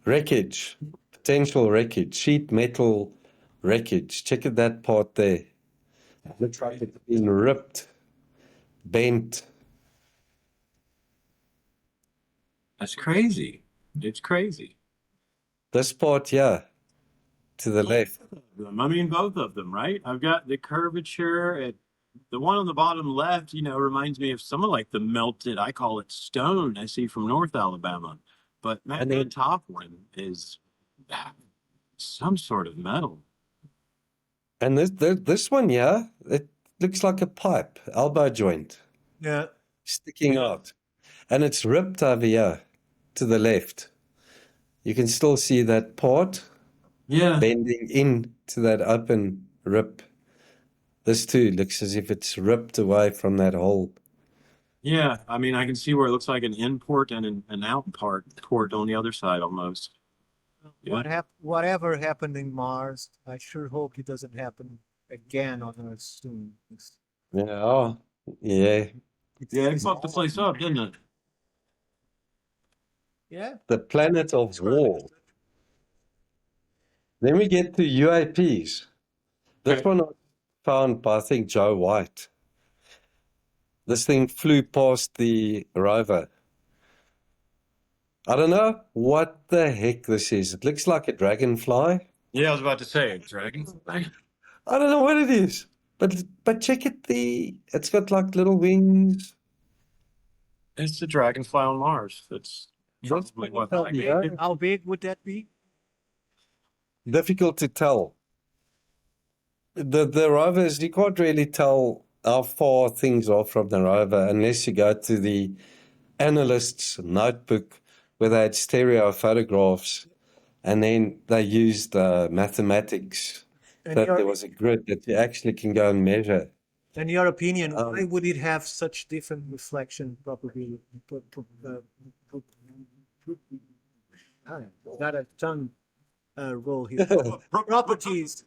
wreckage, potential wreckage, sheet metal wreckage. Check out that part there. Looks like it's been ripped, bent. That's crazy. It's crazy. This part here, to the left. I mean, both of them, right? I've got the curvature. The one on the bottom left, reminds me of some of like the melted, I call it stone, I see from North Alabama. But man, And the then- top one is some sort of metal. And this one here, it looks like a pipe, elbow joint, Yeah. sticking out. And it's ripped over here to the left. You can still see that part Yeah. bending in to that open rip. This too looks as if it's ripped away from that hole. Yeah. I mean, I can see where it looks like an in port and an out port on the other side almost. Yeah. Whatever happened in Mars, I sure hope it doesn't happen again on Earth soon. Yeah, oh, yeah. Yeah, it fucked the place up, didn't it? Yeah. The planet of war. Then we get to UAPs. This Okay. one was found by, I think, Joe White. This thing flew past the rover. I don't know what the heck this is. It looks like a dragonfly. Yeah, I was about to say, dragon. I don't know what it is. But check it, it's got like little wings. It's the dragonfly on Mars. That's probably what Hell like yeah. How big would that be? Difficult to tell. The rovers, you can't really tell how far things are from the rover unless you go to the analyst's notebook where they had stereo photographs, and then they used mathematics And that your- there was a grid that you actually can go and measure. In your opinion, why would it have such different reflection probability? Got a tongue roll here. Properties.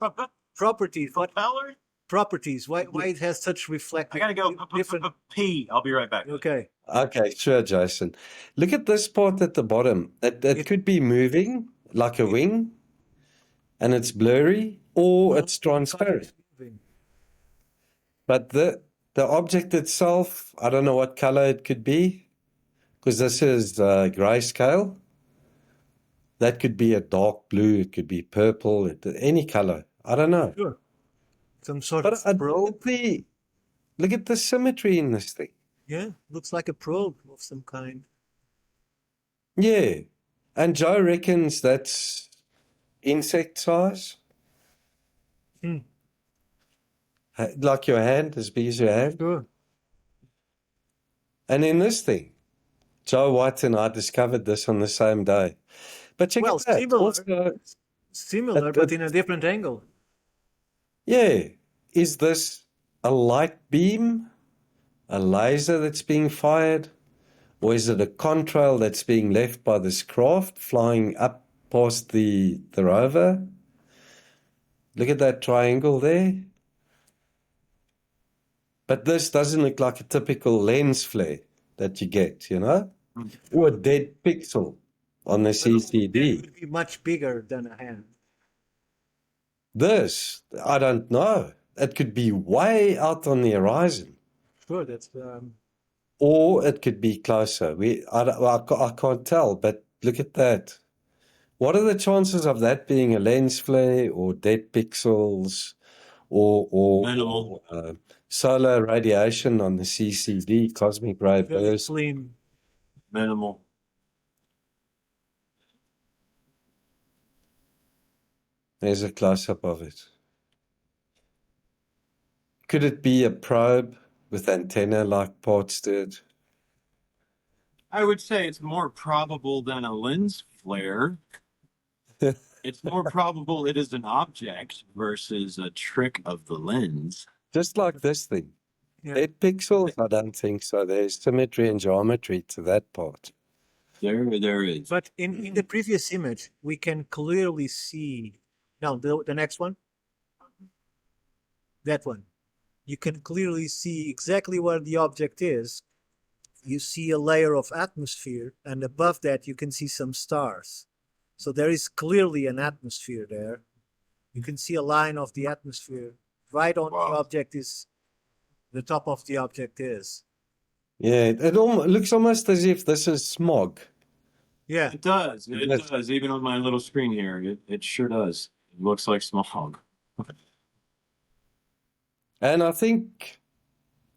Properties. What Propeller? properties? Why it has such reflective? I gotta go different. pee. I'll be right back. Okay. Okay, sure, Jason. Look at this part at the bottom. It could be moving like a wing, and it's blurry, or it's transparent. But the object itself, I don't know what color it could be, because this is grayscale. That could be a dark blue, it could be purple, any color. I don't know. Sure. Some sort But of probe. look at the symmetry in this thing. Yeah, looks like a probe of some kind. Yeah. And Joe reckons that's insect size, Hmm. like your hand, as big as your hand. Sure. And in this thing, Joe White and I discovered this on the same day. But check Well, it out. Also, similar, but in a different angle. yeah, is this a light beam, a laser that's being fired, or is it a contrail that's being left by this craft flying up past the rover? Look at that triangle there. But this doesn't look like a typical lens flare that you get, you know? Or a dead pixel on the It CCD. would be much bigger than a hand. This, I don't know. It could be way out on the horizon, Sure, that's or it could be closer. I can't tell, but look at that. What are the chances of that being a lens flare or dead pixels or Minimal. solar radiation on the CCD, cosmic ray very burst? slim. Minimal. There's a close-up of it. Could it be a probe with antenna-like parts to it? I would say it's more probable than a lens flare. It's more probable it is an object versus a trick of the lens. Just like this thing. Yeah. Dead pixels? I don't think so. There's symmetry and geometry to that part. There is. But in the previous image, we can clearly see. Now, the next one. That one. You can clearly see exactly where the object is. You see a layer of atmosphere, and above that, you can see some stars. So there is clearly an atmosphere there. You can see a line of the atmosphere. Right on the object is the top of the object is. Yeah, it looks almost as if this is smog. Yeah. It does. It Yes. does. Even on my little screen here, it sure does. It looks like smog. And I think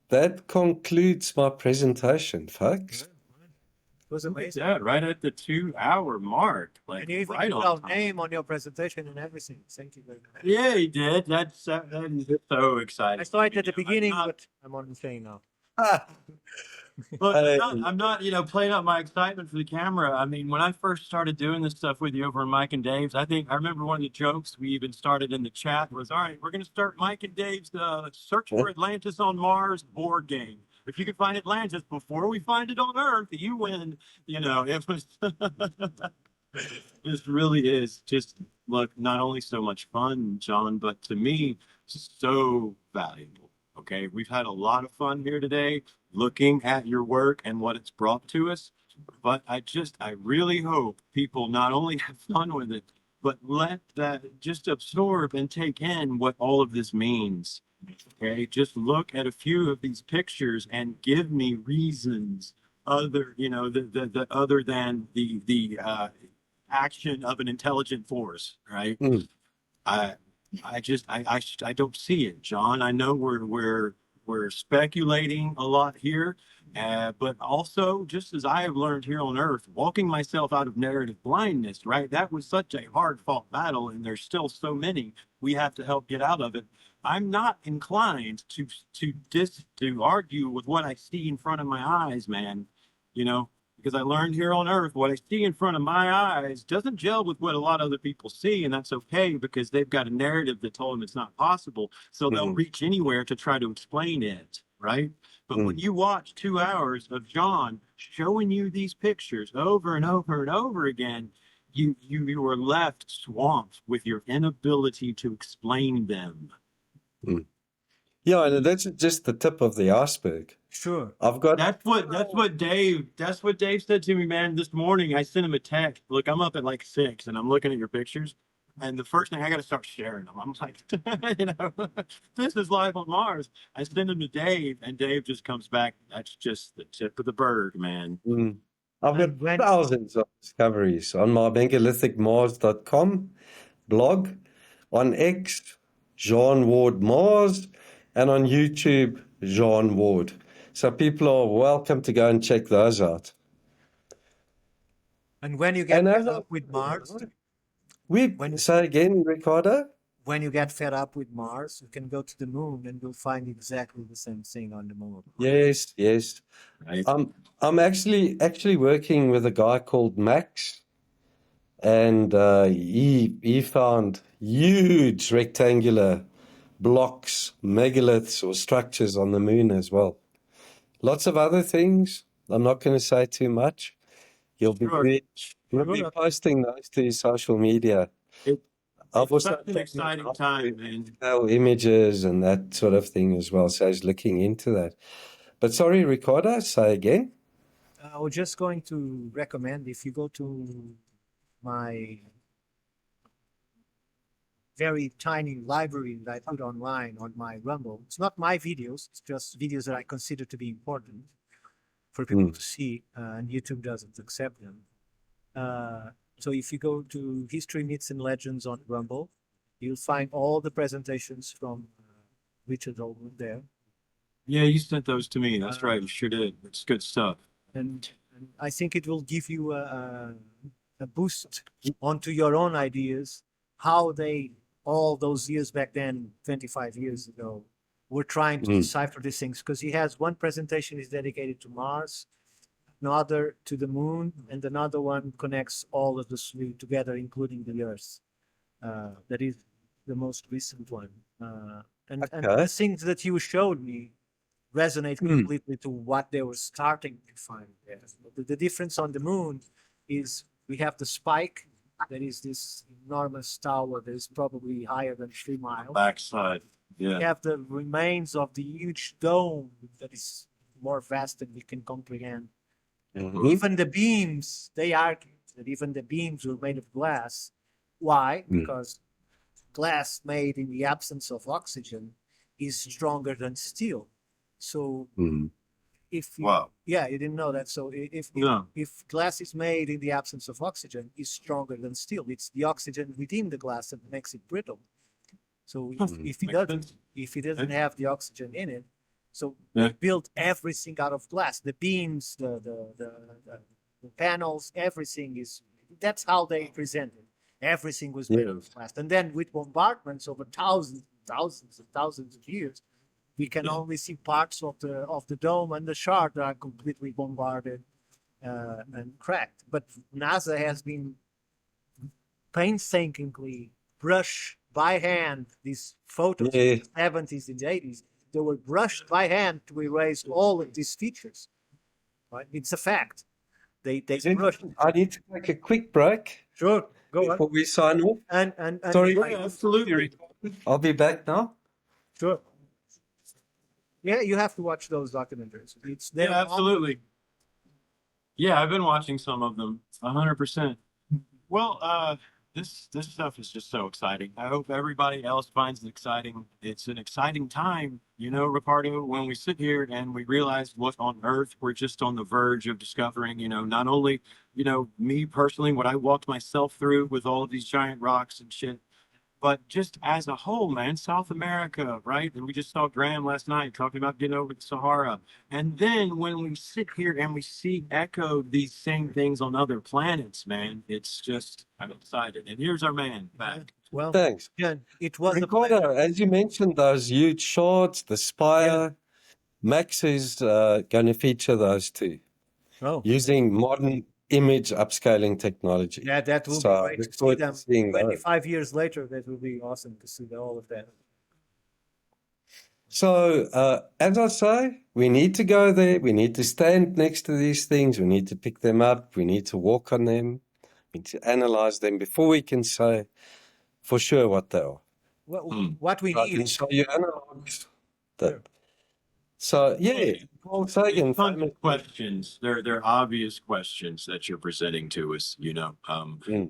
that concludes my presentation, folks. It was amazing. Yeah, right at the 2-hour mark. Like And you even right put on our time. name on your presentation and everything. Thank you very much. Yeah, he did. That is so exciting. I saw it at the You know, beginning, I'm not- but I'm on the thing now. Look, I'm not, playing up my excitement for the camera. I mean, when I first started doing this stuff with you over in Mike and Dave's, I remember one of the jokes we even started in the chat was, all right, we're going to start Mike and Dave's Search for Atlantis on Mars board game. If you can find Atlantis before we find it on Earth, you win. It was, this really is just, look, not only so much fun, John, but to me, so valuable. Okay, we've had a lot of fun here today looking at your work and what it's brought to us. But I really hope people not only have fun with it, but let that just absorb and take in what all of this means. Okay, just look at a few of these pictures and give me reasons other than the action of an intelligent force, right? Mm. I don't see it, John. I know we're speculating a lot here, but also just as I have learned here on Earth, walking myself out of narrative blindness, right? That was such a hard-fought battle, and there's still so many we have to help get out of it. I'm not inclined to argue with what I see in front of my eyes, man. Because I learned here on Earth, what I see in front of my eyes doesn't gel with what a lot of other people see, and that's okay because they've got a narrative that told them it's not possible, so they'll reach anywhere to try to explain it, right? But when you watch 2 hours of John showing you these pictures over and over and over again, you are left swamped with your inability to explain them. Yeah, and that's just the tip of the iceberg. Sure. I've That's what Dave said to me, man, this morning. I sent him a text. Look, I'm up at like 6 and I'm looking at your pictures. And the first thing I got to start sharing them. I'm like, this is live on Mars. I send them to Dave and Dave just comes back. That's just the tip of the berg, man. I've got thousands of discoveries on my megalithicmars.com blog, on X, Jean Ward Mars, and on YouTube, Jean Ward. So people are welcome to go and check those out. And when you get And as up with Mars, Say again, Ricardo? When you get fed up with Mars, you can go to the moon and you'll find exactly the same thing on the moon. Yes, yes. Right. I'm actually working with a guy called Max, and he found huge rectangular blocks, megaliths or structures on the moon as well. Lots of other things. I'm not going to say too much. He'll be posting those to his social media. I've It's also such an exciting time, man. images and that sort of thing as well. So I was looking into that. But sorry, Ricardo, say again. I was just going to recommend, if you go to my very tiny library that I put online on my Rumble. It's not my videos, it's just videos that I consider to be important for people to see, and YouTube doesn't accept them. So if you go to History, Myths, and Legends on Rumble, you'll find all the presentations from Richard Oldman there. Yeah, you sent those to me. That's right. You sure did. It's good stuff. And I think it will give you a boost onto your own ideas, how they, all those years back then, 25 years ago, were trying to decipher these things. Because he has one presentation is dedicated to Mars, another to the moon, and another one connects all of the three together, including the Earth. That is the most recent one. And the things that you showed me resonate completely to what they were starting to find there. The difference on the moon is we have the spike, that is this enormous tower that is probably higher than 3 miles. Backside. Yeah. We have the remains of the huge dome that is more vast than we can comprehend. Even the beams, they argue that even the beams were made of glass. Why? Because glass made in the absence of oxygen is stronger than steel. So if you, yeah, you didn't know that. So if glass is made in the absence of oxygen, is stronger than steel. It's the oxygen within the glass that makes it brittle. So if it doesn't have the oxygen in it, so they built everything out of glass. The beams, the panels, everything is. That's how they presented. Everything was made of glass. And then with bombardments over thousands of years, we can only see parts of the dome and the shard that are completely bombarded and cracked. But NASA has been painstakingly brushed by hand these photos in the 70s and 80s. They were brushed by hand to erase all of these features. Right? It's a fact. They brushed. I need to take a quick break. Sure, go on. Before we sign off. And Sorry, absolutely. I'll be back now. Sure. Yeah, you have to watch those documentaries. Absolutely. Yeah, I've been watching some of them. 100%. Well, this stuff is just so exciting. I hope everybody else finds it exciting. It's an exciting time, you know, Ricardo, when we sit here and we realize what on earth we're just on the verge of discovering, you know, not only, you know, me personally, what I walked myself through with all of these giant rocks and shit, but just as a whole, man, South America, right? And we just saw Graham last night talking about getting over the Sahara. And then when we sit here and we see echoed these same things on other planets, man, it's just, I'm excited. And here's our man back. Well, thanks. Jen, it was Ricardo, as you mentioned, those huge shards, the spire, Max is going to feature those too. Using modern image upscaling technology. Yeah, that will be great to see them 25 years later. That will be awesome to see all of that. So, as I say, we need to go there. We need to stand next to these things. We need to pick them up. We need to walk on them. We need to analyze them before we can say for sure what they are. What we need is... So you analyze that. So, yeah. So again, questions. They're obvious questions that you're presenting to us, you know.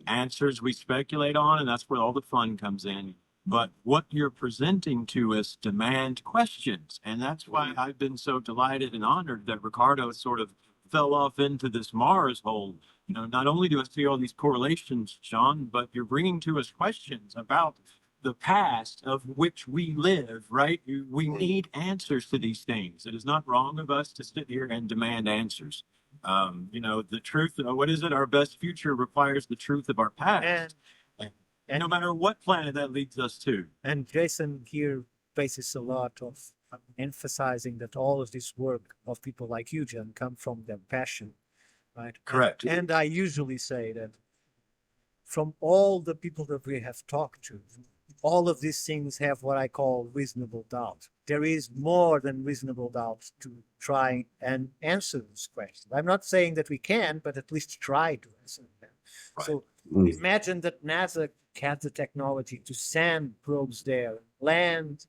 Answers we speculate on, and that's where all the fun comes in. But what you're presenting to us demand questions. And that's why I've been so delighted and honored that Ricardo sort of fell off into this Mars hole. You know, not only do I see all these correlations, Sean, but you're bringing to us questions about the past of which we live, right? We need answers to these things. It is not wrong of us to sit here and demand answers. You know, the truth, what is it? Our best future requires the truth of our past. And no matter what planet that leads us to. And Jason here bases a lot of emphasizing that all of this work of people like you, John, come from their passion, right? Correct. And I usually say that from all the people that we have talked to, all of these things have what I call reasonable doubt. There is more than reasonable doubt to try and answer this question. I'm not saying that we can, but at least try to answer them. Right. So imagine that NASA had the technology to send probes there, land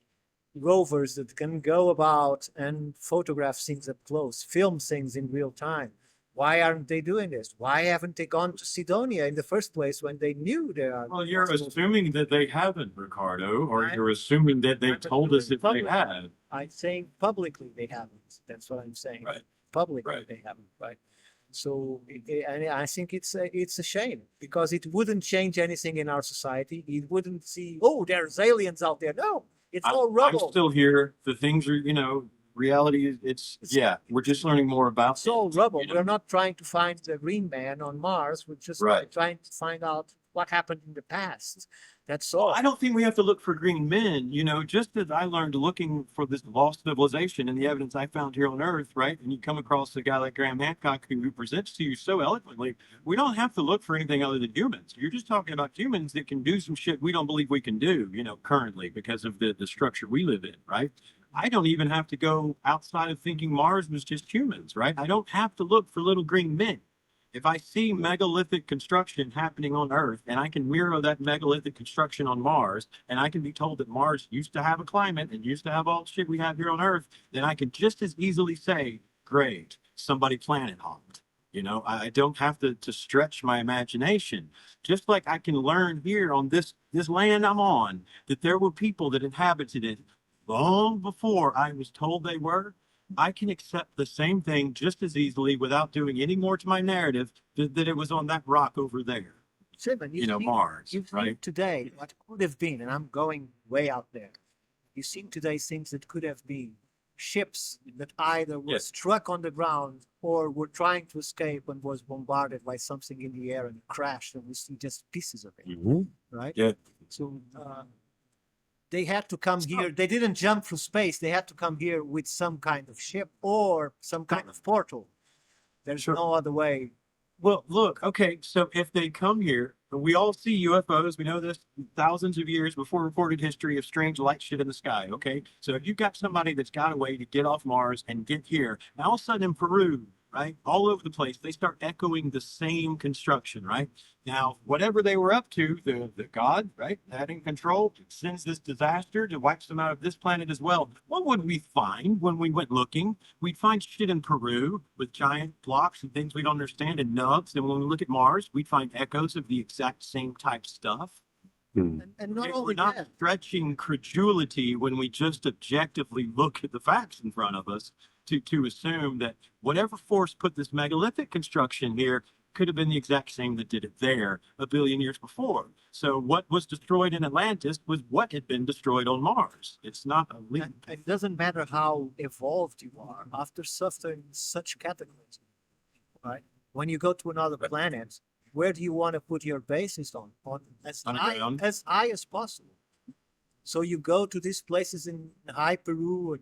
rovers that can go about and photograph things up close, film things in real time. Why aren't they doing this? Why haven't they gone to Sidonia in the first place when they knew there are? Well, you're assuming that they haven't, Ricardo, or you're assuming that they told us if they had. I'm saying publicly they haven't. That's what I'm saying. Right. Publicly Right. they haven't. Right. So and I think it's a shame because it wouldn't change anything in our society. It wouldn't see, oh, there's aliens out there. No, it's all rubble. I'm still here. The things are, reality is, yeah, we're just learning more about It's all rubble. you know? We're not trying to find the green man on Mars. We're just Right. trying to find out what happened in the past. That's Well, all. I don't think we have to look for green men, just as I learned looking for this lost civilization and the evidence I found here on Earth, right? And you come across a guy like Graham Hancock who presents to you so eloquently, we don't have to look for anything other than humans. You're just talking about humans that can do some shit we don't believe we can do, currently because of the structure we live in, right? I don't even have to go outside of thinking Mars was just humans, right? I don't have to look for little green men. If I see megalithic construction happening on Earth and I can mirror that megalithic construction on Mars and I can be told that Mars used to have a climate and used to have all the shit we have here on Earth, then I can just as easily say, great, somebody planet hopped. I don't have to stretch my imagination. Just like I can learn here on this land I'm on that there were people that inhabited it long before I was told they were. I can accept the same thing just as easily without doing any more to my narrative that it was on that rock over there. Simon, Mars, you've right? seen today what could have been, and I'm going way out there. You've seen today things that could have been ships that either were Yes. struck on the ground or were trying to escape and was bombarded by something in the air and crashed, and we see just pieces of it, right? Yeah. So they had to come here. They didn't jump through space. They had to come here with some kind of ship or some kind of portal. There's Sure. no other way. Well, look, okay, so if they come here, we all see UFOs. We know this thousands of years before recorded history of strange light shit in the sky, okay? So if you've got somebody that's got a way to get off Mars and get here, and all of a sudden in Peru, right, all over the place, they start echoing the same construction, right? Now, whatever they were up to, the God, right, that in control, sends this disaster to wipe them out of this planet as well. What would we find when we went looking? We'd find shit in Peru with giant blocks and things we don't understand and nubs. And when we look at Mars, we'd find echoes of the exact same type stuff. And not We're only not that, stretching credulity when we just objectively look at the facts in front of us to assume that whatever force put this megalithic construction here could have been the exact same that did it there a billion years before. So what was destroyed in Atlantis was what had been destroyed on Mars. It's not a leap. and it doesn't matter how evolved you are after suffering such cataclysm, right? When you go to another planet, where do you want to put your bases on as Underground. high as possible? So you go to these places in high Peru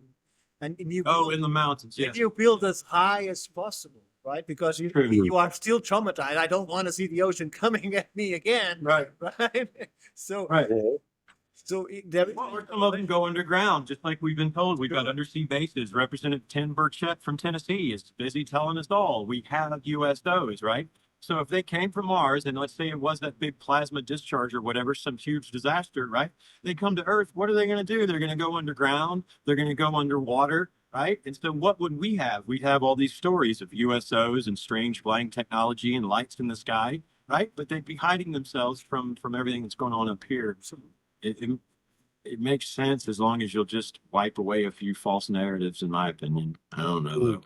and you In the mountains, yes. you build as high as possible, right? Because True. you are still traumatized. I don't want to see the ocean coming at me again, Right. right? So Right. there. Well, or some of them go underground, just like we've been told. We've got undersea bases. Representative Tim Burchett from Tennessee is busy telling us all. We have USOs, right? So if they came from Mars, and let's say it was that big plasma discharge or whatever, some huge disaster, right? They come to Earth. What are they going to do? They're going to go underground. They're going to go underwater, right? And so what would we have? We'd have all these stories of USOs and strange flying technology and lights in the sky, right? But they'd be hiding themselves from everything that's going on up here. So it makes sense as long as you'll just wipe away a few false narratives, in my opinion. I don't know, though.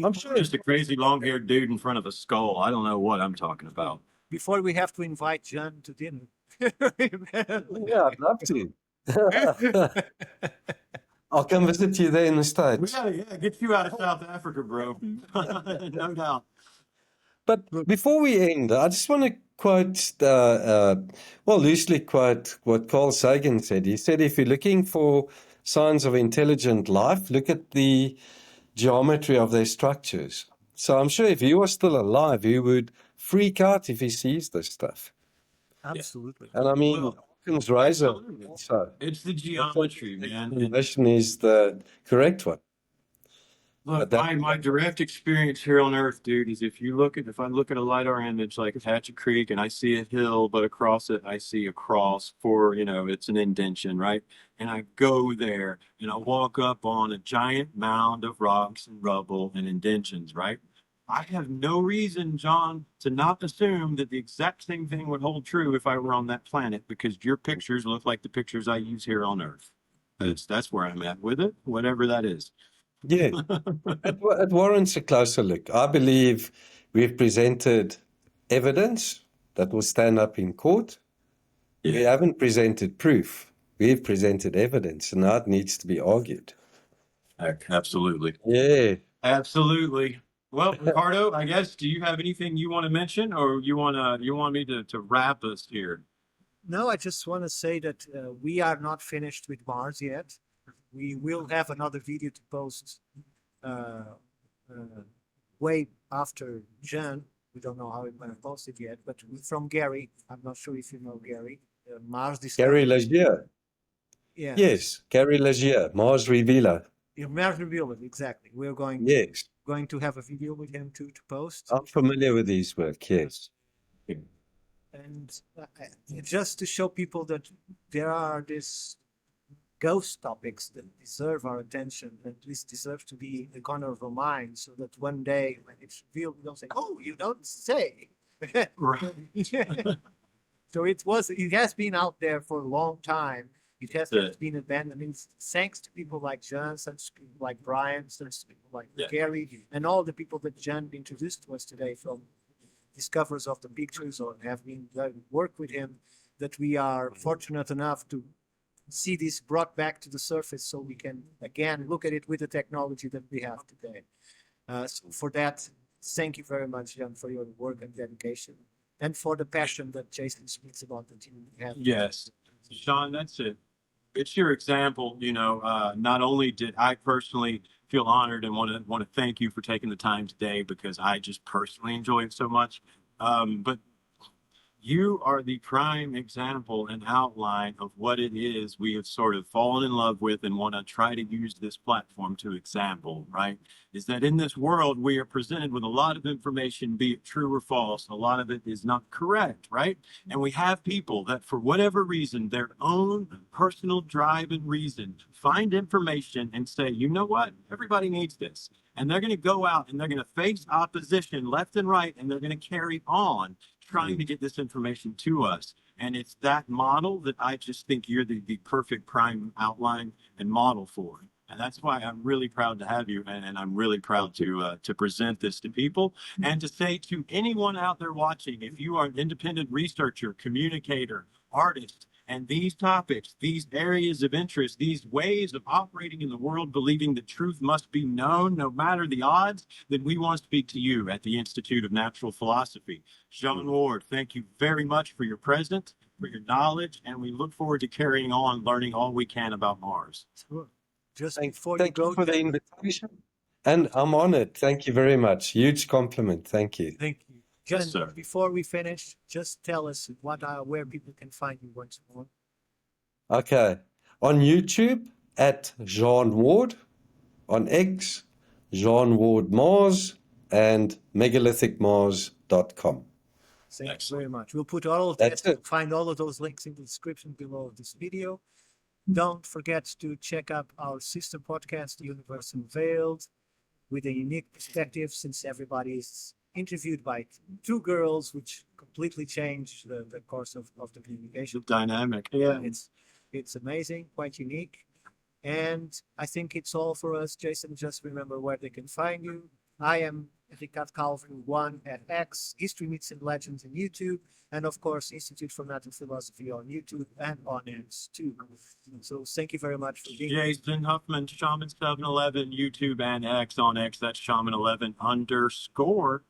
I'm sure Just a crazy long-haired dude in front of a skull. I don't know what I'm talking about. Before we have to invite John to dinner. Yeah, I'd love to. I'll come visit you there in the We States. gotta get you out of South Africa, bro. No doubt. But before we end, I just want to quote, well, loosely quote what Carl Sagan said. He said, if you're looking for signs of intelligent life, look at the geometry of their structures. So I'm sure if he was still alive, he would freak out if he sees this stuff. Absolutely. And I mean, Well, Occam's razor absolutely. also. It's the geometry, man. The And mission is the correct one. look, But my direct experience here on Earth, dude, is if I look at a LiDAR image like Hatchet Creek and I see a hill, but across it I see a cross for, it's an indention, right? And I go there and I walk up on a giant mound of rocks and rubble and indentions, right? I have no reason, John, to not assume that the exact same thing would hold true if I were on that planet, because your pictures look like the pictures I use here on Earth. That's where I'm at with it, whatever that is. yeah, it warrants a closer look. I believe we've presented evidence that will stand up in court. We haven't presented proof. We've presented evidence, and now it needs to be argued. Absolutely. Yeah. Absolutely. Well, Ricardo, I guess, do you have anything you want to mention, or you want me to wrap us here? No, I just want to say that we are not finished with Mars yet. We will have another video to post way after Jan. We don't know how we're going to post it yet, but from Gary. I'm not sure if you know Gary. Mars Gary Discovery. Legier. Yeah. Yes, Gary Legier, Mars Revealer. Mars Revealer, exactly. We're going to have a video with him too to post. I'm familiar with his work, yes. And just to show people that there are these ghost topics that deserve our attention, at least deserve to be the corner of our mind, so that one day when it's revealed, we don't say, "Oh, you don't say." Right. So it has been out there for a long time. It has been abandoned. It's thanks to people like John, such people like Brian, such people like Gary, and all the people that John introduced to us today, from discoverers of the pictures or have been work with him, that we are fortunate enough to see this brought back to the surface, so we can again look at it with the technology that we have today. So for that, thank you very much, John, for your work and dedication, and for the passion that Jason speaks about that you have. Yes, Sean, that's it. It's your example. Not only did I personally feel honored and want to thank you for taking the time today, because I just personally enjoy it so much, but you are the prime example and outline of what it is we have sort of fallen in love with and want to try to use this platform to example, right? Is that in this world, we are presented with a lot of information, be it true or false. A lot of it is not correct, right? And we have people that, for whatever reason, their own personal drive and reason, find information and say, you know what? Everybody needs this. And they're going to go out and they're going to face opposition left and right, and they're going to carry on trying to get this information to us. And it's that model that I just think you're the perfect prime outline and model for. And that's why I'm really proud to have you, and I'm really proud to present this to people, and to say to anyone out there watching, if you are an independent researcher, communicator, artist, and these topics, these areas of interest, these ways of operating in the world, believing that truth must be known no matter the odds, then we want to speak to you at the Institute of Natural Philosophy. Jean Ward, thank you very much for your presence, for your knowledge, and we look forward to carrying on, learning all we can about Mars. Sure. Just thank you for the invitation. And I'm honored. Thank you very much. Huge compliment. Thank you. Thank you. John, before we finish, just tell us where people can find you once more. Okay. On YouTube, at Jean Ward. On X, Jean Ward Mars, and megalithicmars.com. Thanks very much. We'll put all of that, find all of those links in the description below this video. Don't forget to check out our sister podcast, Universe Unveiled, with a unique perspective, since everybody is interviewed by two girls, which completely changed the course of the communication. Dynamic. Yeah, it's amazing, quite unique. And I think it's all for us. Jason, just remember where they can find you. I am Ricardo Calvin 1 at X, History, Myths and Legends on YouTube, and of course, Institute for Natural Philosophy on YouTube and on X too. So thank you very much for being here. Jason Huffman, Shaman 711, YouTube and X. On X, that's Shaman11_.